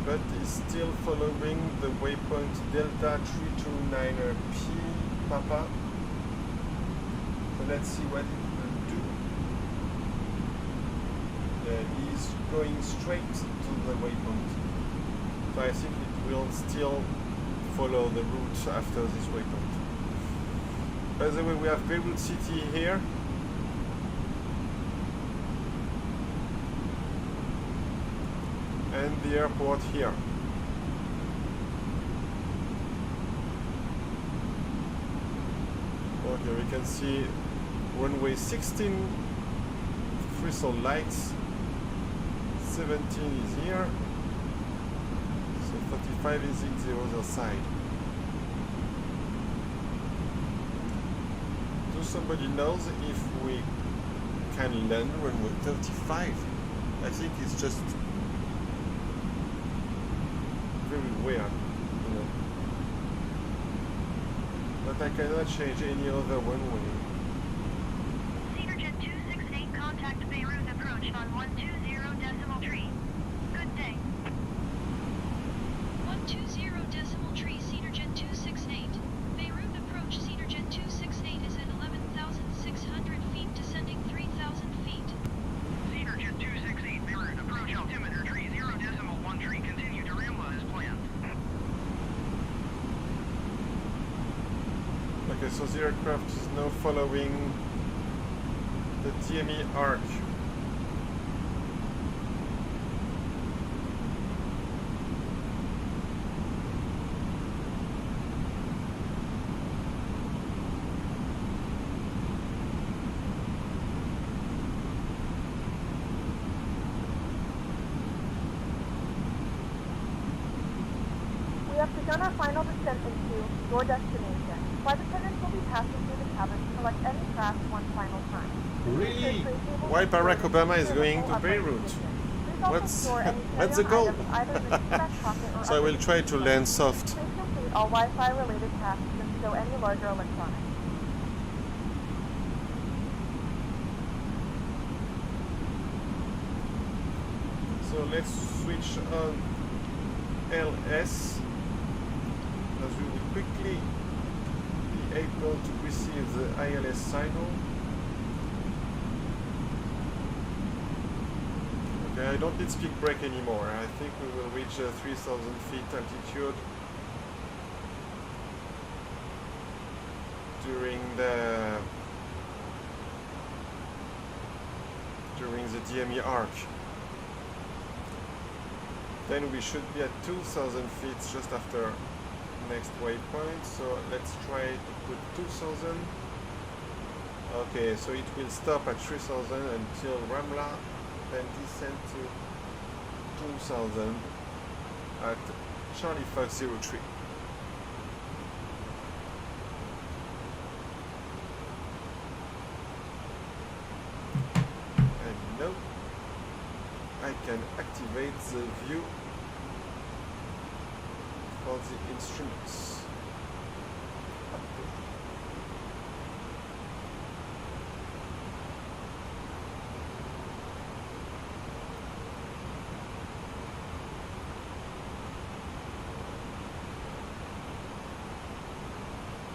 Speaker 9: but is still following the waypoint Delta 329P Papa. So let's see what it will do. He's going straight to the waypoint. So I think it will still follow the route after this waypoint. By the way, we have Beirut City here. And the airport here. Okay, we can see runway 16, fristle lights, 17 is here, so 35 is in the other side. Do somebody knows if we can land runway 35? I think it's just very weird, you know. But I cannot change any other runway.
Speaker 11: Cedarjet 268, contact Beirut approach on 120.3. Good day.
Speaker 13: 120.3 Cedarjet 268. Beirut approach Cedarjet 268 is at 11,600 feet, descending 3,000 feet.
Speaker 12: Cedarjet 268, Beirut approach altimeter 30.13, continue to Ramla as planned.
Speaker 9: Okay, so the aircraft is now following the DME arc.
Speaker 7: We have begun our final descent into your destination. Flight attendants will be passing through the cabin to collect any trash one final time.
Speaker 9: Really? Why Barack Obama is going to Beirut? What's the goal? So I will try to land soft.
Speaker 7: Please complete all Wi-Fi related tasks and stow any larger electronics.
Speaker 9: So let's switch on LS, as we will quickly be able to receive the ILS signal. Okay, I don't need speed brake anymore. I think we will reach 3,000 feet altitude during the DME arc. Then we should be at 2,000 feet just after next waypoint. So let's try to put 2,000. Okay, so it will stop at 3,000 until Ramla, then descend to 2,000 at Charlie 503. And now I can activate the view for the instruments.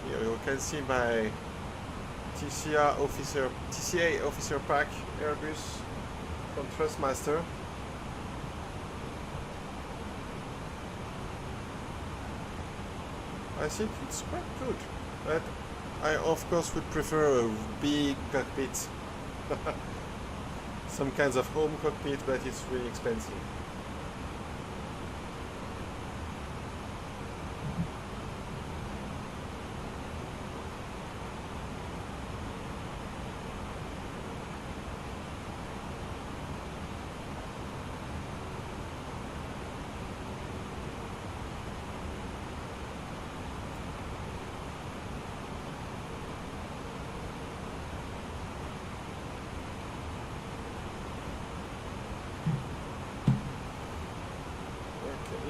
Speaker 9: Here you can see my TCA officer pack Airbus from Thrustmaster. I think it's quite good, but I of course would prefer a big cockpit. Some kinds of home cockpit, but it's really expensive.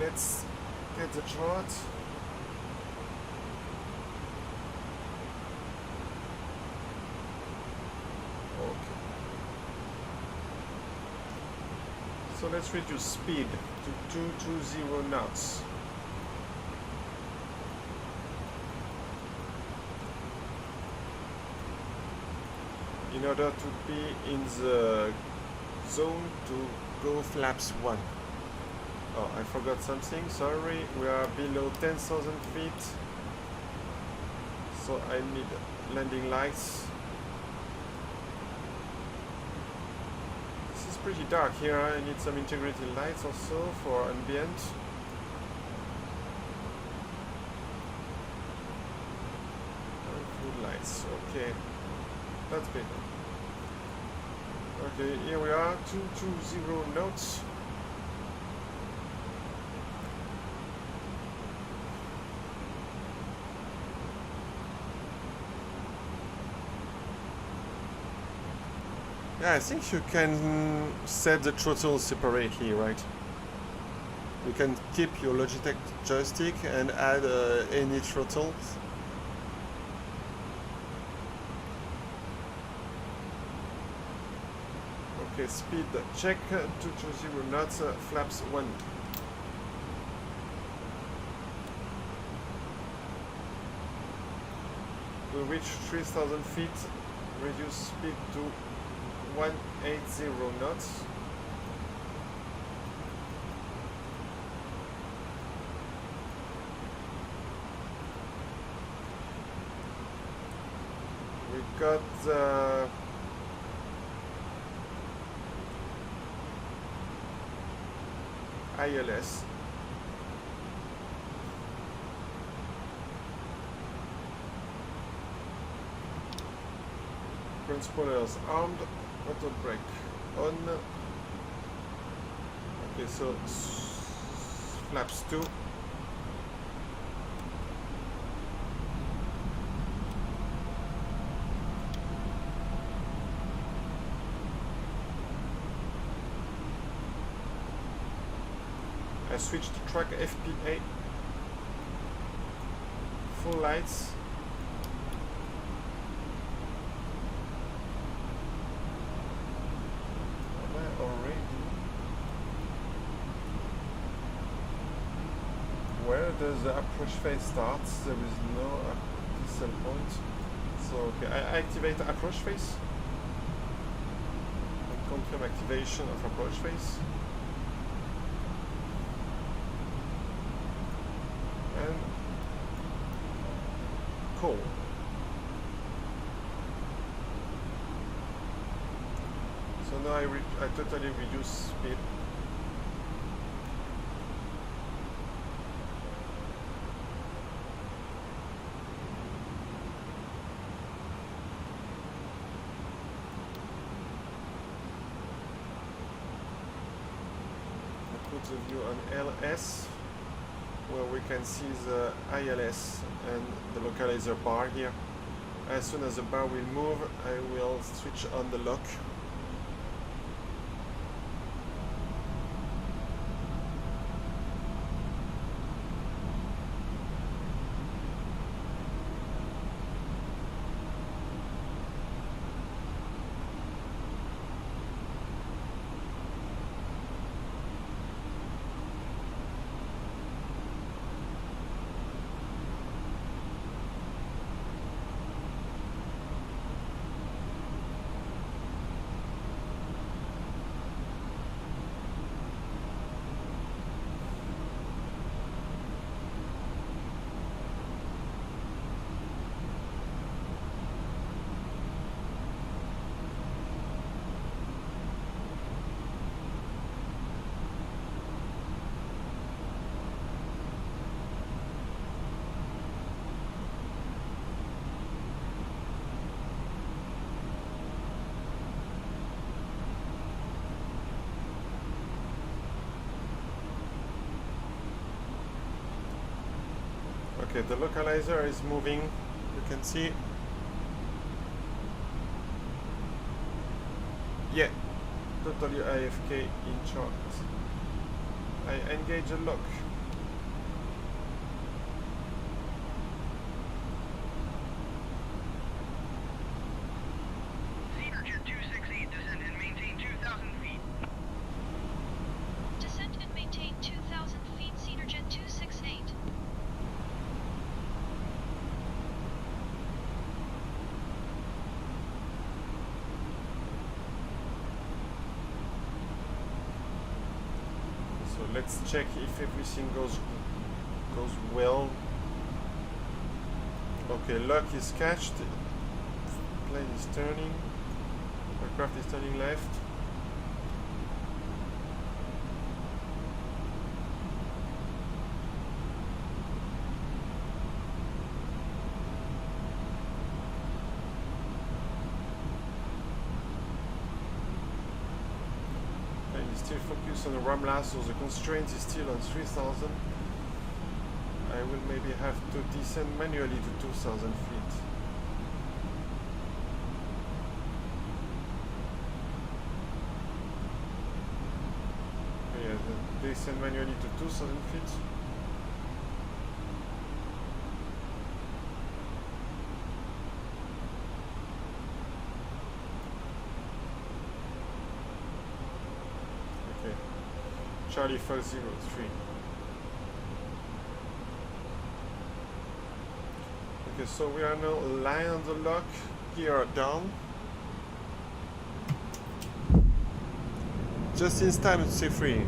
Speaker 9: Let's get the chart. let's reduce speed to 220 knots. In order to be in the zone to go flaps 1. Oh, I forgot something, sorry. We are below 10,000 feet. So I need landing lights. This is pretty dark here. I need some integrated lights also for ambient. Full lights, okay. That's better. Okay, here we are, 220 knots. Yeah, I think you can set the throttle separately, right? You can keep your Logitech joystick and add any throttle. Okay, speed check, 220 knots, flaps 1. We reach 3,000 feet, reduce speed to 180 knots. We got the ILS. Front spoilers armed, auto brake on. Okay, so flaps 2. I switched to track FPA. Full lights. Am I already? Where does the approach phase start? There is no diesel point. So okay, I activate approach phase. And confirm activation of approach phase. And cool. So now I totally reduce speed. I put the view on LS, where we can see the ILS and the localizer bar here. As soon as the bar will move, I will switch on the lock. Okay, the localizer is moving, you can see. Yeah, totally AFK in chart. I engage a lock.
Speaker 12: Jet 268 descend and maintain 2,000 feet.
Speaker 9: let's check if everything goes well. Okay, lock is catched. Plane is turning. Aircraft is turning left. Still focus on the Ramla, so the constraint is still on 3000. I will maybe have to descend manually to 2000 feet. Yeah, descend manually to 2000 feet. Charlie 503. Okay, so we are now lying on the lock here down. Just in time to say free.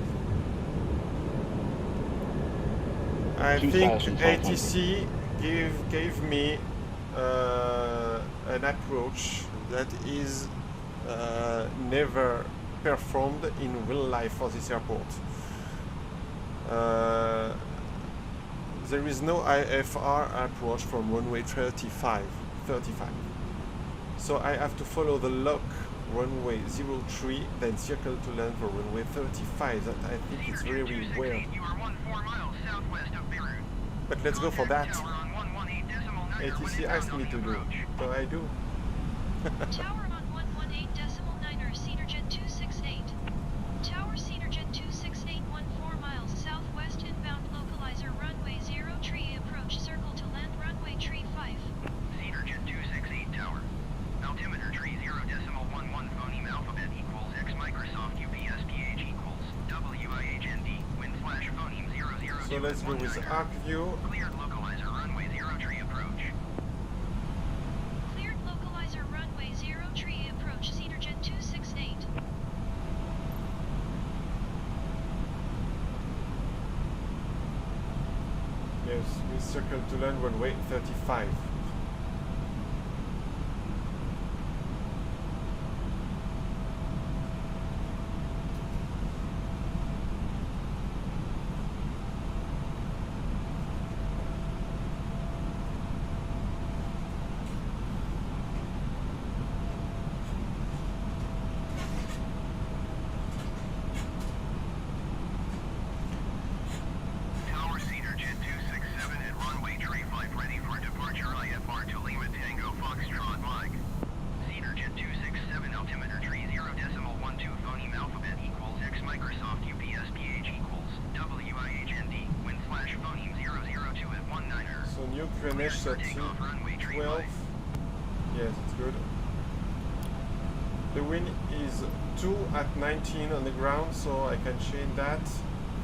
Speaker 9: I think ATC gave me an approach that is never performed in real life for this airport. There is no IFR approach from runway 35. So I have to follow the lock runway 03, then circle to land for runway 35. That I think it's very weird. But let's go for that. ATC asked me to do, so I do.
Speaker 13: Tower on 118.9 Cedar Jet 268. Tower Cedar Jet 268, 14 miles southwest inbound localizer runway 0 tree approach circle to land runway tree 5.
Speaker 12: Cedar Jet 268 Tower. Altimeter tree 0.11 phoneme alphabet equals X Microsoft UPSPH equals WIHND wind flash phoneme 00.
Speaker 9: So let's go with arc view.
Speaker 12: Cleared localizer runway 0 tree approach.
Speaker 13: Cleared localizer runway 0 tree approach Cedar Jet 268.
Speaker 9: Yes, we circle to land runway 35.
Speaker 12: Tower Cedar Jet 267 at runway tree 5 ready for departure IFR to Lima Tango Foxtrot Mike. Cedar Jet 267 altimeter tree 0.12 phoneme alphabet equals X Microsoft UPSPH equals WIHND wind flash phoneme 002 at 19er.
Speaker 9: So new QNH 1312. Yes, it's good. The wind is 2 at 19 on the ground, so I can change that.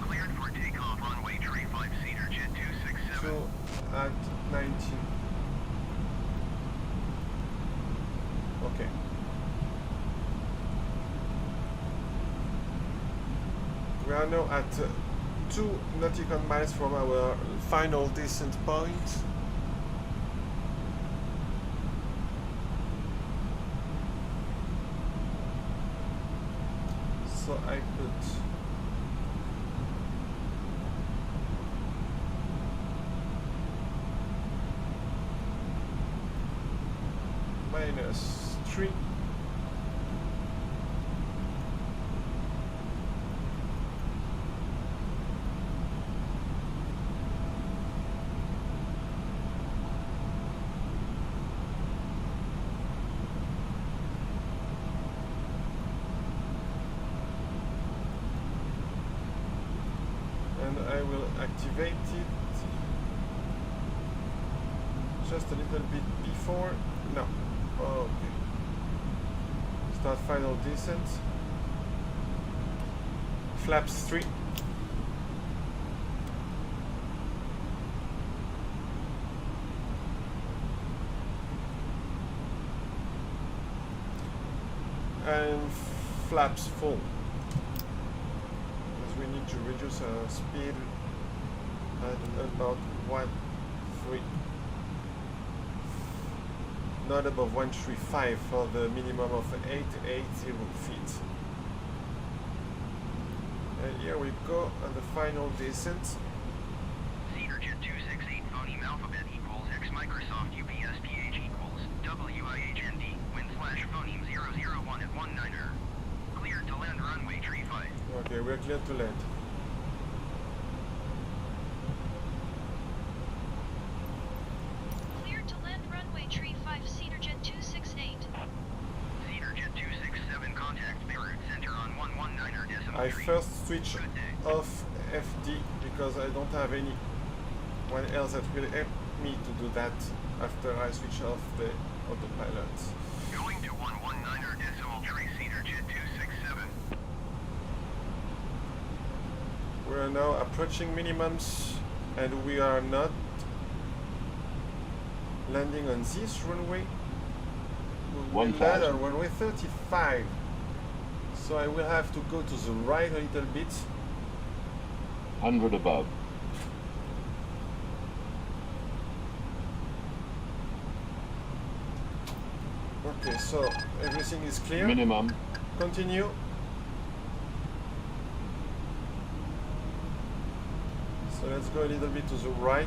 Speaker 12: Cleared for takeoff runway tree 5 Cedar Jet 267.
Speaker 9: 2 at 19. Okay. We are now at 2 nautical miles from our final descent point. So I put -3. And I will activate it just a little bit before. No. Okay. Start final descent. Flaps 3. And flaps full. Because we need to reduce our speed at about 1.3, not above 135 for the minimum of 880 feet. And here we go on the final descent.
Speaker 12: CedarJet 268 phoneme alphabet equals X Microsoft UPSPH equals WIHND wind/phoneme 001 at 19er. Cleared to land runway tree 5.
Speaker 9: Okay, we're clear to land.
Speaker 13: Cleared to land runway tree 5, CedarJet 268.
Speaker 12: CedarJet 267 contact Beirut center on 119er decimal.
Speaker 9: I first switch off FD because I don't have anyone else that will help me to do that after I switch off the autopilot.
Speaker 12: Going to 119er decimal tree CedarJet 267.
Speaker 9: We are now approaching minimums and we are not landing on this runway. We will land on runway 35. So I will have to go to the right a little bit.
Speaker 15: 100 above.
Speaker 9: Okay, so everything is clear.
Speaker 15: Minimum.
Speaker 9: Continue. So let's go a little bit to the right.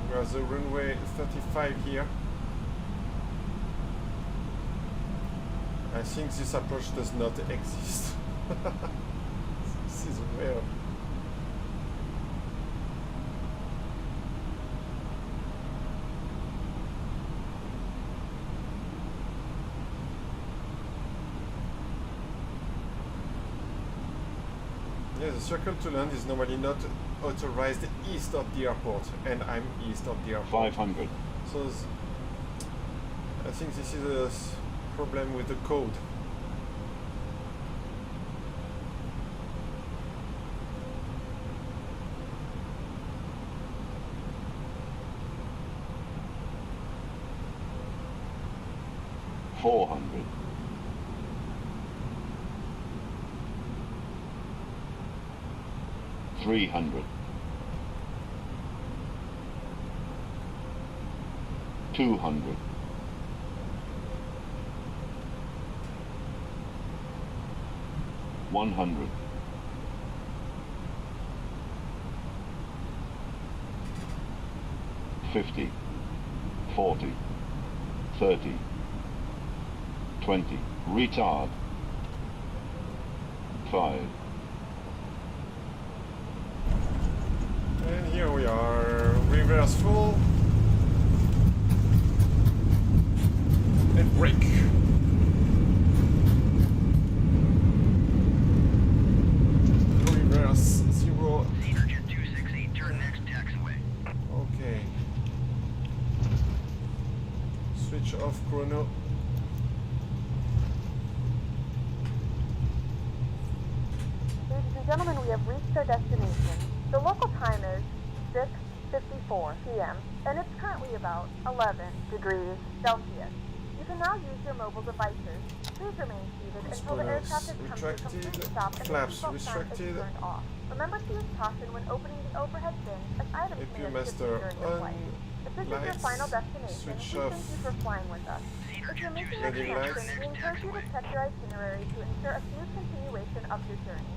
Speaker 9: We have the runway 35 here. I think this approach does not exist. This is weird. Yeah, the circle to land is normally not authorized east of the airport, and I'm east of the airport.
Speaker 15: 500.
Speaker 9: So I think this is a problem with the code.
Speaker 15: $400. 300. 200. 100. 50. 40. 30. 20. Retard. 5.
Speaker 9: And here we are, reverse full and brake. Reverse 0.
Speaker 12: CedarJet 268, turn next taxiway.
Speaker 9: Okay. Switch off chrono.
Speaker 7: Ladies and gentlemen, we have reached our destination. The local time is 6:54 p.m. and it's currently about 11 degrees Celsius. You can now use your mobile devices. Please remain seated until the aircraft has come to a complete stop and the seatbelt sign is turned off. Remember to use caution when opening the overhead bins as items may escape during the flight. If this is your final destination, we thank you for flying with us. If you're making a connection, we encourage you to check your itinerary to ensure a smooth continuation of your journey.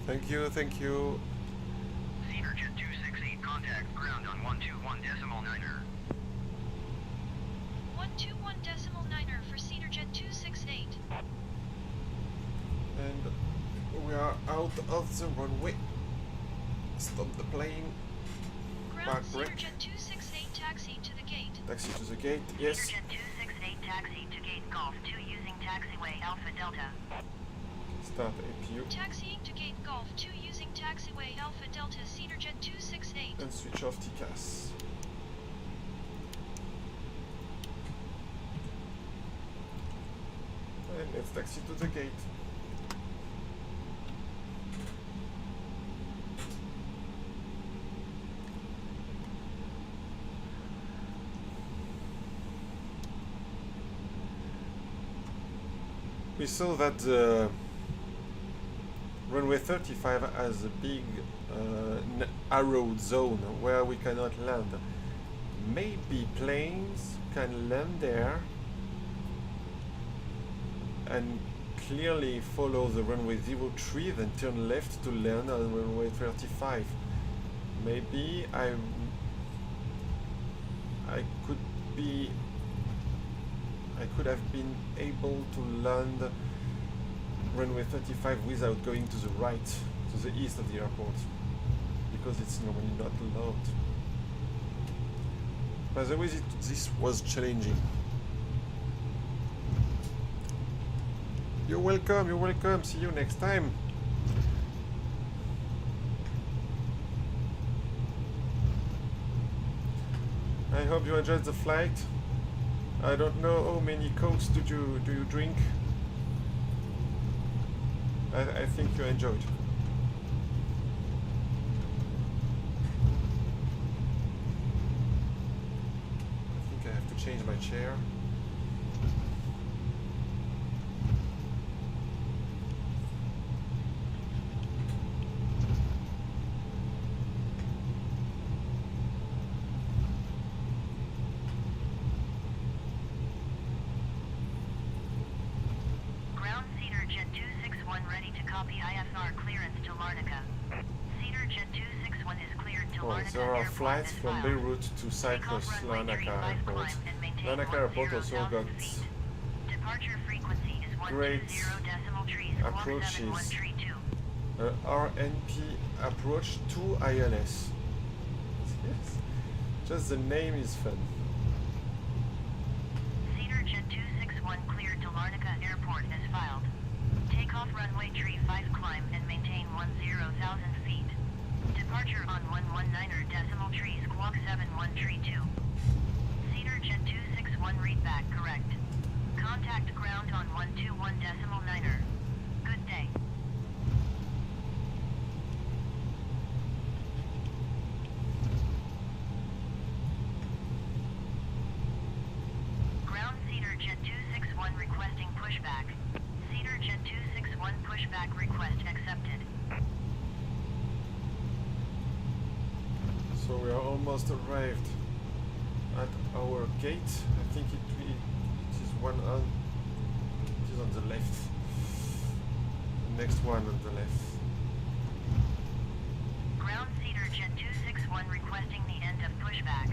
Speaker 9: Thank you, thank you.
Speaker 12: CedarJet 268, contact ground on 121.9er.
Speaker 13: 121.9er for CedarJet 268.
Speaker 9: And we are out of the runway. Stop the plane.
Speaker 13: Ground
Speaker 9: Park brake.
Speaker 13: CedarJet 268, taxi to the gate.
Speaker 9: Taxi to the gate, yes.
Speaker 11: CedarJet 268, taxi to gate Golf 2 using taxiway Alpha Delta.
Speaker 9: Start APU.
Speaker 13: Taxiing to Gate Golf 2 using taxiway Alpha Delta CedarJet 268.
Speaker 9: And switch off TCAS. And let's taxi to the gate. We saw that the runway 35 has a big arrowed zone where we cannot land. Maybe planes can land there and clearly follow the runway 03, then turn left to land on runway 35. Maybe I could have been able to land runway 35 without going to the right, to the east of the airport, because it's normally not allowed. By the way, this was challenging. You're welcome, see you next time. I hope you enjoyed the flight. I don't know how many Cokes do you drink. I think you enjoyed. I think I have to change my chair.
Speaker 11: Ground CedarJet 261 ready to copy IFR clearance to Larnaca. CedarJet 261 is cleared to Larnaca.
Speaker 9: There are flights from Beirut to Cyprus, Larnaca Airport. Larnaca Airport also got great approaches. RNP approach to ILS. Yes, just the name is fun.
Speaker 11: CedarJet 261 cleared to Larnaca Airport as filed. Takeoff runway 35 climb and maintain 10,000 feet. Departure on 119er squawk 7132. CedarJet 261 read back correct. Contact ground on 121.9er. Good day. Ground CedarJet 261 requesting pushback. CedarJet 261 pushback request accepted.
Speaker 9: So we are almost arrived at our gate. I think it is one on. It is on the left. The next one on the left.
Speaker 11: Ground CedarJet 261 requesting the end of pushback.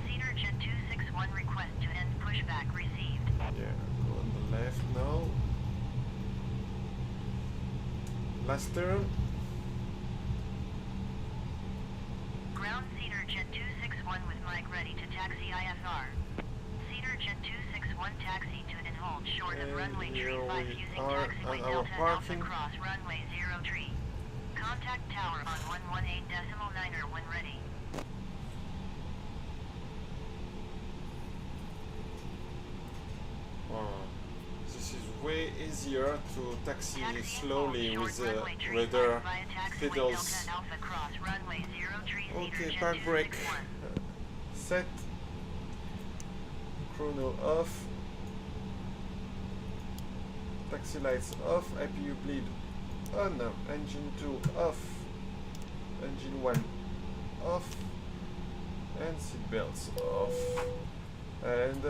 Speaker 11: CedarJet 261 request to end pushback received.
Speaker 9: Yeah, go on the left now. Last turn.
Speaker 11: Ground CedarJet 261 with mic ready to taxi IFR. CedarJet 261 taxi to and hold short of runway 35 using taxiway Delta Alpha Cross runway 03. Contact tower on 118.9er when ready.
Speaker 9: This is way easier to taxi slowly with the radar pedals. Okay, park brake. Set. Chrono off. Taxi lights off. IPU bleed on. Engine 2 off. Engine 1 off. And seatbelts off. And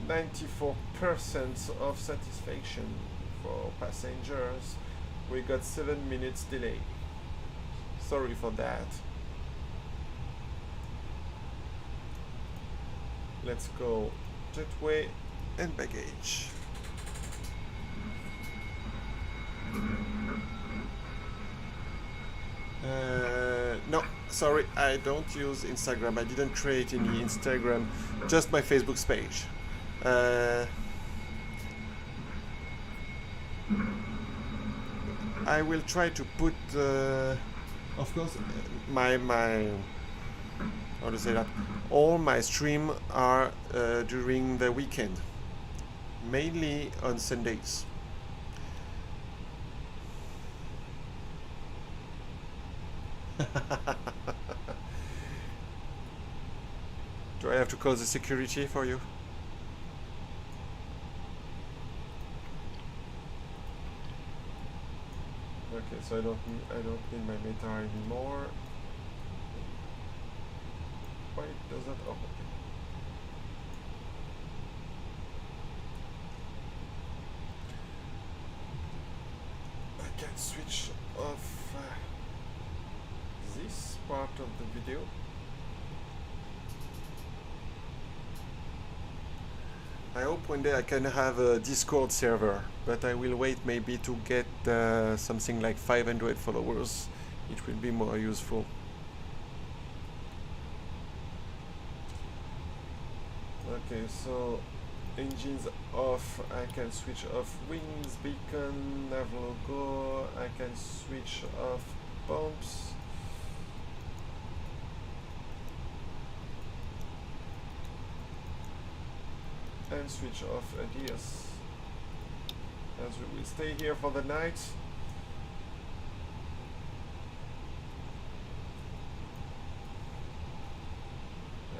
Speaker 9: 94% of satisfaction for passengers. We got 7 minutes delay. Sorry for that. Let's go jetway and baggage. No, sorry, I don't use Instagram. I didn't create any Instagram, just my Facebook page. I will try to put, of course, my how to say that, all my stream are during the weekend, mainly on Sundays. Do I have to call the security for you? Okay, so I don't need my META anymore. Why does that? Oh, okay. I can switch off this part of the video. I hope one day I can have a Discord server, but I will wait maybe to get something like 500 followers. It will be more useful. Okay, so engines off. I can switch off wings, beacon, nav logo. I can switch off pumps. And switch off ADS, as we will stay here for the night.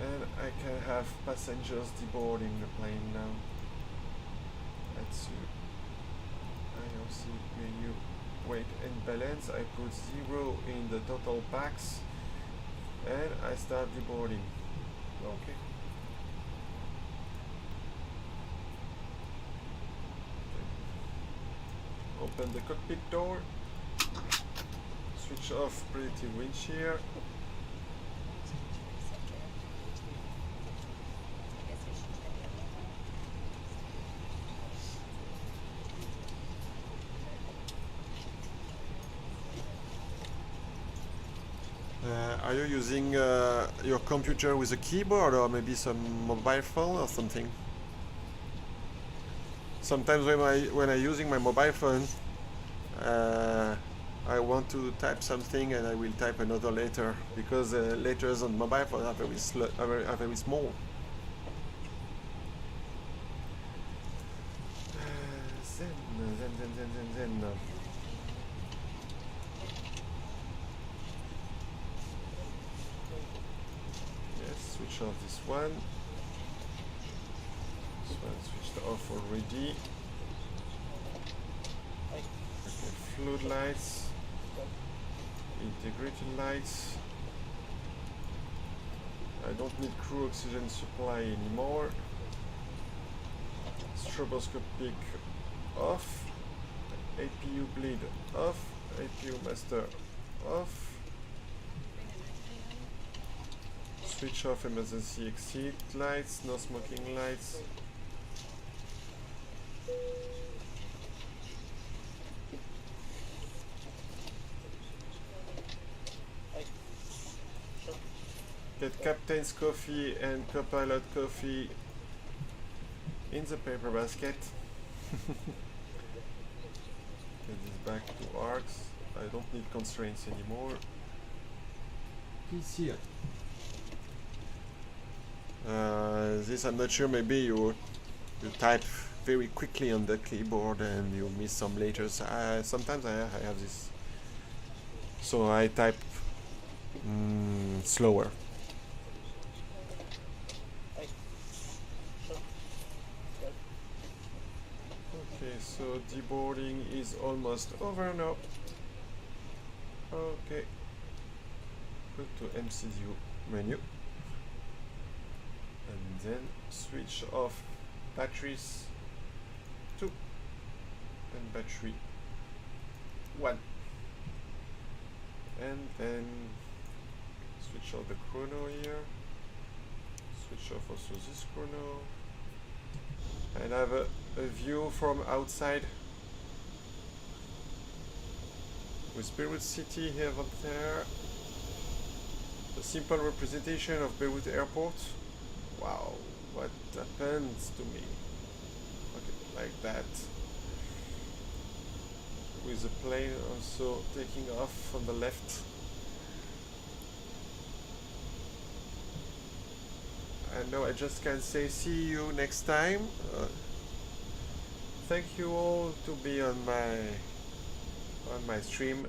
Speaker 9: And I can have passengers deboarding the plane now. Let's see. IOC menu, weight and balance. I put 0 in the total packs and I start deboarding. Okay. Open the cockpit door, switch off pretty wind shear. Are you using your computer with a keyboard or maybe some mobile phone or something? Sometimes when I'm using my mobile phone, I want to type something and I will type another letter because letters on mobile phone are very small. Then. Yes, switch off this one. This one switched off already. Okay, flood lights, integrated lights. I don't need crew oxygen supply anymore. Stroboscopic off. APU bleed off. APU master off. Switch off emergency exit lights, no smoking lights. Get captain's coffee and co-pilot coffee in the paper basket. Get this back to arcs. I don't need constraints anymore.
Speaker 16: Please here.
Speaker 9: This I'm not sure, maybe you type very quickly on the keyboard and you miss some letters. Sometimes I have this, so I type slower. Okay, so deboarding is almost over now. Okay, go to MCU menu. And then switch off batteries 2 and battery 1, and then switch off the chrono here, switch off also this chrono, and have a view from outside with Beirut City here up there, a simple representation of Beirut Airport. Wow, what happens to me? Okay, like that. with the plane also taking off on the left. And now I just can say see you next time. Thank you all to be on my stream.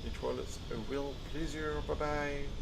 Speaker 9: It was a real pleasure. Bye bye.